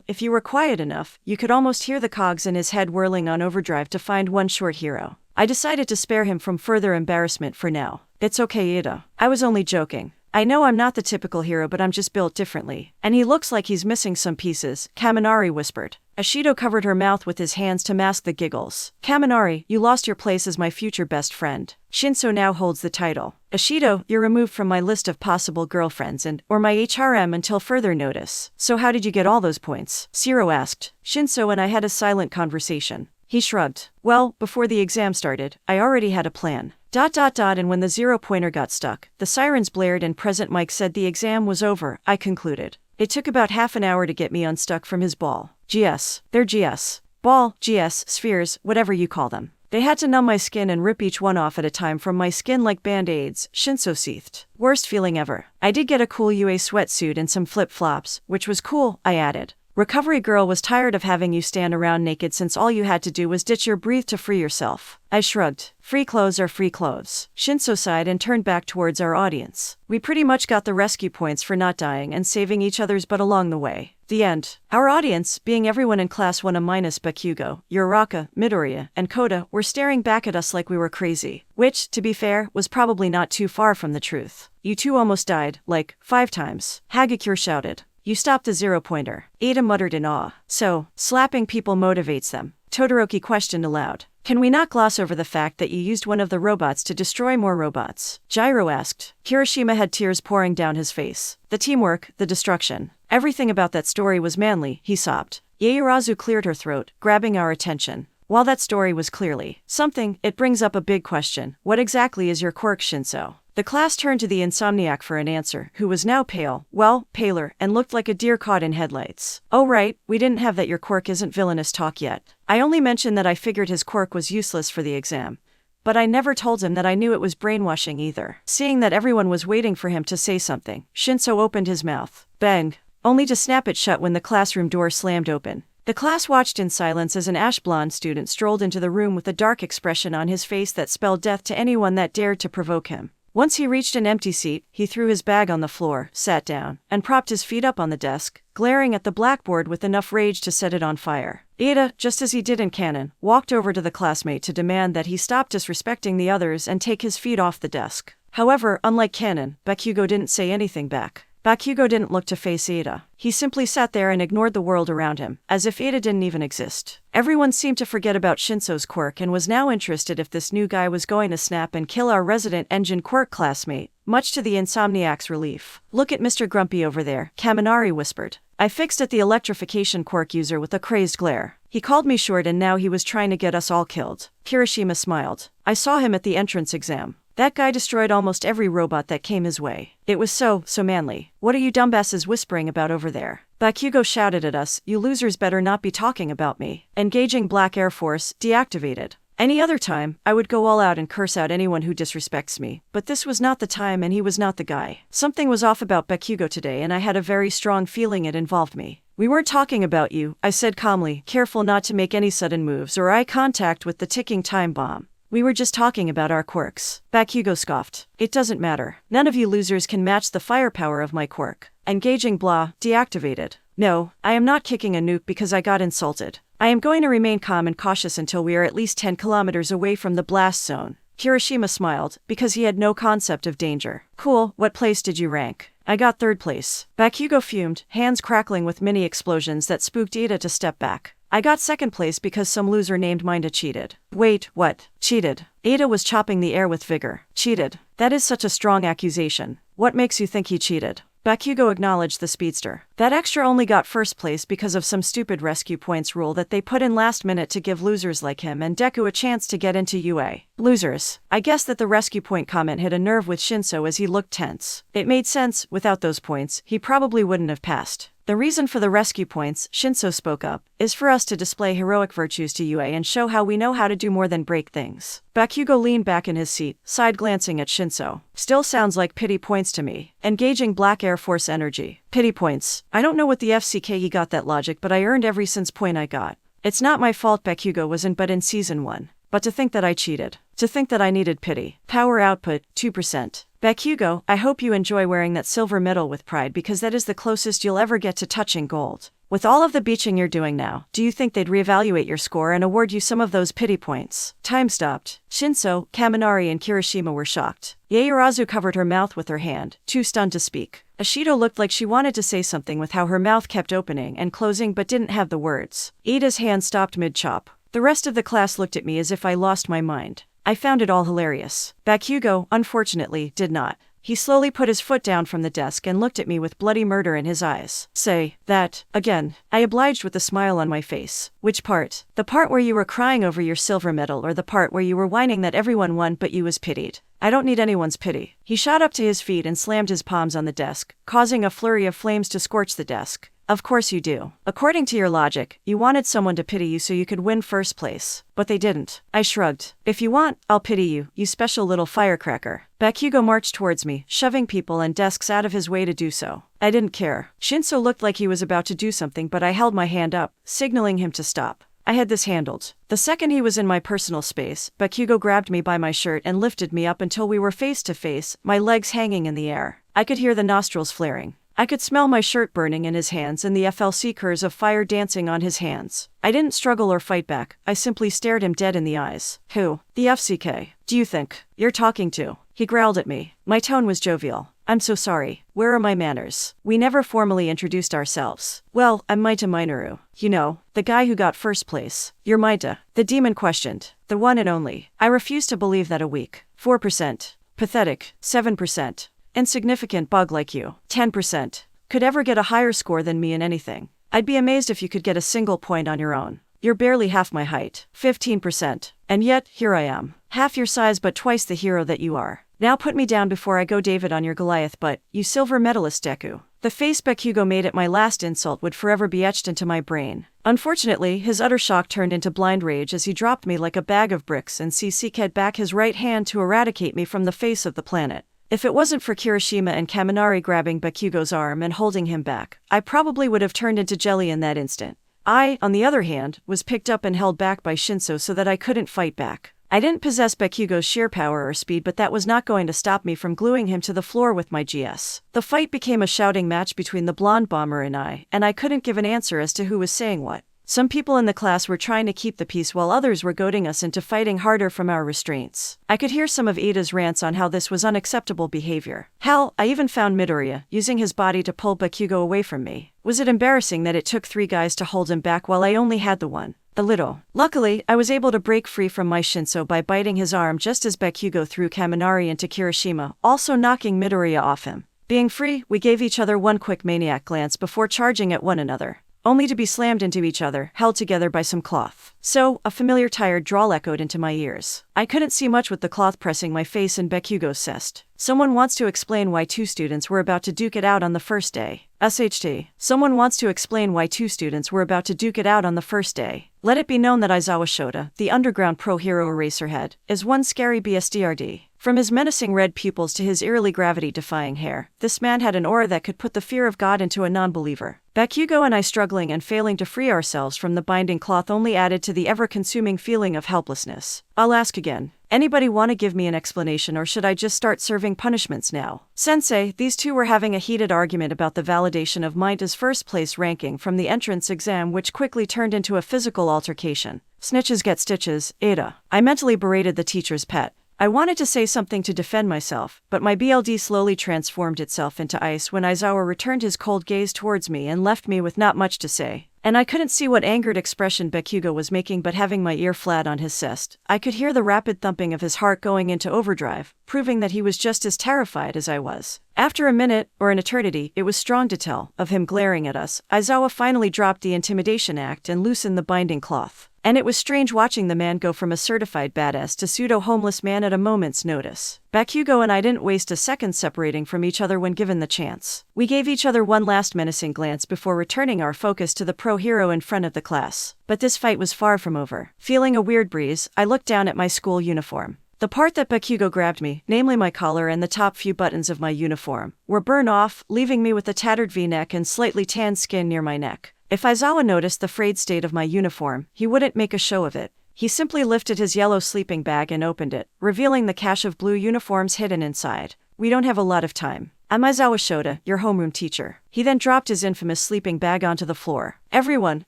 if you were quiet enough, you could almost hear the cogs in his head whirling on overdrive to find one short hero. I decided to spare him from further embarrassment for now. It's okay, Ada. I was only joking. I know I'm not the typical hero, but I'm just built differently. And he looks like he's missing some pieces, Kaminari whispered. Ashido covered her mouth with his hands to mask the giggles. Kaminari, you lost your place as my future best friend. Shinso now holds the title. Ashido, you're removed from my list of possible girlfriends or my HRM until further notice. So how did you get all those points? Shiro asked. Shinso and I had a silent conversation. He shrugged. Well, before the exam started, I already had a plan. And when the 0-pointer got stuck, the sirens blared and President Mike said the exam was over, I concluded. It took about half an hour to get me unstuck from his ball. GS. They're GS. Ball, GS, spheres, whatever you call them. They had to numb my skin and rip each one off at a time from my skin like band-aids, Shinso seethed. Worst feeling ever. I did get a cool UA sweatsuit and some flip-flops, which was cool, I added. Recovery girl was tired of having you stand around naked since all you had to do was ditch your breath to free yourself. I shrugged. Free clothes are free clothes. Shinso sighed and turned back towards our audience. We pretty much got the rescue points for not dying and saving each other's butt along the way. The end. Our audience, being everyone in class 1 minus Bakugo, Uraraka, Midoriya, and Koda, were staring back at us like we were crazy. Which, to be fair, was probably not too far from the truth. You two almost died, like, 5 times. Hagakure shouted. You stopped the 0-pointer. Ada muttered in awe. So, slapping people motivates them. Todoroki questioned aloud. Can we not gloss over the fact that you used one of the robots to destroy more robots? Gyro asked. Kirishima had tears pouring down his face. The teamwork, the destruction. Everything about that story was manly, he sobbed. Yaoyorozu cleared her throat, grabbing our attention. While that story was clearly something, it brings up a big question. What exactly is your quirk, Shinso? The class turned to the insomniac for an answer, who was now pale, well, paler, and looked like a deer caught in headlights. Oh right, we didn't have that your quirk isn't villainous talk yet. I only mentioned that I figured his quirk was useless for the exam. But I never told him that I knew it was brainwashing either. Seeing that everyone was waiting for him to say something, Shinso opened his mouth. Bang! Only to snap it shut when the classroom door slammed open. The class watched in silence as an ash-blonde student strolled into the room with a dark expression on his face that spelled death to anyone that dared to provoke him. Once he reached an empty seat, he threw his bag on the floor, sat down, and propped his feet up on the desk, glaring at the blackboard with enough rage to set it on fire. Ada, just as he did in canon, walked over to the classmate to demand that he stop disrespecting the others and take his feet off the desk. However, unlike canon, Bakugo didn't say anything back. Bakugo didn't look to face Ada. He simply sat there and ignored the world around him, as if Ada didn't even exist. Everyone seemed to forget about Shinso's quirk and was now interested if this new guy was going to snap and kill our resident engine quirk classmate. much to the insomniac's relief. "Look at Mr. Grumpy over there," Kaminari whispered. I fixed at the electrification quirk user with a crazed glare. He called me short and now he was trying to get us all killed. Kirishima smiled. "I saw him at the entrance exam. That guy destroyed almost every robot that came his way. It was so manly. What are you dumbasses whispering about over there?" Bakugo shouted at us, "You losers better not be talking about me." Engaging Black Air Force, deactivated. Any other time, I would go all out and curse out anyone who disrespects me, but this was not the time and he was not the guy. Something was off about Bakugo today and I had a very strong feeling it involved me. "We weren't talking about you," I said calmly, careful not to make any sudden moves or eye contact with the ticking time bomb. "We were just talking about our quirks." Bakugo scoffed. "It doesn't matter. None of you losers can match the firepower of my quirk." Engaging blah, deactivated. "No, I am not kicking a nuke because I got insulted. I am going to remain calm and cautious until we are at least 10 kilometers away from the blast zone." Kirishima smiled, because he had no concept of danger. "Cool, what place did you rank?" "I got 3rd place. Bakugo fumed, hands crackling with mini explosions that spooked Iida to step back. "I got 2nd place because some loser named Mineta cheated." "Wait, what? Cheated?" Iida was chopping the air with vigor. "Cheated? That is such a strong accusation. What makes you think he cheated?" Bakugo acknowledged the speedster. "That extra only got 1st place because of some stupid rescue points rule that they put in last minute to give losers like him and Deku a chance to get into UA. Losers." I guess that the rescue point comment hit a nerve with Shinso as he looked tense. It made sense, without those points, he probably wouldn't have passed. "The reason for the rescue points," Shinso spoke up, "is for us to display heroic virtues to UA and show how we know how to do more than break things." Bakugo leaned back in his seat, side-glancing at Shinso. "Still sounds like pity points to me." Engaging Black Air Force energy. "Pity points. I don't know what the FCKE got that logic, but I earned every since point I got. It's not my fault Bakugo wasn't but in Season 1. But to think that I cheated. To think that I needed pity. Power output, 2%. Bakugo, I hope you enjoy wearing that silver medal with pride because that is the closest you'll ever get to touching gold. With all of the beaching you're doing now, do you think they'd reevaluate your score and award you some of those pity points?" Time stopped. Shinso, Kaminari and Kirishima were shocked. Yaoyorozu covered her mouth with her hand, too stunned to speak. Ashido looked like she wanted to say something with how her mouth kept opening and closing but didn't have the words. Iida's hand stopped mid-chop. The rest of the class looked at me as if I lost my mind. I found it all hilarious. Bakugo, unfortunately, did not. He slowly put his foot down from the desk and looked at me with bloody murder in his eyes. "Say that again." I obliged with a smile on my face. "Which part? The part where you were crying over your silver medal or the part where you were whining that everyone won but you was pitied?" "I don't need anyone's pity." He shot up to his feet and slammed his palms on the desk, causing a flurry of flames to scorch the desk. "Of course you do. According to your logic, you wanted someone to pity you so you could win 1st place. But they didn't." I shrugged. "If you want, I'll pity you, you special little firecracker." Bakugo marched towards me, shoving people and desks out of his way to do so. I didn't care. Shinso looked like he was about to do something but I held my hand up, signaling him to stop. I had this handled. The second he was in my personal space, Bakugo grabbed me by my shirt and lifted me up until we were face to face, my legs hanging in the air. I could hear the nostrils flaring. I could smell my shirt burning in his hands and the FLC curls of fire dancing on his hands. I didn't struggle or fight back, I simply stared him dead in the eyes. "Who? The FCK. Do you think you're talking to?" He growled at me. My tone was jovial. "I'm so sorry. Where are my manners? We never formally introduced ourselves." "Well, I'm Mineta Minoru. You know, the guy who got 1st place." "You're Mineta?" The demon questioned. "The one and only." I refused to believe that a weak 4%. Pathetic, 7%. Insignificant bug like you, 10%, could ever get a higher score than me in anything. I'd be amazed if you could get a single point on your own. You're barely half my height, 15%. And yet, here I am. Half your size but twice the hero that you are. Now put me down before I go David on your Goliath butt, you silver medalist Deku. The face Bakugo made at my last insult would forever be etched into my brain. Unfortunately, his utter shock turned into blind rage as he dropped me like a bag of bricks and Isekai'D back his right hand to eradicate me from the face of the planet. If it wasn't for Kirishima and Kaminari grabbing Bakugo's arm and holding him back, I probably would have turned into jelly in that instant. I, on the other hand, was picked up and held back by Shinso so that I couldn't fight back. I didn't possess Bakugo's sheer power or speed, but that was not going to stop me from gluing him to the floor with my GS. The fight became a shouting match between the blonde bomber and I couldn't give an answer as to who was saying what. Some people in the class were trying to keep the peace while others were goading us into fighting harder from our restraints. I could hear some of Iida's rants on how this was unacceptable behavior. Hell, I even found Midoriya using his body to pull Bakugo away from me. Was it embarrassing that it took 3 guys to hold him back while I only had the one? A little. Luckily, I was able to break free from my Shinso by biting his arm just as Bakugo threw Kaminari into Kirishima, also knocking Midoriya off him. Being free, we gave each other one quick maniac glance before charging at one another, only to be slammed into each other, held together by some cloth. So, a familiar tired drawl echoed into my ears. I couldn't see much with the cloth pressing my face and Bakugo said, "Someone wants to explain why two students were about to duke it out on the first day." SHT. Someone wants to explain why two students were about to duke it out on the first day. Let it be known that Aizawa Shota, the underground pro-hero eraserhead, is one scary BSDRD. From his menacing red pupils to his eerily gravity-defying hair, this man had an aura that could put the fear of God into a non-believer. Bakugo and I struggling and failing to free ourselves from the binding cloth only added to the ever-consuming feeling of helplessness. I'll ask again. Anybody want to give me an explanation, or should I just start serving punishments now? Sensei, these two were having a heated argument about the validation of Mineta's first place ranking from the entrance exam, which quickly turned into a physical altercation. Snitches get stitches, Ada. I mentally berated the teacher's pet. I wanted to say something to defend myself, but my BLD slowly transformed itself into ice when Aizawa returned his cold gaze towards me and left me with not much to say. And I couldn't see what angered expression Bakugo was making, but having my ear flat on his chest, I could hear the rapid thumping of his heart going into overdrive, proving that he was just as terrified as I was. After a minute, or an eternity, it was strong to tell, of him glaring at us, Aizawa finally dropped the intimidation act and loosened the binding cloth. And it was strange watching the man go from a certified badass to pseudo-homeless man at a moment's notice. Bakugo and I didn't waste a second separating from each other when given the chance. We gave each other one last menacing glance before returning our focus to the pro-hero in front of the class. But this fight was far from over. Feeling a weird breeze, I looked down at my school uniform. The part that Bakugo grabbed me, namely my collar and the top few buttons of my uniform, were burned off, leaving me with a tattered V-neck and slightly tanned skin near my neck. If Aizawa noticed the frayed state of my uniform, he wouldn't make a show of it. He simply lifted his yellow sleeping bag and opened it, revealing the cache of blue uniforms hidden inside. "We don't have a lot of time. I'm Aizawa Shota, your homeroom teacher." He then dropped his infamous sleeping bag onto the floor. "Everyone,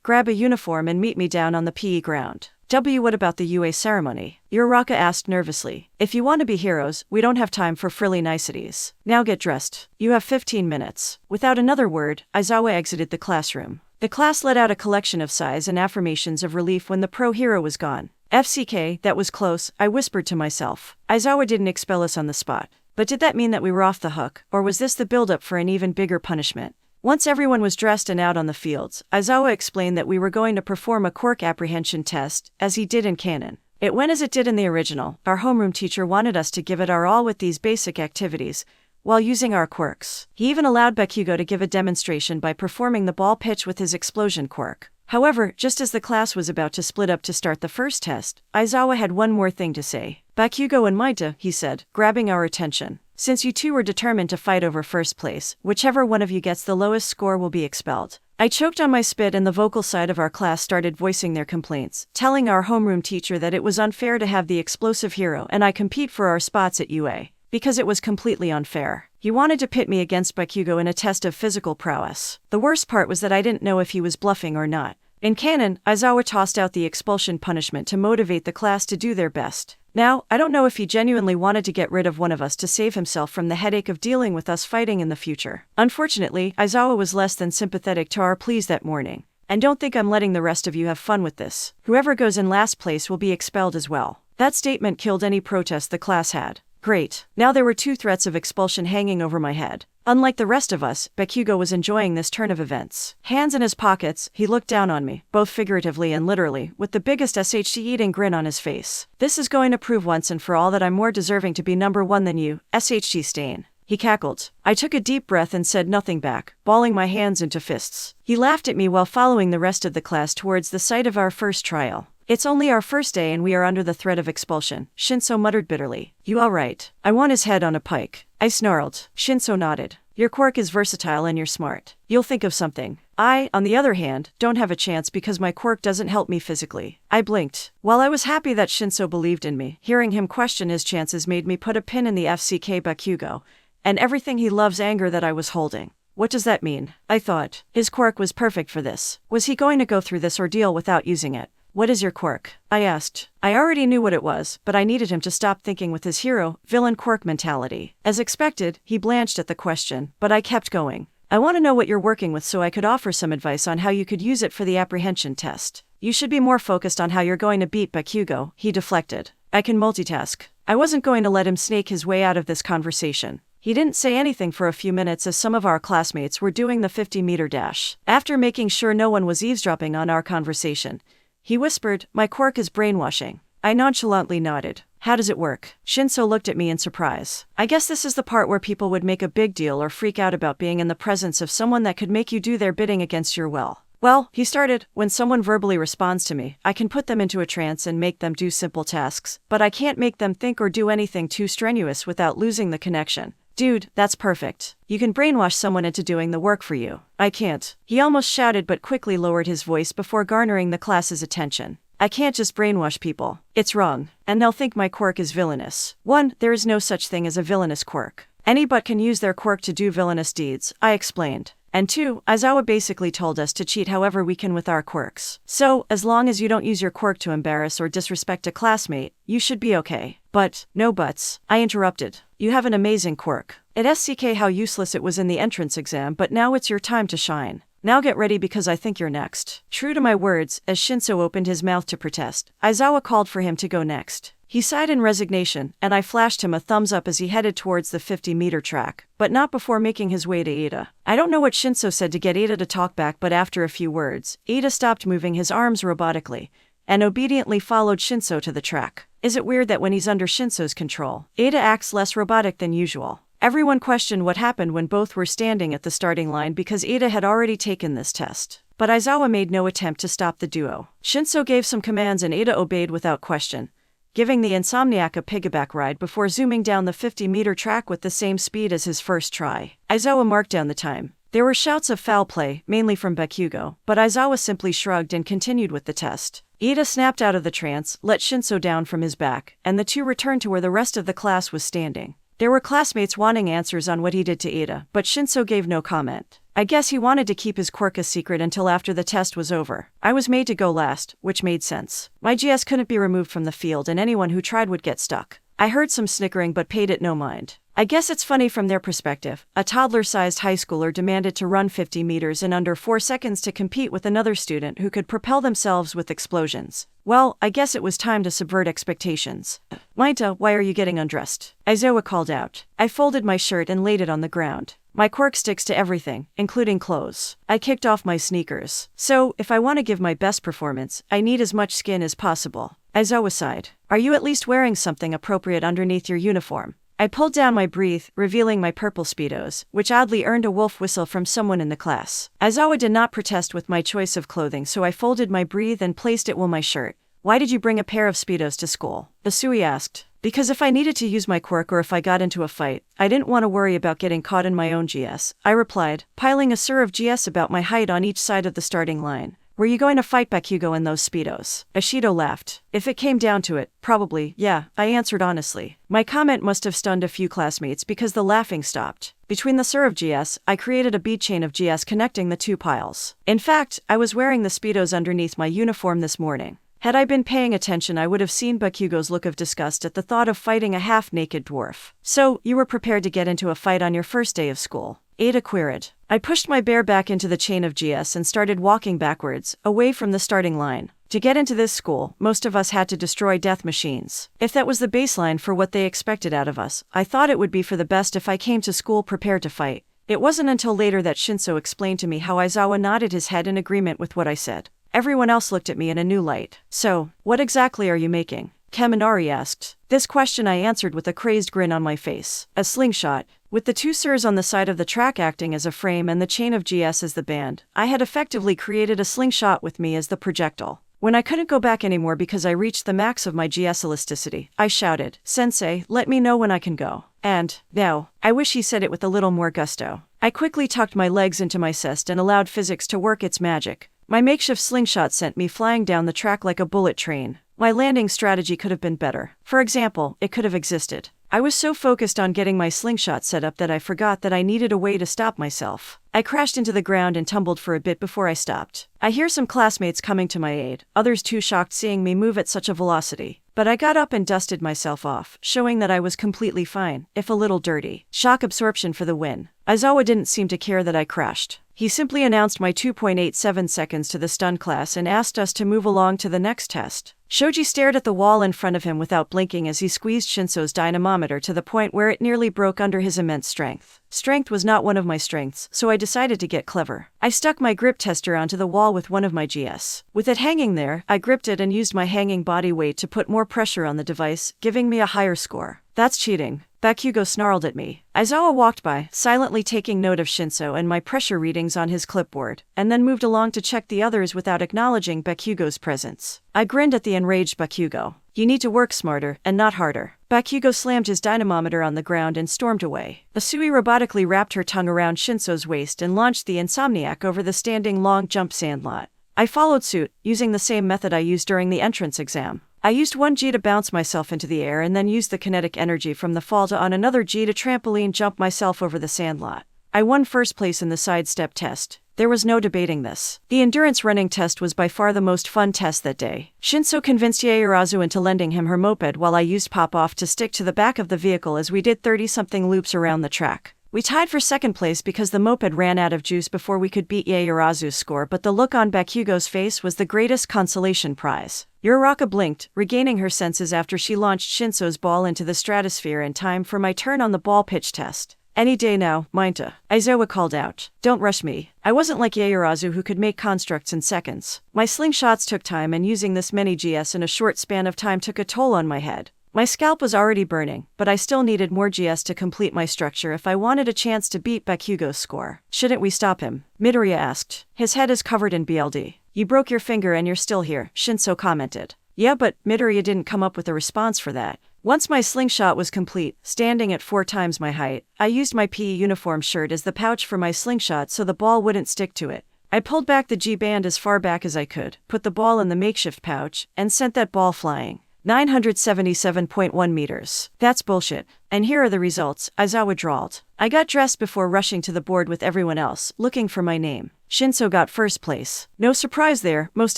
grab a uniform and meet me down on the PE ground." What about the UA ceremony? Uraraka asked nervously. "If you want to be heroes, we don't have time for frilly niceties. Now get dressed. You have 15 minutes. Without another word, Aizawa exited the classroom. The class let out a collection of sighs and affirmations of relief when the pro-hero was gone. "FCK, that was close," I whispered to myself. Aizawa didn't expel us on the spot. But did that mean that we were off the hook, or was this the build-up for an even bigger punishment? Once everyone was dressed and out on the fields, Aizawa explained that we were going to perform a quirk apprehension test, as he did in canon. It went as it did in the original. Our homeroom teacher wanted us to give it our all with these basic activities, while using our quirks. He even allowed Bakugo to give a demonstration by performing the ball pitch with his explosion quirk. However, just as the class was about to split up to start the first test, Aizawa had one more thing to say. "Bakugo and Mineta," he said, grabbing our attention. "Since you two were determined to fight over first place, whichever one of you gets the lowest score will be expelled." I choked on my spit and the vocal side of our class started voicing their complaints, telling our homeroom teacher that it was unfair to have the explosive hero and I compete for our spots at UA. Because it was completely unfair. He wanted to pit me against Bakugo in a test of physical prowess. The worst part was that I didn't know if he was bluffing or not. In canon, Aizawa tossed out the expulsion punishment to motivate the class to do their best. Now, I don't know if he genuinely wanted to get rid of one of us to save himself from the headache of dealing with us fighting in the future. Unfortunately, Aizawa was less than sympathetic to our pleas that morning. And don't think I'm letting the rest of you have fun with this. Whoever goes in last place will be expelled as well. That statement killed any protest the class had. Great. Now there were two threats of expulsion hanging over my head. Unlike the rest of us, Bakugo was enjoying this turn of events. Hands in his pockets, he looked down on me, both figuratively and literally, with the biggest SHT-eating grin on his face. "This is going to prove once and for all that I'm more deserving to be number one than you, SHT Stain." He cackled. I took a deep breath and said nothing back, balling my hands into fists. He laughed at me while following the rest of the class towards the site of our first trial. "It's only our first day and we are under the threat of expulsion," Shinso muttered bitterly. "You alright?" I want his head on a pike. I snarled. Shinso nodded. "Your quirk is versatile and you're smart. You'll think of something. I, on the other hand, don't have a chance because my quirk doesn't help me physically." I blinked. While I was happy that Shinso believed in me, hearing him question his chances made me put a pin in the FCK Bakugo, and everything he loves anger that I was holding. What does that mean? I thought. His quirk was perfect for this. Was he going to go through this ordeal without using it? "What is your quirk?" I asked. I already knew what it was, but I needed him to stop thinking with his hero, villain quirk mentality. As expected, he blanched at the question, but I kept going. I want to know what you're working with so I could offer some advice on how you could use it for the apprehension test. You should be more focused on how you're going to beat Bakugo, he deflected. I can multitask. I wasn't going to let him snake his way out of this conversation. He didn't say anything for a few minutes as some of our classmates were doing the 50-meter dash. After making sure no one was eavesdropping on our conversation, he whispered, "My quirk is brainwashing." I nonchalantly nodded. How does it work? Shinso looked at me in surprise. I guess this is the part where people would make a big deal or freak out about being in the presence of someone that could make you do their bidding against your will. Well, he started, when someone verbally responds to me, I can put them into a trance and make them do simple tasks, but I can't make them think or do anything too strenuous without losing the connection. Dude, that's perfect. You can brainwash someone into doing the work for you. I can't. He almost shouted but quickly lowered his voice before garnering the class's attention. I can't just brainwash people. It's wrong. And they'll think my quirk is villainous. 1. There is no such thing as a villainous quirk. Any but can use their quirk to do villainous deeds, I explained. And 2, Aizawa basically told us to cheat however we can with our quirks. So, as long as you don't use your quirk to embarrass or disrespect a classmate, you should be okay. But, no buts, I interrupted. You have an amazing quirk. It SCK how useless it was in the entrance exam, but now it's your time to shine. Now get ready because I think you're next. True to my words, as Shinso opened his mouth to protest, Aizawa called for him to go next. He sighed in resignation, and I flashed him a thumbs up as he headed towards the 50-meter track, but not before making his way to Ida. I don't know what Shinso said to get Ida to talk back, but after a few words, Ida stopped moving his arms robotically, and obediently followed Shinso to the track. Is it weird that when he's under Shinso's control, Ida acts less robotic than usual? Everyone questioned what happened when both were standing at the starting line because Ida had already taken this test. But Aizawa made no attempt to stop the duo. Shinso gave some commands and Ida obeyed without question, giving the insomniac a piggyback ride before zooming down the 50-meter track with the same speed as his first try. Aizawa marked down the time. There were shouts of foul play, mainly from Bakugo, but Aizawa simply shrugged and continued with the test. Ida snapped out of the trance, let Shinso down from his back, and the two returned to where the rest of the class was standing. There were classmates wanting answers on what he did to Ida, but Shinso gave no comment. I guess he wanted to keep his quirk a secret until after the test was over. I was made to go last, which made sense. My GS couldn't be removed from the field and anyone who tried would get stuck. I heard some snickering but paid it no mind. I guess it's funny from their perspective. A toddler-sized high schooler demanded to run 50 meters in under 4 seconds to compete with another student who could propel themselves with explosions. Well, I guess it was time to subvert expectations. Mineta, why are you getting undressed? Aizawa called out. I folded my shirt and laid it on the ground. My quirk sticks to everything, including clothes. I kicked off my sneakers. So, if I want to give my best performance, I need as much skin as possible. Aizawa sighed. Are you at least wearing something appropriate underneath your uniform? I pulled down my brief, revealing my purple Speedos, which oddly earned a wolf whistle from someone in the class. Aizawa did not protest with my choice of clothing, so I folded my brief and placed it with my shirt. Why did you bring a pair of Speedos to school? Asui asked. Because if I needed to use my quirk or if I got into a fight, I didn't want to worry about getting caught in my own GS, I replied, piling a sur of GS about my height on each side of the starting line. Were you going to fight Bakugo in those Speedos? Ashido laughed. If it came down to it, probably, yeah, I answered honestly. My comment must have stunned a few classmates because the laughing stopped. Between the sur of GS, I created a bead chain of GS connecting the two piles. In fact, I was wearing the Speedos underneath my uniform this morning. Had I been paying attention, I would have seen Bakugo's look of disgust at the thought of fighting a half-naked dwarf. So, you were prepared to get into a fight on your first day of school? Ada queried. I pushed my bear back into the chain of GS and started walking backwards, away from the starting line. To get into this school, most of us had to destroy death machines. If that was the baseline for what they expected out of us, I thought it would be for the best if I came to school prepared to fight. It wasn't until later that Shinso explained to me how Aizawa nodded his head in agreement with what I said. Everyone else looked at me in a new light. So, what exactly are you making? Kaminari asked. This question I answered with a crazed grin on my face. A slingshot. With the two surs on the side of the track acting as a frame and the chain of GS as the band, I had effectively created a slingshot with me as the projectile. When I couldn't go back anymore because I reached the max of my GS elasticity, I shouted, Sensei, let me know when I can go. And, now, I wish he said it with a little more gusto. I quickly tucked my legs into my chest and allowed physics to work its magic. My makeshift slingshot sent me flying down the track like a bullet train. My landing strategy could have been better. For example, it could have existed. I was so focused on getting my slingshot set up that I forgot that I needed a way to stop myself. I crashed into the ground and tumbled for a bit before I stopped. I hear some classmates coming to my aid, others too shocked seeing me move at such a velocity. but I got up and dusted myself off, showing that I was completely fine, if a little dirty. Shock absorption for the win. Aizawa didn't seem to care that I crashed. He simply announced my 2.87 seconds to the stun class and asked us to move along to the next test. Shoji stared at the wall in front of him without blinking as he squeezed Shinso's dynamometer to the point where it nearly broke under his immense strength. Strength was not one of my strengths, so I decided to get clever. I stuck my grip tester onto the wall with one of my GS. With it hanging there, I gripped it and used my hanging body weight to put more pressure on the device, giving me a higher score. That's cheating. Bakugo snarled at me. Aizawa walked by, silently taking note of Shinso and my pressure readings on his clipboard, and then moved along to check the others without acknowledging Bakugo's presence. I grinned at the enraged Bakugo. You need to work smarter, and not harder. Bakugo slammed his dynamometer on the ground and stormed away. Asui robotically wrapped her tongue around Shinso's waist and launched the Insomniac over the standing long jump sandlot. I followed suit, using the same method I used during the entrance exam. I used one G to bounce myself into the air and then used the kinetic energy from the fall to on another G to trampoline jump myself over the sandlot. I won first place in the sidestep test. There was no debating this. The endurance running test was by far the most fun test that day. Shinso convinced Yaoyorozu into lending him her moped while I used pop-off to stick to the back of the vehicle as we did 30-something loops around the track. We tied for second place because the moped ran out of juice before we could beat Yaoyorozu's score, but the look on Bakugo's face was the greatest consolation prize. Uraraka blinked, regaining her senses after she launched Shinso's ball into the stratosphere in time for my turn on the ball pitch test. Any day now, Mineta. Aizawa called out. Don't rush me. I wasn't like Yaoyorozu who could make constructs in seconds. My slingshots took time, and using this many GS in a short span of time took a toll on my head. My scalp was already burning, but I still needed more GS to complete my structure if I wanted a chance to beat Bakugo's score. Shouldn't we stop him? Midoriya asked. His head is covered in BLD. You broke your finger and you're still here, Shinso commented. Yeah, but Midoriya didn't come up with a response for that. Once my slingshot was complete, standing at 4 times my height, I used my PE uniform shirt as the pouch for my slingshot so the ball wouldn't stick to it. I pulled back the G-band as far back as I could, put the ball in the makeshift pouch, and sent that ball flying. 977.1 meters. That's bullshit. And here are the results, Aizawa drawled. I got dressed before rushing to the board with everyone else, looking for my name. Shinso got first place. No surprise there, most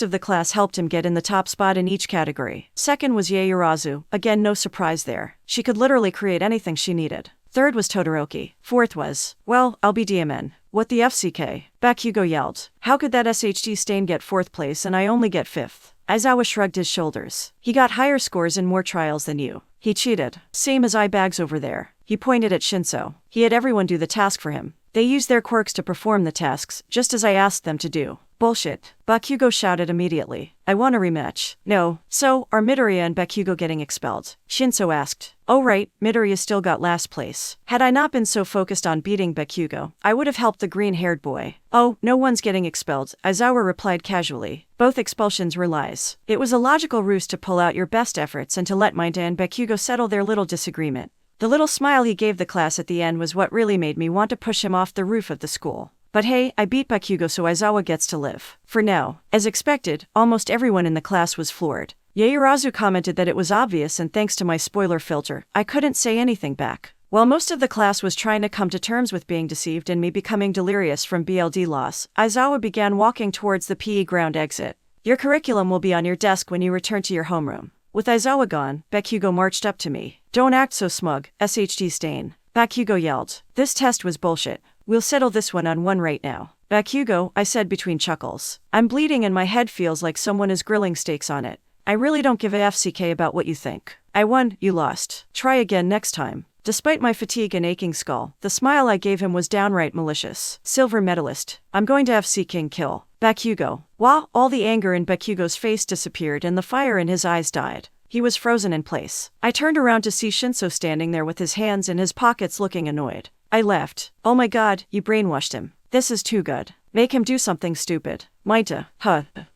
of the class helped him get in the top spot in each category. Second was Yaoyorozu, again no surprise there. She could literally create anything she needed. Third was Todoroki. Fourth was, well, I'll be DMN. What the FCK? Bakugo yelled. How could that SHD stain get 4th place and I only get 5th? Aizawa shrugged his shoulders. He got higher scores in more trials than you. He cheated. Same as bags over there. He pointed at Shinso. He had everyone do the task for him. They used their quirks to perform the tasks, just as I asked them to do. Bullshit. Bakugo shouted immediately. I want a rematch. No. So, are Midoriya and Bakugo getting expelled? Shinso asked. Oh right, Midoriya still got last place. Had I not been so focused on beating Bakugo, I would have helped the green-haired boy. Oh, no one's getting expelled, Aizawa replied casually. Both expulsions were lies. It was a logical ruse to pull out your best efforts and to let Mineta and Bakugo settle their little disagreement. The little smile he gave the class at the end was what really made me want to push him off the roof of the school. But hey, I beat Bakugo, so Aizawa gets to live. For now. As expected, almost everyone in the class was floored. Yaoyorozu commented that it was obvious, and thanks to my spoiler filter, I couldn't say anything back. While most of the class was trying to come to terms with being deceived and me becoming delirious from BLD loss, Aizawa began walking towards the PE ground exit. Your curriculum will be on your desk when you return to your homeroom. With Aizawa gone, Bakugo marched up to me. Don't act so smug, SHD stain. Bakugo yelled. This test was bullshit. We'll settle this one on one right now. Bakugo, I said between chuckles. I'm bleeding and my head feels like someone is grilling steaks on it. I really don't give a FCK about what you think. I won, you lost. Try again next time. Despite my fatigue and aching skull, the smile I gave him was downright malicious. Silver medalist. I'm going to FC King kill. Bakugo. Wah! All the anger in Bakugo's face disappeared and the fire in his eyes died. He was frozen in place. I turned around to see Shinso standing there with his hands in his pockets looking annoyed. I laughed. Oh my god, you brainwashed him. This is too good. Make him do something stupid. Mineta.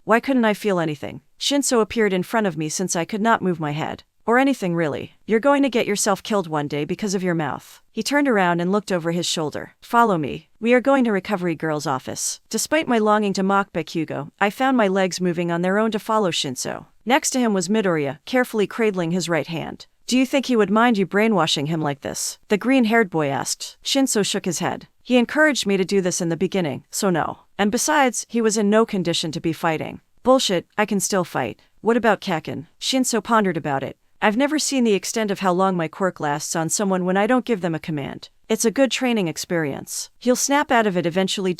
Why couldn't I feel anything? Shinso appeared in front of me since I could not move my head. Or anything really. You're going to get yourself killed one day because of your mouth. He turned around and looked over his shoulder. Follow me. We are going to Recovery Girl's office. Despite my longing to mock Bakugo, I found my legs moving on their own to follow Shinso. Next to him was Midoriya, carefully cradling his right hand. Do you think he would mind you brainwashing him like this? The green-haired boy asked. Shinso shook his head. He encouraged me to do this in the beginning, so no. And besides, he was in no condition to be fighting. Bullshit, I can still fight. What about Kaken? Shinso pondered about it. I've never seen the extent of how long my quirk lasts on someone when I don't give them a command. It's a good training experience. He'll snap out of it eventually.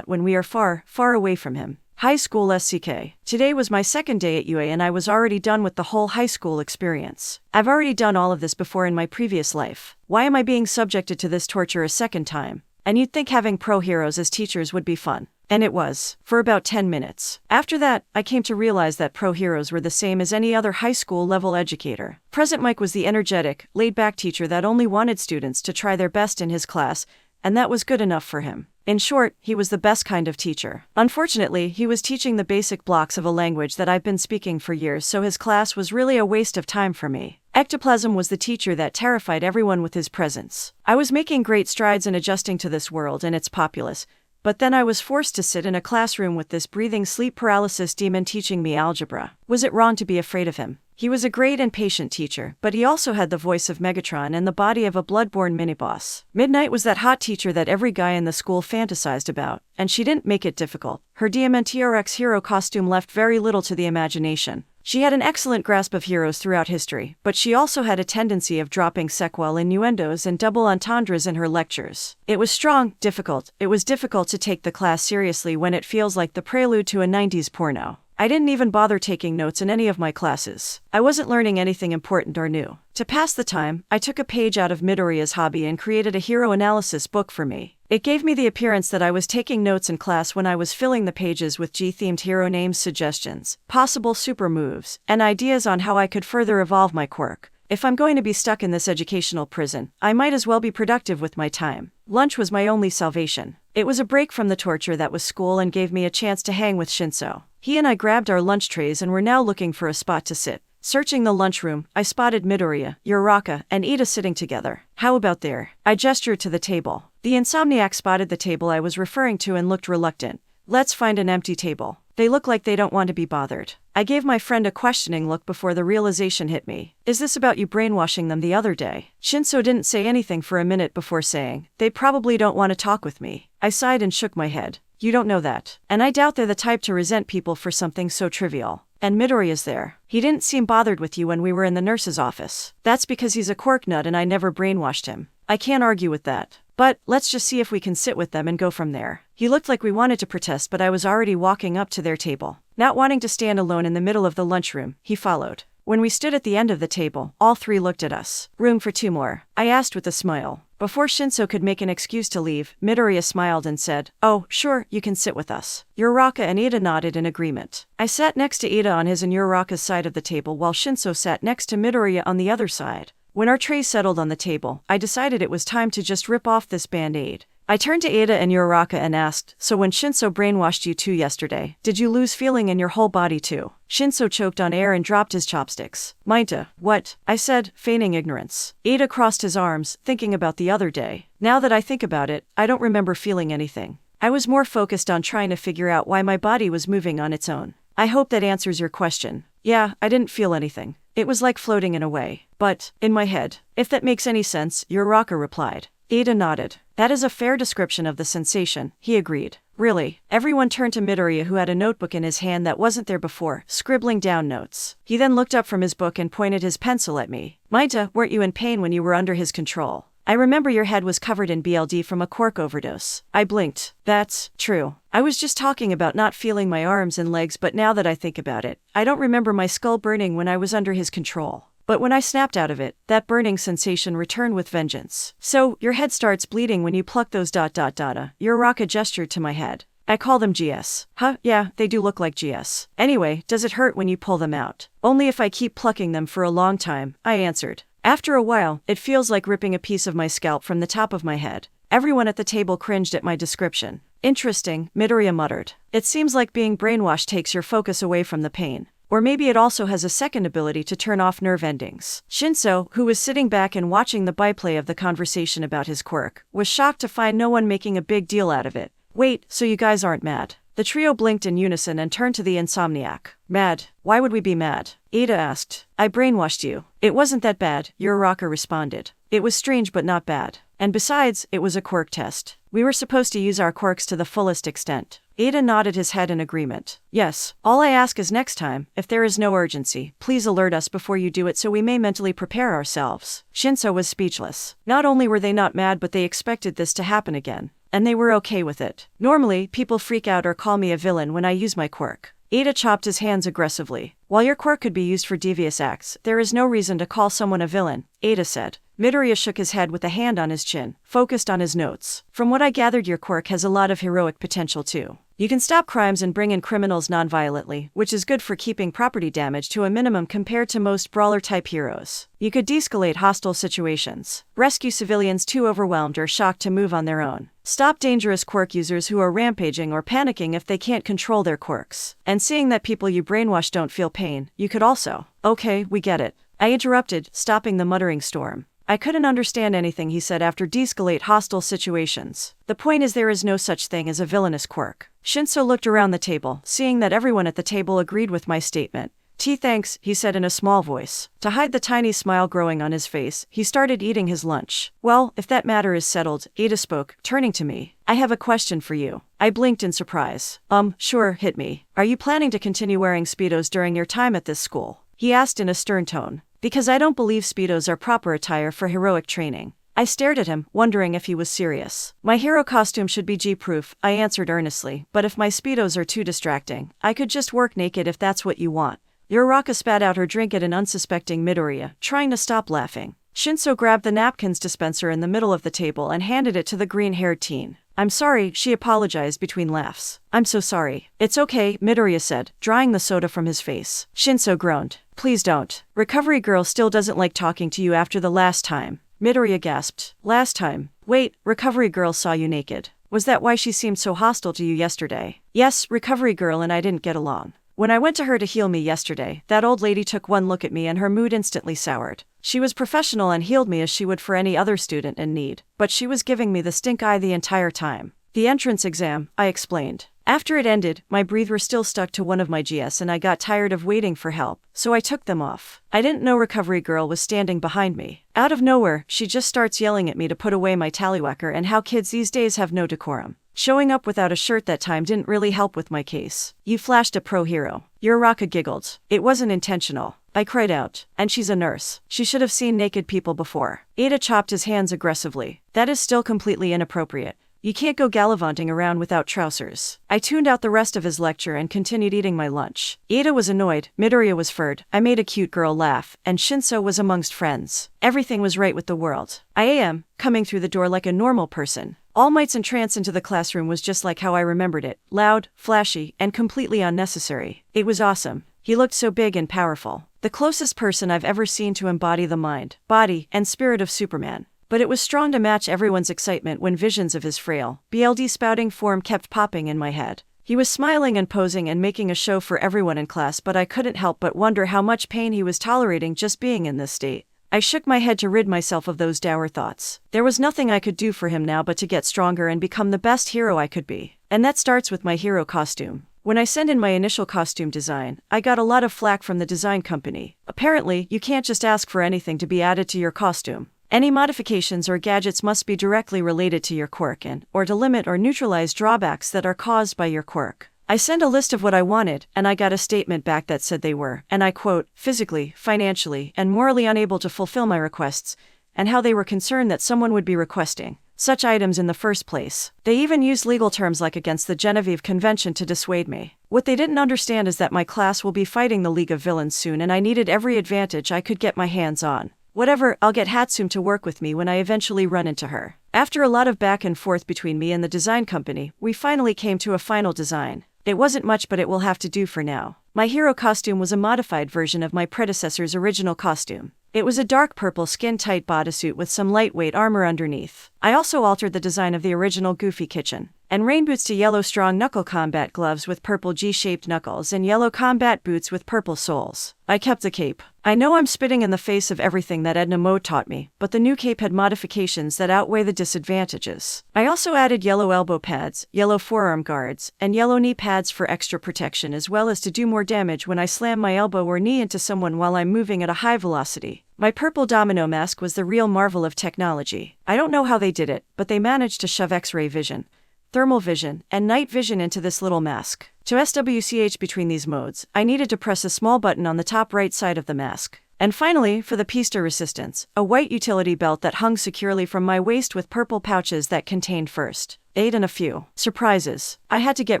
When we are far, far away from him. High school SCK. Today was my second day at UA and I was already done with the whole high school experience. I've already done all of this before in my previous life. Why am I being subjected to this torture a second time? And you'd think having pro heroes as teachers would be fun. And it was, for about 10 minutes. After that, I came to realize that pro heroes were the same as any other high school level educator. Present Mike was the energetic, laid-back teacher that only wanted students to try their best in his class, and that was good enough for him. In short, he was the best kind of teacher. Unfortunately, he was teaching the basic blocks of a language that I've been speaking for years, so his class was really a waste of time for me. Ectoplasm was the teacher that terrified everyone with his presence. I was making great strides in adjusting to this world and its populace, but then I was forced to sit in a classroom with this breathing sleep paralysis demon teaching me algebra. Was it wrong to be afraid of him? He was a great and patient teacher, but he also had the voice of Megatron and the body of a bloodborne mini-boss. Midnight was that hot teacher that every guy in the school fantasized about, and she didn't make it difficult. Her Diamantiorx hero costume left very little to the imagination. She had an excellent grasp of heroes throughout history, but she also had a tendency of dropping sequel innuendos and double entendres in her lectures. It was strong, difficult. It was difficult to take the class seriously when it feels like the prelude to a 90s porno. I didn't even bother taking notes in any of my classes. I wasn't learning anything important or new. To pass the time, I took a page out of Midoriya's hobby and created a hero analysis book for me. It gave me the appearance that I was taking notes in class when I was filling the pages with G-themed hero names, suggestions, possible super moves, and ideas on how I could further evolve my quirk. If I'm going to be stuck in this educational prison, I might as well be productive with my time. Lunch was my only salvation. It was a break from the torture that was school and gave me a chance to hang with Shinso. He and I grabbed our lunch trays and were now looking for a spot to sit. Searching the lunchroom, I spotted Midoriya, Uraraka, and Iida sitting together. How about there? I gestured to the table. The insomniac spotted the table I was referring to and looked reluctant. Let's find an empty table. They look like they don't want to be bothered. I gave my friend a questioning look before the realization hit me. Is this about you brainwashing them the other day? Shinso didn't say anything for a minute before saying, they probably don't want to talk with me. I sighed and shook my head. You don't know that. And I doubt they're the type to resent people for something so trivial. And Midoriya's there. He didn't seem bothered with you when we were in the nurse's office. That's because he's a quirk nut and I never brainwashed him. I can't argue with that. But, let's just see if we can sit with them and go from there. He looked like we wanted to protest, but I was already walking up to their table. Not wanting to stand alone in the middle of the lunchroom, he followed. When we stood at the end of the table, all three looked at us. Room for two more? I asked with a smile. Before Shinso could make an excuse to leave, Midoriya smiled and said, oh, sure, you can sit with us. Uraraka and Iida nodded in agreement. I sat next to Iida on his and Uraraka's side of the table while Shinso sat next to Midoriya on the other side. When our trays settled on the table, I decided it was time to just rip off this band-aid. I turned to Iida and Uraraka and asked, so when Shinso brainwashed you two yesterday, did you lose feeling in your whole body too? Shinso choked on air and dropped his chopsticks. Mineta, what? I said, feigning ignorance. Iida crossed his arms, thinking about the other day. Now that I think about it, I don't remember feeling anything. I was more focused on trying to figure out why my body was moving on its own. I hope that answers your question. Yeah, I didn't feel anything. It was like floating in a way. But, in my head. If that makes any sense, Uraraka replied. Iida nodded. That is a fair description of the sensation, he agreed. Really. Everyone turned to Midoriya, who had a notebook in his hand that wasn't there before, scribbling down notes. He then looked up from his book and pointed his pencil at me. Mineta, weren't you in pain when you were under his control? I remember your head was covered in BLD from a quirk overdose. I blinked. That's true. I was just talking about not feeling my arms and legs, but now that I think about it, I don't remember my skull burning when I was under his control. But when I snapped out of it, that burning sensation returned with vengeance. So, your head starts bleeding when you pluck those ... Uraraka gestured to my head. I call them GS. Huh, yeah, they do look like GS. Anyway, does it hurt when you pull them out? Only if I keep plucking them for a long time, I answered. After a while, it feels like ripping a piece of my scalp from the top of my head. Everyone at the table cringed at my description. Interesting, Midoriya muttered. It seems like being brainwashed takes your focus away from the pain. Or maybe it also has a second ability to turn off nerve endings. Shinso, who was sitting back and watching the byplay of the conversation about his quirk, was shocked to find no one making a big deal out of it. Wait, so you guys aren't mad? The trio blinked in unison and turned to the insomniac. Mad? Why would we be mad? Iida asked. I brainwashed you. It wasn't that bad, Uraraka responded. It was strange but not bad. And besides, it was a quirk test. We were supposed to use our quirks to the fullest extent. Ada nodded his head in agreement. Yes, all I ask is next time, if there is no urgency, please alert us before you do it so we may mentally prepare ourselves. Shinso was speechless. Not only were they not mad, but they expected this to happen again. And they were okay with it. Normally, people freak out or call me a villain when I use my quirk. Ada chopped his hands aggressively. While your quirk could be used for devious acts, there is no reason to call someone a villain, Ada said. Midoriya shook his head with a hand on his chin, focused on his notes. From what I gathered, your quirk has a lot of heroic potential too. You can stop crimes and bring in criminals non-violently, which is good for keeping property damage to a minimum compared to most brawler-type heroes. You could de-escalate hostile situations, rescue civilians too overwhelmed or shocked to move on their own, stop dangerous quirk users who are rampaging or panicking if they can't control their quirks. And seeing that people you brainwash don't feel pain, you could also— Okay, we get it. I interrupted, stopping the muttering storm. I couldn't understand anything he said after de-escalate hostile situations. The point is there is no such thing as a villainous quirk. Shinso looked around the table, seeing that everyone at the table agreed with my statement. Thanks, he said in a small voice. To hide the tiny smile growing on his face, he started eating his lunch. Well, if that matter is settled, Ada spoke, turning to me. I have a question for you. I blinked in surprise. Sure, hit me. Are you planning to continue wearing Speedos during your time at this school? He asked in a stern tone. Because I don't believe Speedos are proper attire for heroic training. I stared at him, wondering if he was serious. My hero costume should be G-proof, I answered earnestly, but if my Speedos are too distracting, I could just work naked if that's what you want. Uraraka spat out her drink at an unsuspecting Midoriya, trying to stop laughing. Shinso grabbed the napkins dispenser in the middle of the table and handed it to the green-haired teen. I'm sorry, she apologized between laughs. I'm so sorry. It's okay, Midoriya said, drying the soda from his face. Shinso groaned. Please don't. Recovery girl still doesn't like talking to you after the last time. Midoriya gasped. Last time? Wait, recovery girl saw you naked. Was that why she seemed so hostile to you yesterday? Yes, recovery girl and I didn't get along. When I went to her to heal me yesterday, that old lady took one look at me and her mood instantly soured. She was professional and healed me as she would for any other student in need, but she was giving me the stink eye the entire time. The entrance exam, I explained. After it ended, my breather still stuck to one of my GS and I got tired of waiting for help, so I took them off. I didn't know recovery girl was standing behind me. Out of nowhere, she just starts yelling at me to put away my tallywhacker and how kids these days have no decorum. Showing up without a shirt that time didn't really help with my case. You flashed a pro hero. Uraraka giggled. It wasn't intentional. I cried out. And she's a nurse. She should have seen naked people before. Ada chopped his hands aggressively. That is still completely inappropriate. You can't go gallivanting around without trousers. I tuned out the rest of his lecture and continued eating my lunch. Ada was annoyed, Midoriya was furred, I made a cute girl laugh, and Shinso was amongst friends. Everything was right with the world. I am, coming through the door like a normal person. All Might's entrance into the classroom was just like how I remembered it, loud, flashy, and completely unnecessary. It was awesome. He looked so big and powerful. The closest person I've ever seen to embody the mind, body, and spirit of Superman. But it was strong to match everyone's excitement when visions of his frail, BLD spouting form kept popping in my head. He was smiling and posing and making a show for everyone in class, but I couldn't help but wonder how much pain he was tolerating just being in this state. I shook my head to rid myself of those dour thoughts. There was nothing I could do for him now but to get stronger and become the best hero I could be. And that starts with my hero costume. When I sent in my initial costume design, I got a lot of flack from the design company. Apparently, you can't just ask for anything to be added to your costume. Any modifications or gadgets must be directly related to your quirk or to limit or neutralize drawbacks that are caused by your quirk. I sent a list of what I wanted, and I got a statement back that said they were, and I quote, physically, financially, and morally unable to fulfill my requests, and how they were concerned that someone would be requesting such items in the first place. They even used legal terms like against the Genevieve Convention to dissuade me. What they didn't understand is that my class will be fighting the League of Villains soon and I needed every advantage I could get my hands on. Whatever, I'll get Hatsune to work with me when I eventually run into her. After a lot of back and forth between me and the design company, we finally came to a final design. It wasn't much, but it will have to do for now. My hero costume was a modified version of my predecessor's original costume. It was a dark purple skin-tight bodysuit with some lightweight armor underneath. I also altered the design of the original Goofy Kitchen. and rain boots to yellow strong knuckle combat gloves with purple G-shaped knuckles and yellow combat boots with purple soles. I kept the cape. I know I'm spitting in the face of everything that Edna Mode taught me, but the new cape had modifications that outweigh the disadvantages. I also added yellow elbow pads, yellow forearm guards, and yellow knee pads for extra protection, as well as to do more damage when I slam my elbow or knee into someone while I'm moving at a high velocity. My purple domino mask was the real marvel of technology. I don't know how they did it, but they managed to shove X-ray vision, thermal vision, and night vision into this little mask. To SWCH between these modes, I needed to press a small button on the top right side of the mask. And finally, for the piece de resistance, a white utility belt that hung securely from my waist with purple pouches that contained first aid and a few surprises. I had to get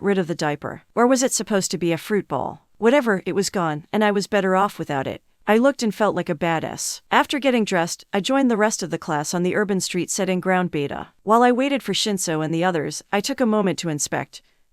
rid of the diaper. Or was it supposed to be a fruit bowl? Whatever, it was gone, and I was better off without it. I looked and felt like a badass. After getting dressed, I joined the rest of the class on the urban street setting ground beta. While I waited for Shinso and the others, I took a moment to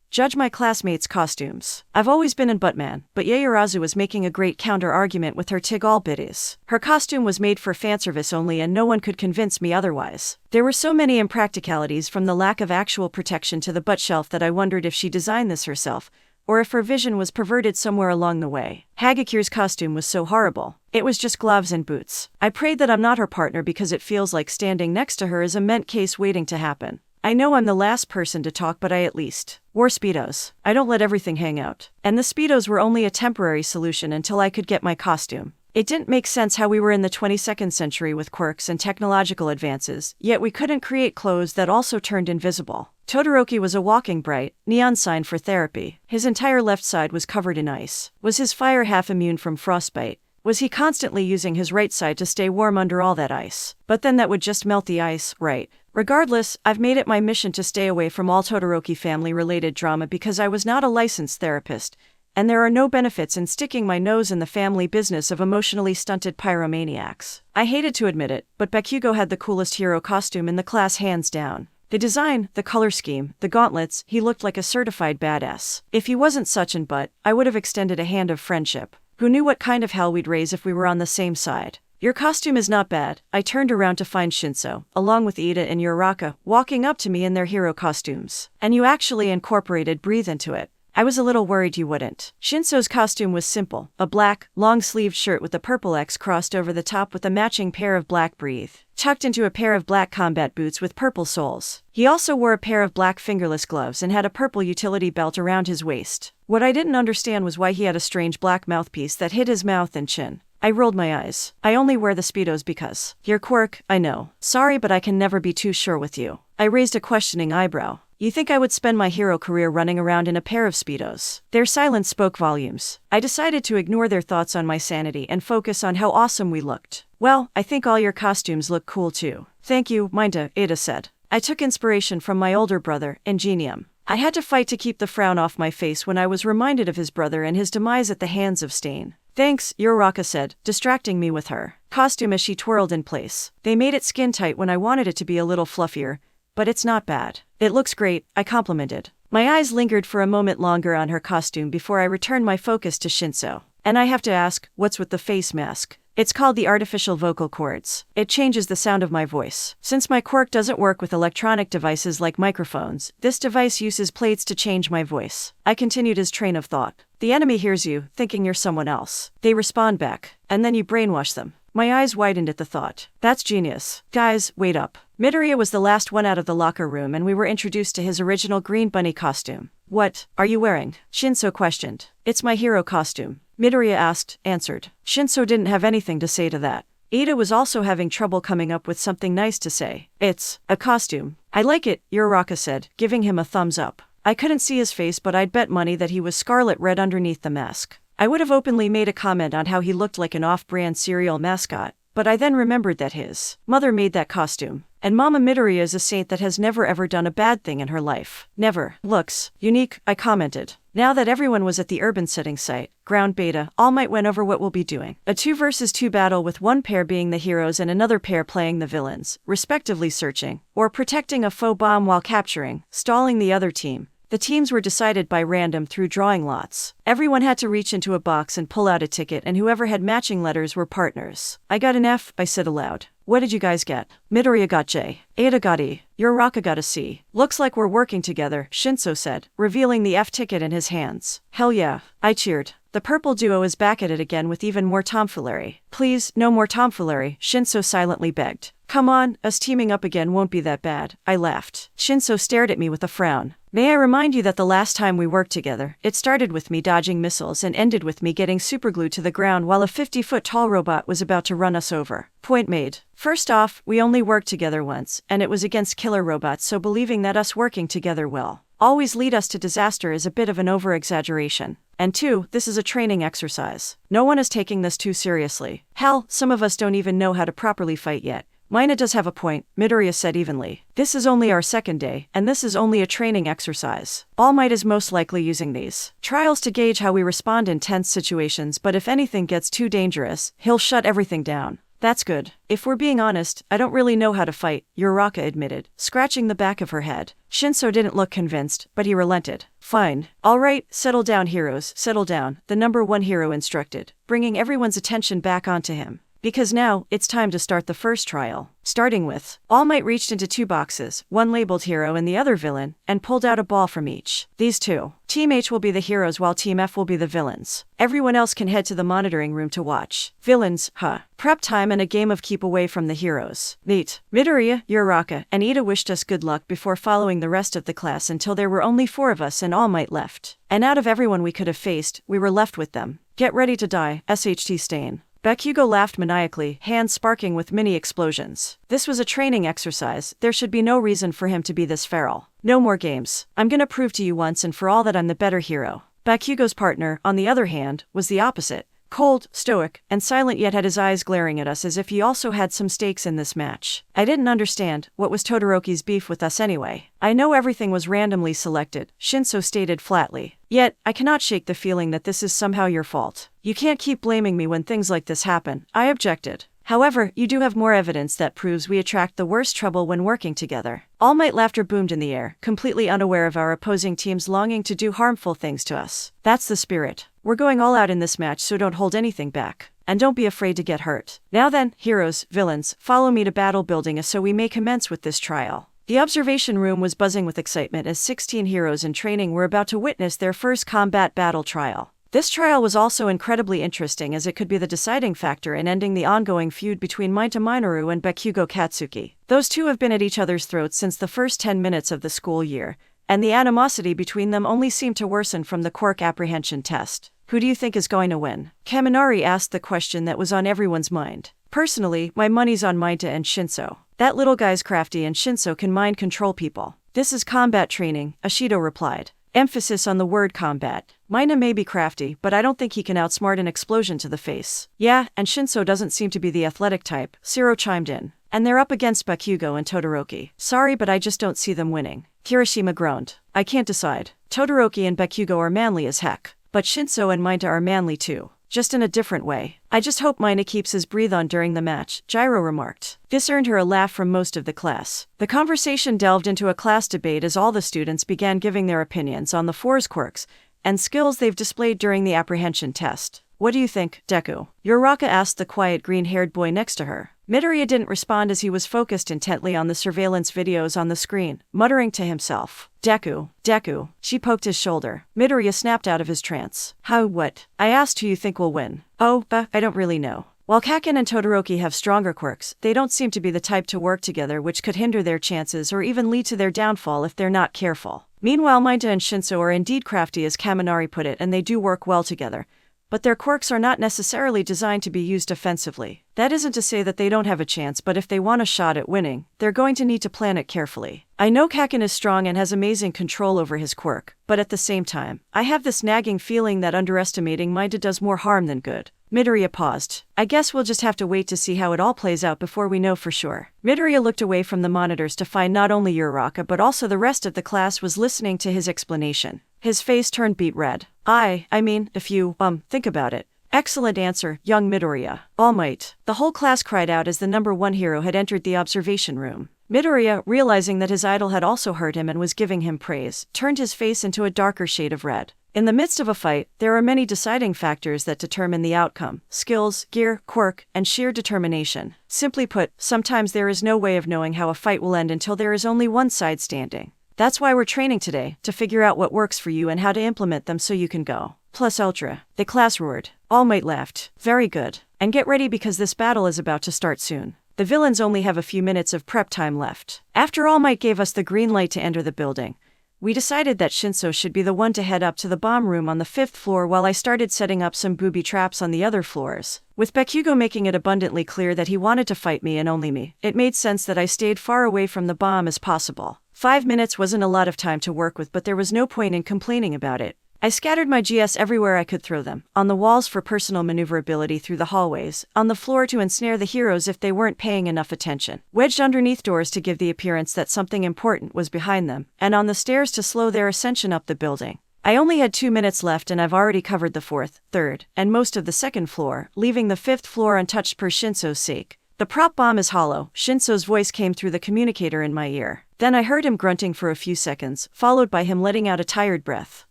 judge my classmates' costumes. I've always been in Buttman, but Yaoyorozu was making a great counter-argument with her Tig-all biddies. Her costume was made for fanservice only and no one could convince me otherwise. There were so many impracticalities, from the lack of actual protection to the butt shelf, that I wondered if she designed this herself, or if her vision was perverted somewhere along the way. Hagakure's costume was so horrible. It was just gloves and boots. I prayed that I'm not her partner, because it feels like standing next to her is a meant case waiting to happen. I know I'm the last person to talk, but I at least wore Speedos. I don't let everything hang out. And the Speedos were only a temporary solution until I could get my costume. It didn't make sense how we were in the 22nd century with quirks and technological advances, yet we couldn't create clothes that also turned invisible. Todoroki was a walking bright neon sign for therapy. His entire left side was covered in ice. Was his fire half immune from frostbite? Was he constantly using his right side to stay warm under all that ice? But then that would just melt the ice, right? Regardless, I've made it my mission to stay away from all Todoroki family-related drama, because I was not a licensed therapist, and there are no benefits in sticking my nose in the family business of emotionally stunted pyromaniacs. I hated to admit it, but Bakugo had the coolest hero costume in the class hands down. The design, the color scheme, the gauntlets, he looked like a certified badass. If he wasn't such an butt, I would have extended a hand of friendship. Who knew what kind of hell we'd raise if we were on the same side? Your costume is not bad. I turned around to find Shinso, along with Ida and Uraraka, walking up to me in their hero costumes. And you actually incorporated breathe into it. I was a little worried you wouldn't. Shinso's costume was simple, a black, long-sleeved shirt with a purple X crossed over the top with a matching pair of black breathe, tucked into a pair of black combat boots with purple soles. He also wore a pair of black fingerless gloves and had a purple utility belt around his waist. What I didn't understand was why he had a strange black mouthpiece that hid his mouth and chin. I rolled my eyes. I only wear the Speedos because. Your quirk, I know. Sorry, but I can never be too sure with you. I raised a questioning eyebrow. You think I would spend my hero career running around in a pair of Speedos? Their silence spoke volumes. I decided to ignore their thoughts on my sanity and focus on how awesome we looked. Well, I think all your costumes look cool too. Thank you, Mineta, Ada said. I took inspiration from my older brother, Ingenium. I had to fight to keep the frown off my face when I was reminded of his brother and his demise at the hands of Stain. Thanks, Uraraka said, distracting me with her costume as she twirled in place. They made it skin tight when I wanted it to be a little fluffier, but it's not bad. It looks great, I complimented. My eyes lingered for a moment longer on her costume before I returned my focus to Shinso. And I have to ask, what's with the face mask? It's called the artificial vocal cords. It changes the sound of my voice. Since my quirk doesn't work with electronic devices like microphones, this device uses plates to change my voice. I continued his train of thought. The enemy hears you, thinking you're someone else. They respond back, and then you brainwash them. My eyes widened at the thought. That's genius. Guys, wait up. Midoriya was the last one out of the locker room and we were introduced to his original green bunny costume. What are you wearing? Shinso questioned. It's my hero costume. Midoriya answered. Shinso didn't have anything to say to that. Ida was also having trouble coming up with something nice to say. It's a costume. I like it, Uraraka said, giving him a thumbs up. I couldn't see his face, but I'd bet money that he was scarlet red underneath the mask. I would have openly made a comment on how he looked like an off-brand cereal mascot, but I then remembered that his mother made that costume. And Mama Midoriya is a saint that has never ever done a bad thing in her life. Never. Looks unique, I commented. Now that everyone was at the urban setting site, ground beta, All Might went over what we'll be doing. A 2 versus 2 battle with one pair being the heroes and another pair playing the villains, respectively searching, or protecting a faux bomb while capturing, stalling the other team. The teams were decided by random through drawing lots. Everyone had to reach into a box and pull out a ticket, and whoever had matching letters were partners. I got an F, I said aloud. What did you guys get? Midoriya got J. Ada got E. Uraraka got a C. Looks like we're working together, Shinso said, revealing the F ticket in his hands. Hell yeah, I cheered. The purple duo is back at it again with even more tomfoolery. Please, no more tomfoolery, Shinso silently begged. Come on, us teaming up again won't be that bad, I laughed. Shinso stared at me with a frown. May I remind you that the last time we worked together, it started with me dodging missiles and ended with me getting superglued to the ground while a 50-foot-tall robot was about to run us over. Point made. First off, we only worked together once, and it was against killer robots, so believing that us working together will always lead us to disaster is a bit of an over-exaggeration. And 2, this is a training exercise. No one is taking this too seriously. Hell, some of us don't even know how to properly fight yet. Mineta does have a point, Midoriya said evenly. This is only our second day, and this is only a training exercise. All Might is most likely using these trials to gauge how we respond in tense situations, but if anything gets too dangerous, he'll shut everything down. That's good. If we're being honest, I don't really know how to fight, Uraraka admitted, scratching the back of her head. Shinso didn't look convinced, but he relented. Fine. All right, settle down heroes, settle down, the number 1 hero instructed, bringing everyone's attention back onto him. Because now, it's time to start the first trial. Starting with, All Might reached into 2 boxes, one labeled hero and the other villain, and pulled out a ball from each. These 2. Team H will be the heroes while Team F will be the villains. Everyone else can head to the monitoring room to watch. Villains, prep time and a game of keep away from the heroes. Neat. Midoriya, Uraraka, and Ida wished us good luck before following the rest of the class until there were only 4 of us and All Might left. And out of everyone we could have faced, we were left with them. Get ready to die, SHT Stain. Bakugo laughed maniacally, hands sparking with mini explosions. This was a training exercise, there should be no reason for him to be this feral. No more games. I'm gonna prove to you once and for all that I'm the better hero. Bakugo's partner, on the other hand, was the opposite. Cold, stoic, and silent, yet had his eyes glaring at us as if he also had some stakes in this match. I didn't understand, what was Todoroki's beef with us anyway? I know everything was randomly selected, Shinso stated flatly. Yet, I cannot shake the feeling that this is somehow your fault. You can't keep blaming me when things like this happen, I objected. However, you do have more evidence that proves we attract the worst trouble when working together. All Might laughter boomed in the air, completely unaware of our opposing team's longing to do harmful things to us. That's the spirit. We're going all out in this match, so don't hold anything back. And don't be afraid to get hurt. Now then, heroes, villains, follow me to battle building so we may commence with this trial. The observation room was buzzing with excitement as 16 heroes in training were about to witness their first combat battle trial. This trial was also incredibly interesting as it could be the deciding factor in ending the ongoing feud between Mineta Minoru and Bakugo Katsuki. Those two have been at each other's throats since the first 10 minutes of the school year, and the animosity between them only seemed to worsen from the quirk apprehension test. Who do you think is going to win? Kaminari asked the question that was on everyone's mind. Personally, my money's on Mineta and Shinso. That little guy's crafty and Shinso can mind control people. This is combat training, Ashido replied. Emphasis on the word combat. Mineta may be crafty, but I don't think he can outsmart an explosion to the face. Yeah, and Shinso doesn't seem to be the athletic type, Shiro chimed in. And they're up against Bakugo and Todoroki. Sorry, but I just don't see them winning. Kirishima groaned. I can't decide. Todoroki and Bakugo are manly as heck. But Shinso and Mineta are manly too. Just in a different way. I just hope Mineta keeps his breathe on during the match, Gyro remarked. This earned her a laugh from most of the class. The conversation delved into a class debate as all the students began giving their opinions on the four's quirks and skills they've displayed during the apprehension test. What do you think, Deku? Uraraka asked the quiet green-haired boy next to her. Midoriya didn't respond as he was focused intently on the surveillance videos on the screen, muttering to himself. Deku. She poked his shoulder. Midoriya snapped out of his trance. What? I asked who you think will win. Oh, I don't really know. While Kaken and Todoroki have stronger quirks, they don't seem to be the type to work together, which could hinder their chances or even lead to their downfall if they're not careful. Meanwhile, Mineta and Shinso are indeed crafty as Kaminari put it, and they do work well together. But their quirks are not necessarily designed to be used offensively. That isn't to say that they don't have a chance, but if they want a shot at winning, they're going to need to plan it carefully. I know Kaken is strong and has amazing control over his quirk, but at the same time, I have this nagging feeling that underestimating Mineta does more harm than good. Midoriya paused. I guess we'll just have to wait to see how it all plays out before we know for sure. Midoriya looked away from the monitors to find not only Uraraka but also the rest of the class was listening to his explanation. His face turned beet red. I mean, if you, think about it. Excellent answer, young Midoriya. All Might. The whole class cried out as the number 1 hero had entered the observation room. Midoriya, realizing that his idol had also heard him and was giving him praise, turned his face into a darker shade of red. In the midst of a fight, there are many deciding factors that determine the outcome: skills, gear, quirk, and sheer determination. Simply put, sometimes there is no way of knowing how a fight will end until there is only one side standing. That's why we're training today, to figure out what works for you and how to implement them so you can go plus ultra. The class roared. All Might laughed. Very good. And get ready because this battle is about to start soon. The villains only have a few minutes of prep time left. After All Might gave us the green light to enter the building, we decided that Shinso should be the one to head up to the bomb room on the 5th floor while I started setting up some booby traps on the other floors. With Bakugo making it abundantly clear that he wanted to fight me and only me, it made sense that I stayed far away from the bomb as possible. 5 minutes wasn't a lot of time to work with, but there was no point in complaining about it. I scattered my GS everywhere I could throw them, on the walls for personal maneuverability through the hallways, on the floor to ensnare the heroes if they weren't paying enough attention, wedged underneath doors to give the appearance that something important was behind them, and on the stairs to slow their ascension up the building. I only had 2 minutes left and I've already covered the 4th, 3rd, and most of the 2nd floor, leaving the 5th floor untouched per Shinso's sake. The prop bomb is hollow. Shinso's voice came through the communicator in my ear. Then I heard him grunting for a few seconds, followed by him letting out a tired breath.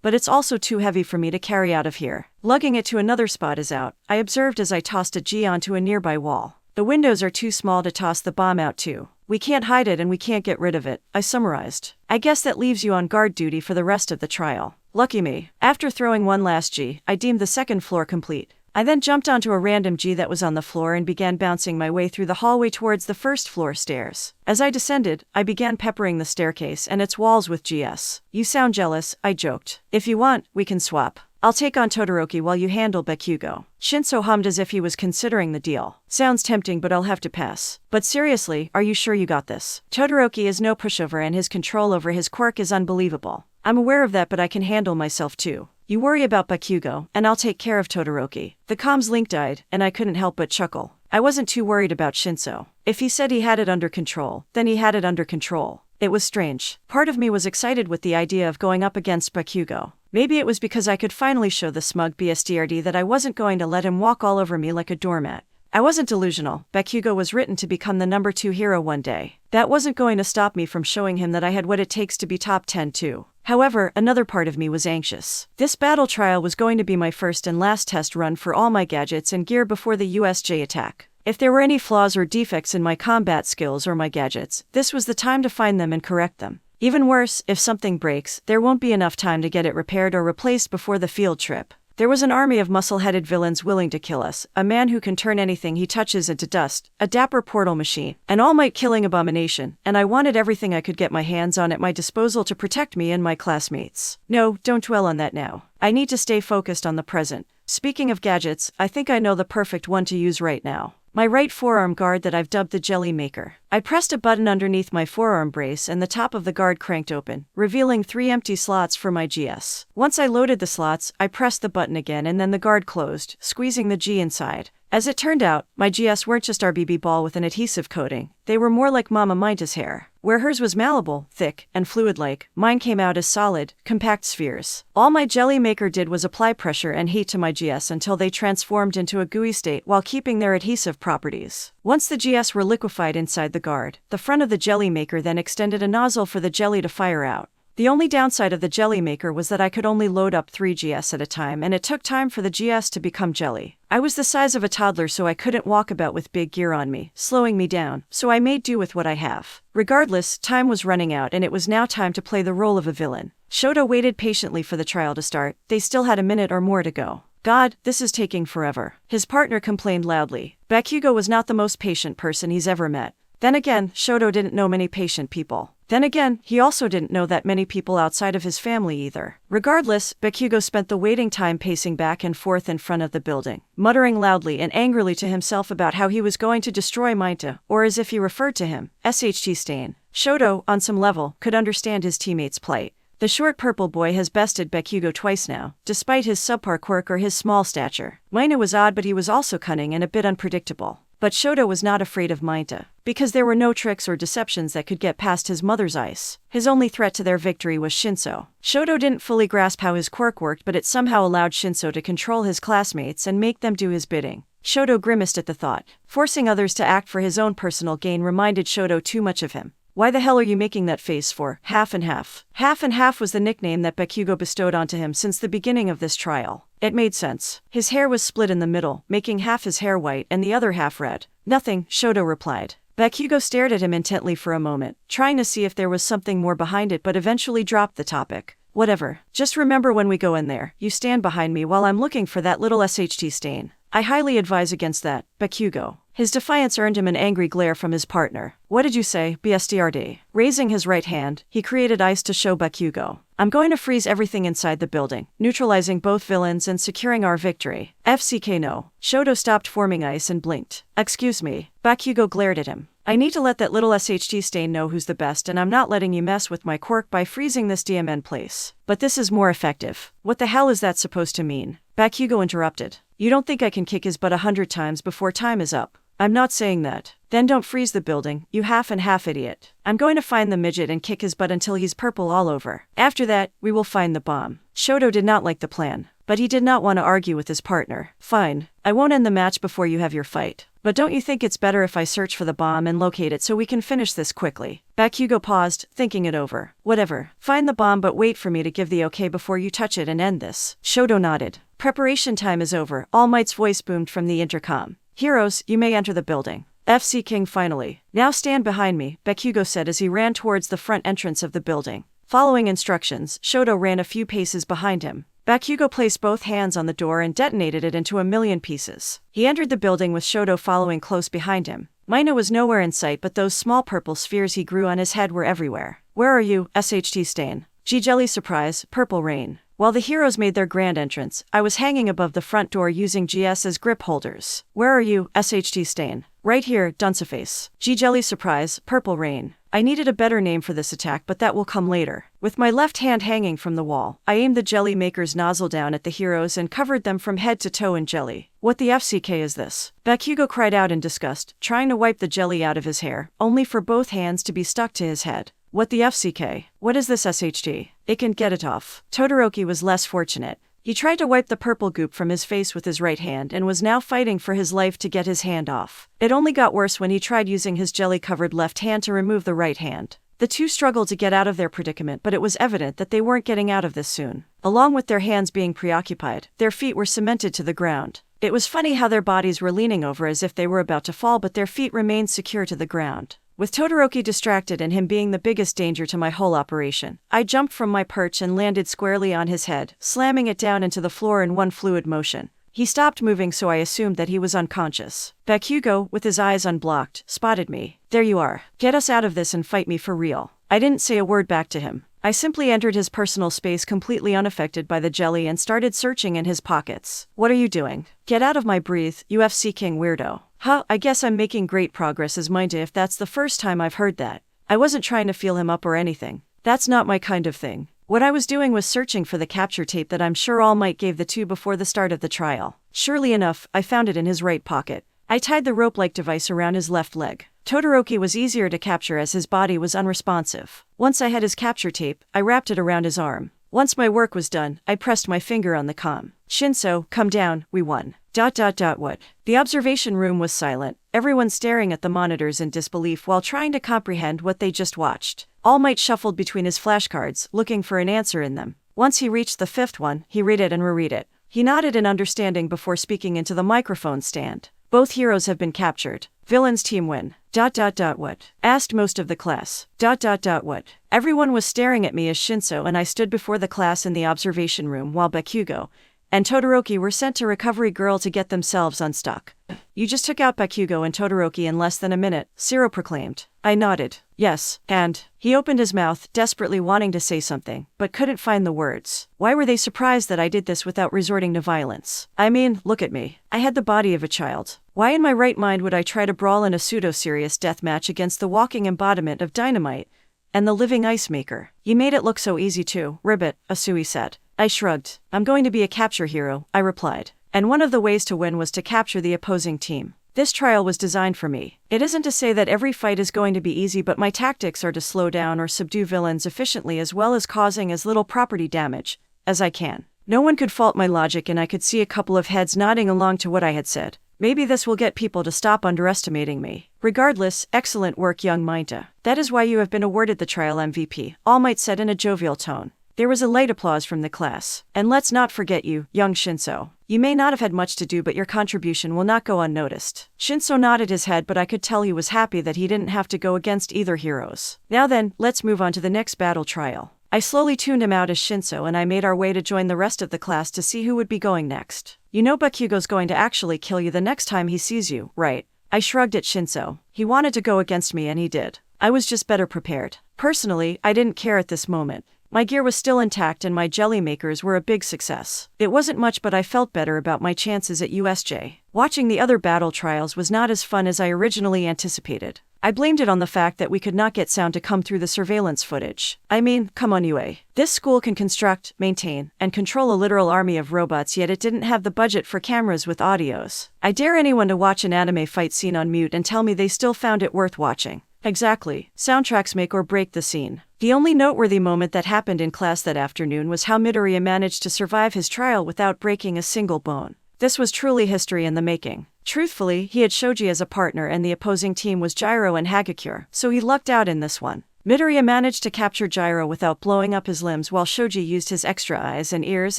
But it's also too heavy for me to carry out of here. Lugging it to another spot is out, I observed as I tossed a G onto a nearby wall. The windows are too small to toss the bomb out to. We can't hide it and we can't get rid of it, I summarized. I guess that leaves you on guard duty for the rest of the trial. Lucky me. After throwing one last G, I deemed the 2nd floor complete. I then jumped onto a random G that was on the floor and began bouncing my way through the hallway towards the 1st floor stairs. As I descended, I began peppering the staircase and its walls with GS. You sound jealous, I joked. If you want, we can swap. I'll take on Todoroki while you handle Bakugo. Shinso hummed as if he was considering the deal. Sounds tempting, but I'll have to pass. But seriously, are you sure you got this? Todoroki is no pushover and his control over his quirk is unbelievable. I'm aware of that, but I can handle myself too. You worry about Bakugo, and I'll take care of Todoroki. The comms link died, and I couldn't help but chuckle. I wasn't too worried about Shinso. If he said he had it under control, then he had it under control. It was strange. Part of me was excited with the idea of going up against Bakugo. Maybe it was because I could finally show the smug BSDRD that I wasn't going to let him walk all over me like a doormat. I wasn't delusional. Bakugo was written to become the number 2 hero one day. That wasn't going to stop me from showing him that I had what it takes to be top 10 too. However, another part of me was anxious. This battle trial was going to be my first and last test run for all my gadgets and gear before the USJ attack. If there were any flaws or defects in my combat skills or my gadgets, this was the time to find them and correct them. Even worse, if something breaks, there won't be enough time to get it repaired or replaced before the field trip. There was an army of muscle-headed villains willing to kill us, a man who can turn anything he touches into dust, a dapper portal machine, an all-might killing abomination, and I wanted everything I could get my hands on at my disposal to protect me and my classmates. No, don't dwell on that now. I need to stay focused on the present. Speaking of gadgets, I think I know the perfect one to use right now. My right forearm guard that I've dubbed the Jelly Maker. I pressed a button underneath my forearm brace and the top of the guard cranked open, revealing 3 empty slots for my GS. Once I loaded the slots, I pressed the button again and then the guard closed, squeezing the G inside. As it turned out, my GS weren't just RBB ball with an adhesive coating, they were more like Mama Mineta's hair. Where hers was malleable, thick, and fluid-like, mine came out as solid, compact spheres. All my Jelly Maker did was apply pressure and heat to my GS until they transformed into a gooey state while keeping their adhesive properties. Once the GS were liquefied inside the guard, the front of the Jelly Maker then extended a nozzle for the jelly to fire out. The only downside of the Jelly Maker was that I could only load up 3 GS at a time and it took time for the GS to become jelly. I was the size of a toddler so I couldn't walk about with big gear on me, slowing me down, so I made do with what I have. Regardless, time was running out and it was now time to play the role of a villain. Shoto waited patiently for the trial to start, they still had a minute or more to go. God, this is taking forever. His partner complained loudly. Bakugo was not the most patient person he's ever met. Then again, Shoto didn't know many patient people. Then again, he also didn't know that many people outside of his family either. Regardless, Bakugo spent the waiting time pacing back and forth in front of the building, muttering loudly and angrily to himself about how he was going to destroy Mineta, or as if he referred to him, SHT Stain. Shoto, on some level, could understand his teammate's plight. The short purple boy has bested Bakugo twice now, despite his subpar quirk or his small stature. Mineta was odd, but he was also cunning and a bit unpredictable. But Shoto was not afraid of Mineta, because there were no tricks or deceptions that could get past his mother's ice. His only threat to their victory was Shinso. Shoto didn't fully grasp how his quirk worked, but it somehow allowed Shinso to control his classmates and make them do his bidding. Shoto grimaced at the thought. Forcing others to act for his own personal gain reminded Shoto too much of him. Why the hell are you making that face for? Half and half. Half and half was the nickname that Bakugo bestowed onto him since the beginning of this trial. It made sense. His hair was split in the middle, making half his hair white and the other half red. Nothing, Shoto replied. Bakugo stared at him intently for a moment, trying to see if there was something more behind it, but eventually dropped the topic. Whatever. Just remember when we go in there, you stand behind me while I'm looking for that little SHT stain. I highly advise against that, Bakugo. His defiance earned him an angry glare from his partner. What did you say, BSDRD? Raising his right hand, he created ice to show Bakugo. I'm going to freeze everything inside the building, neutralizing both villains and securing our victory. FCK no. Shoto stopped forming ice and blinked. Excuse me. Bakugo glared at him. I need to let that little SHT stain know who's the best, and I'm not letting you mess with my quirk by freezing this DMN place. But this is more effective. What the hell is that supposed to mean? Bakugo interrupted. You don't think I can kick his butt 100 times before time is up? I'm not saying that. Then don't freeze the building, you half and half idiot. I'm going to find the midget and kick his butt until he's purple all over. After that, we will find the bomb. Shoto did not like the plan, but he did not want to argue with his partner. Fine, I won't end the match before you have your fight. But don't you think it's better if I search for the bomb and locate it so we can finish this quickly? Bakugo paused, thinking it over. Whatever. Find the bomb, but wait for me to give the okay before you touch it and end this. Shoto nodded. Preparation time is over. All Might's voice boomed from the intercom. Heroes, you may enter the building. FC King finally. Now stand behind me, Bakugo said as he ran towards the front entrance of the building. Following instructions, Shoto ran a few paces behind him. Bakugo placed both hands on the door and detonated it into a million pieces. He entered the building with Shoto following close behind him. Mineta was nowhere in sight, but those small purple spheres he grew on his head were everywhere. Where are you, SHT Stain? G-Jelly Surprise, Purple Rain. While the heroes made their grand entrance, I was hanging above the front door using GS as grip holders. Where are you, SHT Stain? Right here, Dunceface. G-Jelly Surprise, Purple Rain. I needed a better name for this attack, but that will come later. With my left hand hanging from the wall, I aimed the Jelly Maker's nozzle down at the heroes and covered them from head to toe in jelly. What the FCK is this? Bakugo cried out in disgust, trying to wipe the jelly out of his hair, only for both hands to be stuck to his head. What the FCK? What is this SHT? It can get it off. Todoroki was less fortunate. He tried to wipe the purple goop from his face with his right hand and was now fighting for his life to get his hand off. It only got worse when he tried using his jelly-covered left hand to remove the right hand. The two struggled to get out of their predicament, but it was evident that they weren't getting out of this soon. Along with their hands being preoccupied, their feet were cemented to the ground. It was funny how their bodies were leaning over as if they were about to fall, but their feet remained secure to the ground. With Todoroki distracted and him being the biggest danger to my whole operation, I jumped from my perch and landed squarely on his head, slamming it down into the floor in one fluid motion. He stopped moving, so I assumed that he was unconscious. Bakugo, with his eyes unblocked, spotted me. There you are. Get us out of this and fight me for real. I didn't say a word back to him. I simply entered his personal space completely unaffected by the jelly and started searching in his pockets. What are you doing? Get out of my breath, UFC King weirdo. Huh, I guess I'm making great progress as Mineta if that's the first time I've heard that. I wasn't trying to feel him up or anything. That's not my kind of thing. What I was doing was searching for the capture tape that I'm sure All Might gave the two before the start of the trial. Surely enough, I found it in his right pocket. I tied the rope-like device around his left leg. Todoroki was easier to capture as his body was unresponsive. Once I had his capture tape, I wrapped it around his arm. Once my work was done, I pressed my finger on the comm. Shinso, come down, we won. What? The observation room was silent, everyone staring at the monitors in disbelief while trying to comprehend what they just watched. All Might shuffled between his flashcards, looking for an answer in them. Once he reached the fifth one, he read it and reread it. He nodded in understanding before speaking into the microphone stand. Both heroes have been captured. Villains team win. What? Asked most of the class. What? Everyone was staring at me as Shinso and I stood before the class in the observation room while Bakugo and Todoroki were sent to Recovery Girl to get themselves unstuck. You just took out Bakugo and Todoroki in less than a minute, Zero proclaimed. I nodded. Yes, and he opened his mouth, desperately wanting to say something, but couldn't find the words. Why were they surprised that I did this without resorting to violence? I mean, look at me. I had the body of a child. Why in my right mind would I try to brawl in a pseudo-serious death match against the walking embodiment of dynamite and the living ice maker? You made it look so easy too, Ribbit, Asui said. I shrugged. I'm going to be a capture hero, I replied. And one of the ways to win was to capture the opposing team. This trial was designed for me. It isn't to say that every fight is going to be easy, but my tactics are to slow down or subdue villains efficiently as well as causing as little property damage as I can. No one could fault my logic and I could see a couple of heads nodding along to what I had said. Maybe this will get people to stop underestimating me. Regardless, excellent work, young Mineta. That is why you have been awarded the trial MVP, All Might said in a jovial tone. There was a light applause from the class. And let's not forget you, young Shinso. You may not have had much to do, but your contribution will not go unnoticed. Shinso nodded his head, but I could tell he was happy that he didn't have to go against either heroes. Now then, let's move on to the next battle trial. I slowly tuned him out as Shinso and I made our way to join the rest of the class to see who would be going next. You know Bakugo's going to actually kill you the next time he sees you, right? I shrugged at Shinso. He wanted to go against me and he did. I was just better prepared. Personally, I didn't care at this moment. My gear was still intact and my jelly makers were a big success. It wasn't much, but I felt better about my chances at USJ. Watching the other battle trials was not as fun as I originally anticipated. I blamed it on the fact that we could not get sound to come through the surveillance footage. I mean, come on UA. This school can construct, maintain, and control a literal army of robots, yet it didn't have the budget for cameras with audios. I dare anyone to watch an anime fight scene on mute and tell me they still found it worth watching. Exactly. Soundtracks make or break the scene. The only noteworthy moment that happened in class that afternoon was how Midoriya managed to survive his trial without breaking a single bone. This was truly history in the making. Truthfully, he had Shoji as a partner and the opposing team was Gyro and Hagakure, so he lucked out in this one. Midoriya managed to capture Gyro without blowing up his limbs, while Shoji used his extra eyes and ears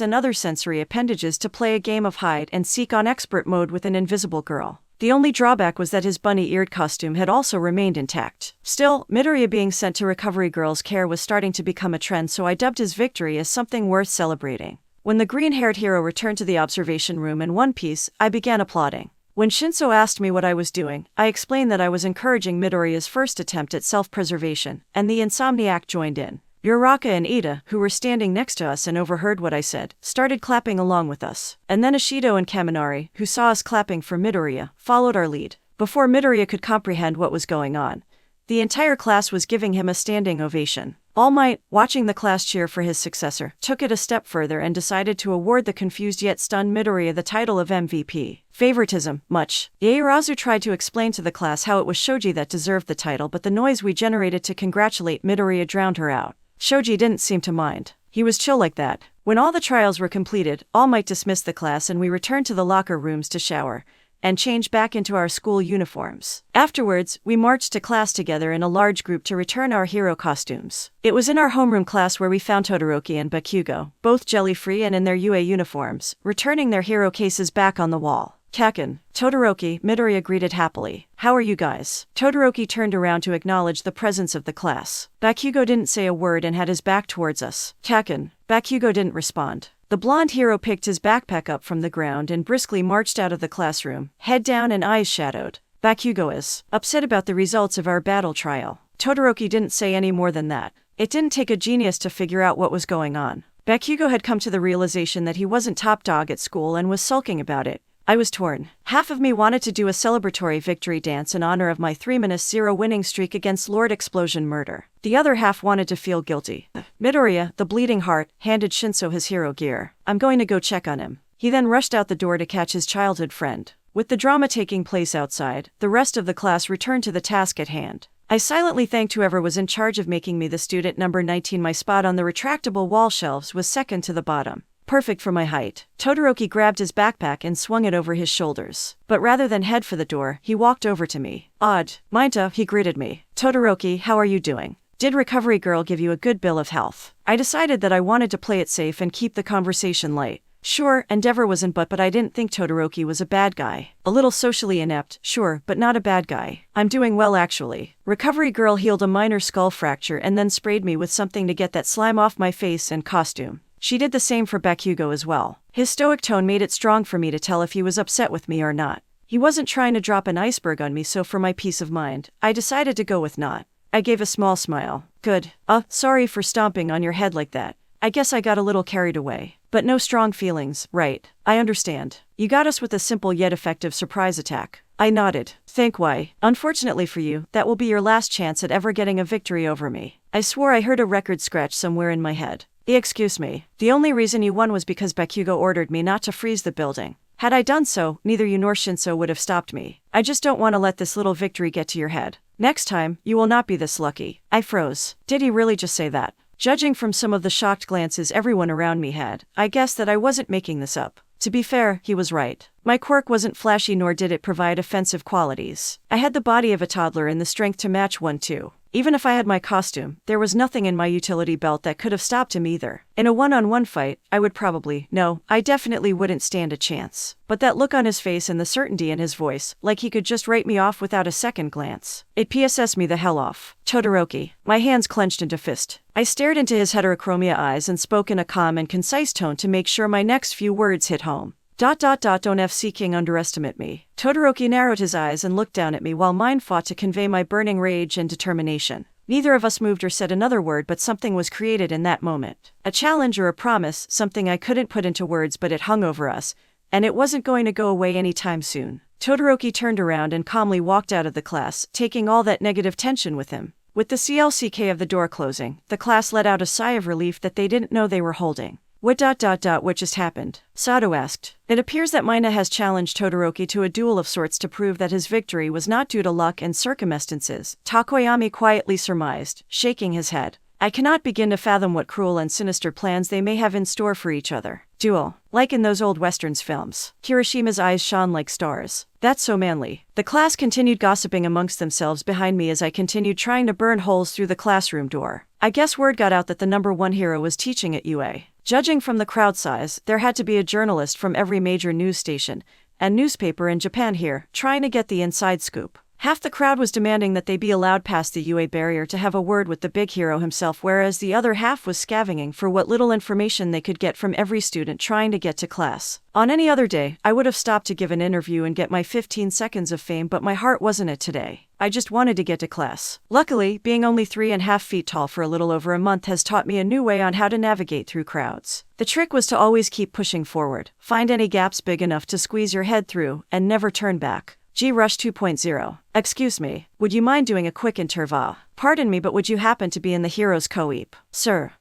and other sensory appendages to play a game of hide and seek on expert mode with an invisible girl. The only drawback was that his bunny-eared costume had also remained intact. Still, Midoriya being sent to Recovery Girl's care was starting to become a trend, so I dubbed his victory as something worth celebrating. When the green-haired hero returned to the observation room in one piece, I began applauding. When Shinso asked me what I was doing, I explained that I was encouraging Midoriya's first attempt at self-preservation, and the Insomniac joined in. Uraraka and Ida, who were standing next to us and overheard what I said, started clapping along with us. And then Ishido and Kaminari, who saw us clapping for Midoriya, followed our lead. Before Midoriya could comprehend what was going on, the entire class was giving him a standing ovation. All Might, watching the class cheer for his successor, took it a step further and decided to award the confused yet stunned Midoriya the title of MVP. Favoritism, much. Yaoyorozu tried to explain to the class how it was Shoji that deserved the title, but the noise we generated to congratulate Midoriya drowned her out. Shoji didn't seem to mind. He was chill like that. When all the trials were completed, All Might dismissed the class and we returned to the locker rooms to shower and change back into our school uniforms. Afterwards, we marched to class together in a large group to return our hero costumes. It was in our homeroom class where we found Todoroki and Bakugo, both jelly-free and in their UA uniforms, returning their hero cases back on the wall. Kaken, Todoroki, Midoriya greeted happily. How are you guys? Todoroki turned around to acknowledge the presence of the class. Bakugo didn't say a word and had his back towards us. Kaken. Bakugo didn't respond. The blonde hero picked his backpack up from the ground and briskly marched out of the classroom, head down and eyes shadowed. Bakugo is upset about the results of our battle trial. Todoroki didn't say any more than that. It didn't take a genius to figure out what was going on. Bakugo had come to the realization that he wasn't top dog at school and was sulking about it. I was torn. Half of me wanted to do a celebratory victory dance in honor of my 3-0 winning streak against Lord Explosion Murder. The other half wanted to feel guilty. Midoriya, the bleeding heart, handed Shinso his hero gear. I'm going to go check on him. He then rushed out the door to catch his childhood friend. With the drama taking place outside, the rest of the class returned to the task at hand. I silently thanked whoever was in charge of making me the student number 19. My spot on the retractable wall shelves was second to the bottom. Perfect for my height. Todoroki grabbed his backpack and swung it over his shoulders. But rather than head for the door, he walked over to me. Odd. Mineta, he greeted me. Todoroki, how are you doing? Did Recovery Girl give you a good bill of health? I decided that I wanted to play it safe and keep the conversation light. Sure, Endeavor wasn't but I didn't think Todoroki was a bad guy. A little socially inept, sure, but not a bad guy. I'm doing well actually. Recovery Girl healed a minor skull fracture and then sprayed me with something to get that slime off my face and costume. She did the same for Bakugo as well. His stoic tone made it strong for me to tell if he was upset with me or not. He wasn't trying to drop an iceberg on me, so for my peace of mind, I decided to go with not. I gave a small smile. Good. Sorry for stomping on your head like that. I guess I got a little carried away. But no strong feelings, right? I understand. You got us with a simple yet effective surprise attack. I nodded. Think why. Unfortunately for you, that will be your last chance at ever getting a victory over me. I swore I heard a record scratch somewhere in my head. Excuse me. The only reason you won was because Bakugo ordered me not to freeze the building. Had I done so, neither you nor Shinso would have stopped me. I just don't want to let this little victory get to your head. Next time, you will not be this lucky. I froze. Did he really just say that? Judging from some of the shocked glances everyone around me had, I guessed that I wasn't making this up. To be fair, he was right. My quirk wasn't flashy nor did it provide offensive qualities. I had the body of a toddler and the strength to match one too. Even if I had my costume, there was nothing in my utility belt that could have stopped him either. In a one-on-one fight, I definitely wouldn't stand a chance. But that look on his face and the certainty in his voice, like he could just write me off without a second glance. It PSS me the hell off. Todoroki. My hands clenched into fist. I stared into his heterochromia eyes and spoke in a calm and concise tone to make sure my next few words hit home. Don't FC King underestimate me. Todoroki narrowed his eyes and looked down at me while mine fought to convey my burning rage and determination. Neither of us moved or said another word, but something was created in that moment. A challenge or a promise, something I couldn't put into words, but it hung over us, and it wasn't going to go away anytime soon. Todoroki turned around and calmly walked out of the class, taking all that negative tension with him. With the CLCK of the door closing, the class let out a sigh of relief that they didn't know they were holding. What just happened? Sato asked. It appears that Mineta has challenged Todoroki to a duel of sorts to prove that his victory was not due to luck and circumstances, Takoyami quietly surmised, shaking his head. I cannot begin to fathom what cruel and sinister plans they may have in store for each other. Duel. Like in those old westerns films. Kirishima's eyes shone like stars. That's so manly. The class continued gossiping amongst themselves behind me as I continued trying to burn holes through the classroom door. I guess word got out that the number one hero was teaching at UA. Judging from the crowd size, there had to be a journalist from every major news station and newspaper in Japan here, trying to get the inside scoop. Half the crowd was demanding that they be allowed past the UA barrier to have a word with the big hero himself, whereas the other half was scavenging for what little information they could get from every student trying to get to class. On any other day, I would have stopped to give an interview and get my 15 seconds of fame, but my heart wasn't it today. I just wanted to get to class. Luckily, being only 3.5 feet tall for a little over a month has taught me a new way on how to navigate through crowds. The trick was to always keep pushing forward, find any gaps big enough to squeeze your head through, and never turn back. G-Rush 2.0. Excuse me, would you mind doing a quick interval? Pardon me, but would you happen to be in the hero's co-op? Sir,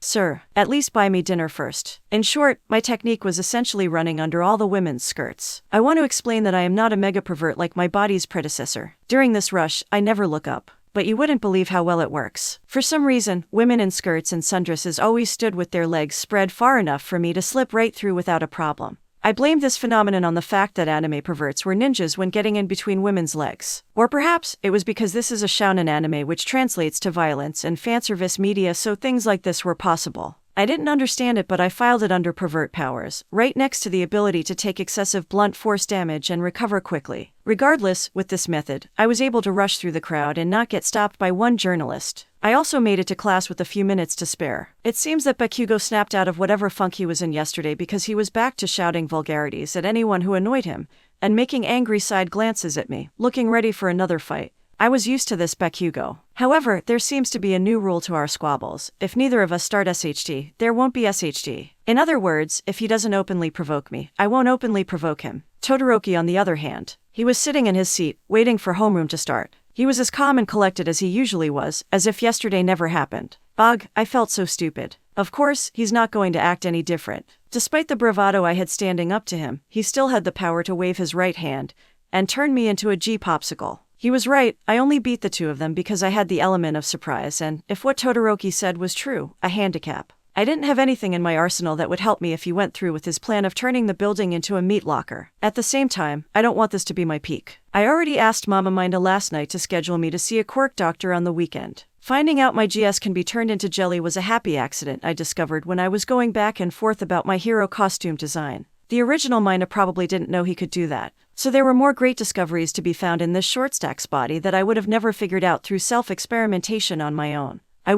at least buy me dinner first. In short, my technique was essentially running under all the women's skirts. I want to explain that I am not a mega pervert like my body's predecessor. During this rush, I never look up. But you wouldn't believe how well it works. For some reason, women in skirts and sundresses always stood with their legs spread far enough for me to slip right through without a problem. I blamed this phenomenon on the fact that anime perverts were ninjas when getting in between women's legs. Or perhaps it was because this is a shounen anime, which translates to violence and fanservice media, so things like this were possible. I didn't understand it, but I filed it under pervert powers, right next to the ability to take excessive blunt force damage and recover quickly. Regardless, with this method, I was able to rush through the crowd and not get stopped by one journalist. I also made it to class with a few minutes to spare. It seems that Bakugo snapped out of whatever funk he was in yesterday, because he was back to shouting vulgarities at anyone who annoyed him, and making angry side glances at me, looking ready for another fight. I was used to this, Bakugo. However, there seems to be a new rule to our squabbles. If neither of us start SHT, there won't be SHT. In other words, if he doesn't openly provoke me, I won't openly provoke him. Todoroki, on the other hand, he was sitting in his seat, waiting for homeroom to start. He was as calm and collected as he usually was, as if yesterday never happened. Ugh, I felt so stupid. Of course, he's not going to act any different. Despite the bravado I had standing up to him, he still had the power to wave his right hand and turn me into a G-popsicle. He was right, I only beat the two of them because I had the element of surprise and, if what Todoroki said was true, a handicap. I didn't have anything in my arsenal that would help me if he went through with his plan of turning the building into a meat locker. At the same time, I don't want this to be my peak. I already asked Mama Mineta last night to schedule me to see a quirk doctor on the weekend. Finding out my GS can be turned into jelly was a happy accident, I discovered when I was going back and forth about my hero costume design. The original Mineta probably didn't know he could do that. So there were more great discoveries to be found in this short stack's body that I would have never figured out through self-experimentation on my own. I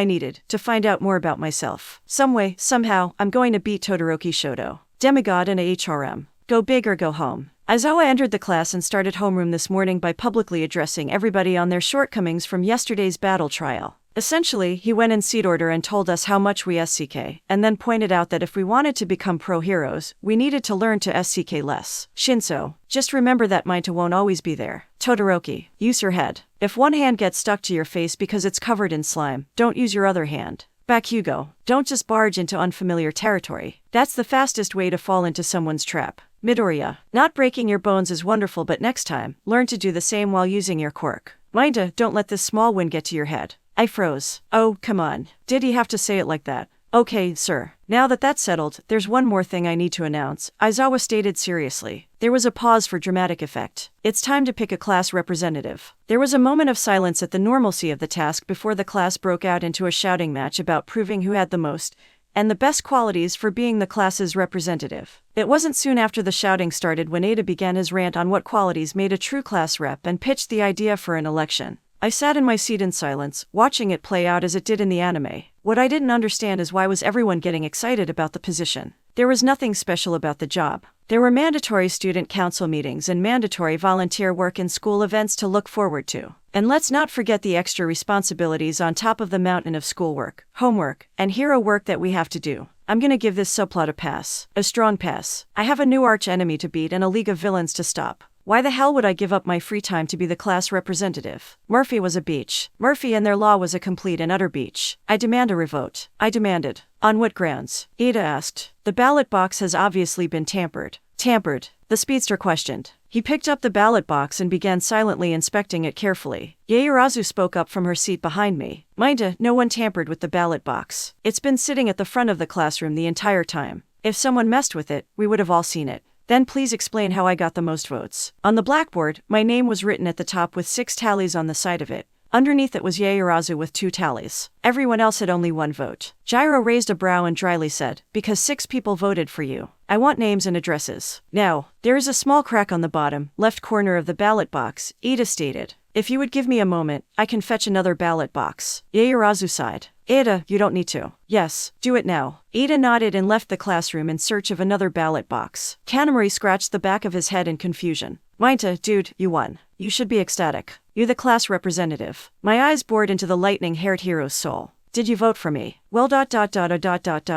needed to find out more about myself. Some way, somehow, I'm going to beat Todoroki Shoto. Demigod in a HRM. Go big or go home. Aizawa entered the class and started homeroom this morning by publicly addressing everybody on their shortcomings from yesterday's battle trial. Essentially, he went in seat order and told us how much we SCK, and then pointed out that if we wanted to become pro-heroes, we needed to learn to SCK less. Shinso, just remember that Mineta won't always be there. Todoroki, use your head. If one hand gets stuck to your face because it's covered in slime, don't use your other hand. Bakugo, don't just barge into unfamiliar territory. That's the fastest way to fall into someone's trap. Midoriya, not breaking your bones is wonderful, but next time, learn to do the same while using your quirk. Mineta, don't let this small win get to your head. I froze. Oh, come on. Did he have to say it like that? Okay, sir. Now that that's settled, there's one more thing I need to announce, Aizawa stated seriously. There was a pause for dramatic effect. It's time to pick a class representative. There was a moment of silence at the normalcy of the task before the class broke out into a shouting match about proving who had the most and the best qualities for being the class's representative. It wasn't soon after the shouting started when Ada began his rant on what qualities made a true class rep and pitched the idea for an election. I sat in my seat in silence, watching it play out as it did in the anime. What I didn't understand is why was everyone getting excited about the position. There was nothing special about the job. There were mandatory student council meetings and mandatory volunteer work in school events to look forward to. And let's not forget the extra responsibilities on top of the mountain of schoolwork, homework, and hero work that we have to do. I'm gonna give this subplot a pass. A strong pass. I have a new arch enemy to beat and a league of villains to stop. Why the hell would I give up my free time to be the class representative? Murphy was a beach. Murphy and their law was a complete and utter beach. I demand a revote. I demanded. On what grounds? Ada asked. The ballot box has obviously been tampered. Tampered? The speedster questioned. He picked up the ballot box and began silently inspecting it carefully. Yaoyorozu spoke up from her seat behind me. Mineta, no one tampered with the ballot box. It's been sitting at the front of the classroom the entire time. If someone messed with it, we would have all seen it. Then please explain how I got the most votes. On the blackboard, my name was written at the top with 6 tallies on the side of it. Underneath it was Yaoyorozu with 2 tallies. Everyone else had only 1 vote. Gyro raised a brow and dryly said, because 6 people voted for you. I want names and addresses. Now, there is a small crack on the bottom, left corner of the ballot box, Ada stated. If you would give me a moment, I can fetch another ballot box. Yaoyorozu sighed. Ada, you don't need to. Yes, do it now. Ada nodded and left the classroom in search of another ballot box. Kanamori scratched the back of his head in confusion. Mineta, dude, you won. You should be ecstatic. You the class representative. My eyes bored into the lightning-haired hero's soul. Did you vote for me? Well,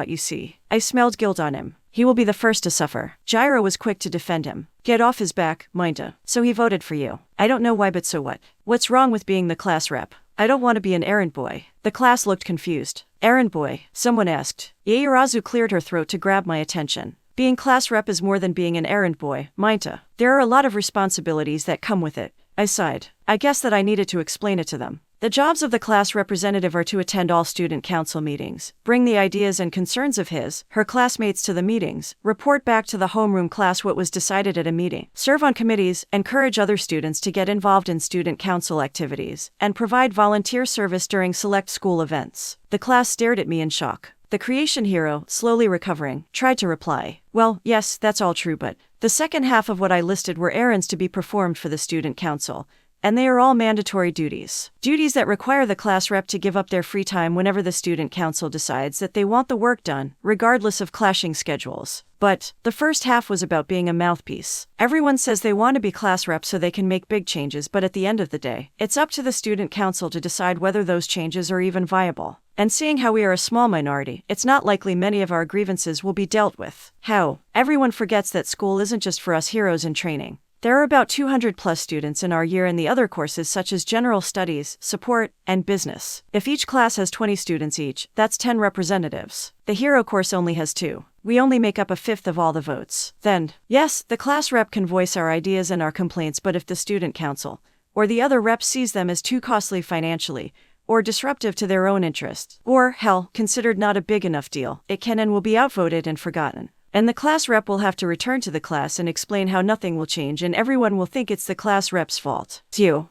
you see. I smelled guilt on him. He will be the first to suffer. Gyro was quick to defend him. Get off his back, Mineta. So he voted for you. I don't know why, but so what? What's wrong with being the class rep? I don't want to be an errand boy. The class looked confused. Errand boy? Someone asked. Yaoyorozu cleared her throat to grab my attention. Being class rep is more than being an errand boy, Mineta. There are a lot of responsibilities that come with it. I sighed. I guess that I needed to explain it to them. The jobs of the class representative are to attend all student council meetings, bring the ideas and concerns of her classmates to the meetings, report back to the homeroom class what was decided at a meeting, serve on committees, encourage other students to get involved in student council activities, and provide volunteer service during select school events. The class stared at me in shock. The creation hero, slowly recovering, tried to reply. Well, yes, that's all true, but the second half of what I listed were errands to be performed for the student council. And they are all mandatory duties. Duties that require the class rep to give up their free time whenever the student council decides that they want the work done, regardless of clashing schedules. But the first half was about being a mouthpiece. Everyone says they want to be class reps so they can make big changes, but at the end of the day, it's up to the student council to decide whether those changes are even viable. And seeing how we are a small minority, it's not likely many of our grievances will be dealt with. How? Everyone forgets that school isn't just for us heroes in training. There are about 200 plus students in our year in the other courses such as general studies, support, and business. If each class has 20 students each, that's 10 representatives. The hero course only has 2. We only make up a fifth of all the votes. Then, yes, the class rep can voice our ideas and our complaints, but if the student council, or the other reps sees them as too costly financially, or disruptive to their own interests, or, hell, considered not a big enough deal, it can and will be outvoted and forgotten. And the class rep will have to return to the class and explain how nothing will change and everyone will think it's the class rep's fault.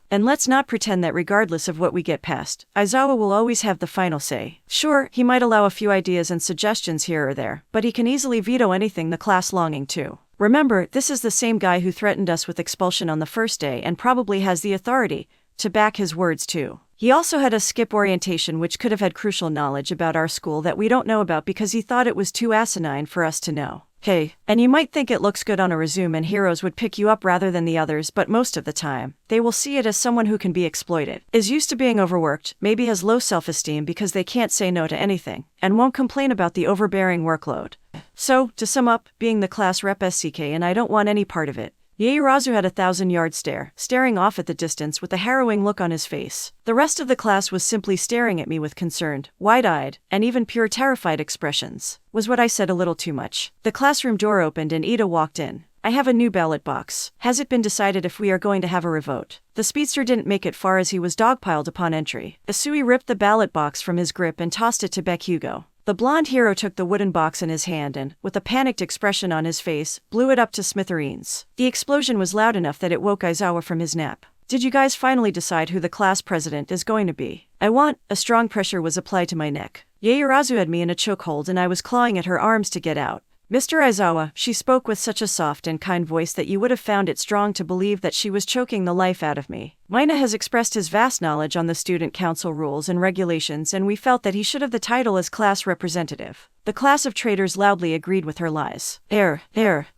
And let's not pretend that regardless of what we get past, Aizawa will always have the final say. Sure, he might allow a few ideas and suggestions here or there, but he can easily veto anything the class longing to. Remember, this is the same guy who threatened us with expulsion on the first day and probably has the authority to back his words too. He also had us skip orientation, which could have had crucial knowledge about our school that we don't know about because he thought it was too asinine for us to know. Hey, and you might think it looks good on a resume and heroes would pick you up rather than the others, but most of the time, they will see it as someone who can be exploited, is used to being overworked, maybe has low self-esteem because they can't say no to anything, and won't complain about the overbearing workload. So, to sum up, being the class rep SCK and I don't want any part of it. Yaoyorozu had a 1,000-yard stare, staring off at the distance with a harrowing look on his face. The rest of the class was simply staring at me with concerned, wide-eyed, and even pure terrified expressions. Was what I said a little too much? The classroom door opened and Ida walked in. I have a new ballot box. Has it been decided if we are going to have a revote? The speedster didn't make it far as he was dogpiled upon entry. Asui ripped the ballot box from his grip and tossed it to Bakugo. The blonde hero took the wooden box in his hand and, with a panicked expression on his face, blew it up to smithereens. The explosion was loud enough that it woke Aizawa from his nap. Did you guys finally decide who the class president is going to be? A strong pressure was applied to my neck. Yaoyorozu had me in a chokehold and I was clawing at her arms to get out. Mr. Aizawa, she spoke with such a soft and kind voice that you would have found it strong to believe that she was choking the life out of me. Mineta has expressed his vast knowledge on the student council rules and regulations, and we felt that he should have the title as class representative. The class of traitors loudly agreed with her lies.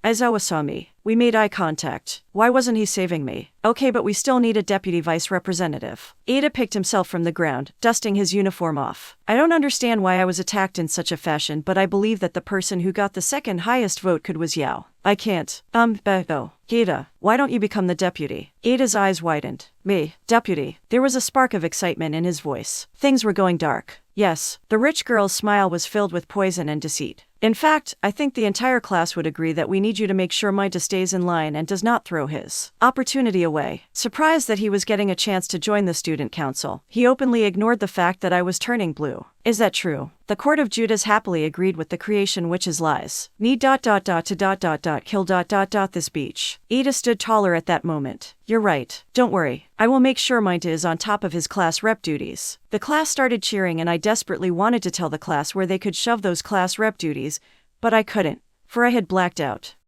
Aizawa saw me. We made eye contact. Why wasn't he saving me? Okay, but we still need a deputy vice representative. Ada picked himself from the ground, dusting his uniform off. I don't understand why I was attacked in such a fashion, but I believe that the person who got the second highest vote was Yao. I can't. Ada, why don't you become the deputy? Ada's eyes widened. Me, deputy. There was a spark of excitement in his voice. Things were going dark. Yes, the rich girl's smile was filled with poison and deceit. In fact, I think the entire class would agree that we need you to make sure Mineta stays in line and does not throw his opportunity away. Surprised that he was getting a chance to join the student council, he openly ignored the fact that I was turning blue. Is that true? The court of Judas happily agreed with the creation witch's lies. Need kill this beach. Ada stood taller at that moment. You're right. Don't worry. I will make sure Mineta is on top of his class rep duties. The class started cheering and I desperately wanted to tell the class where they could shove those class rep duties, but I couldn't, for I had blacked out.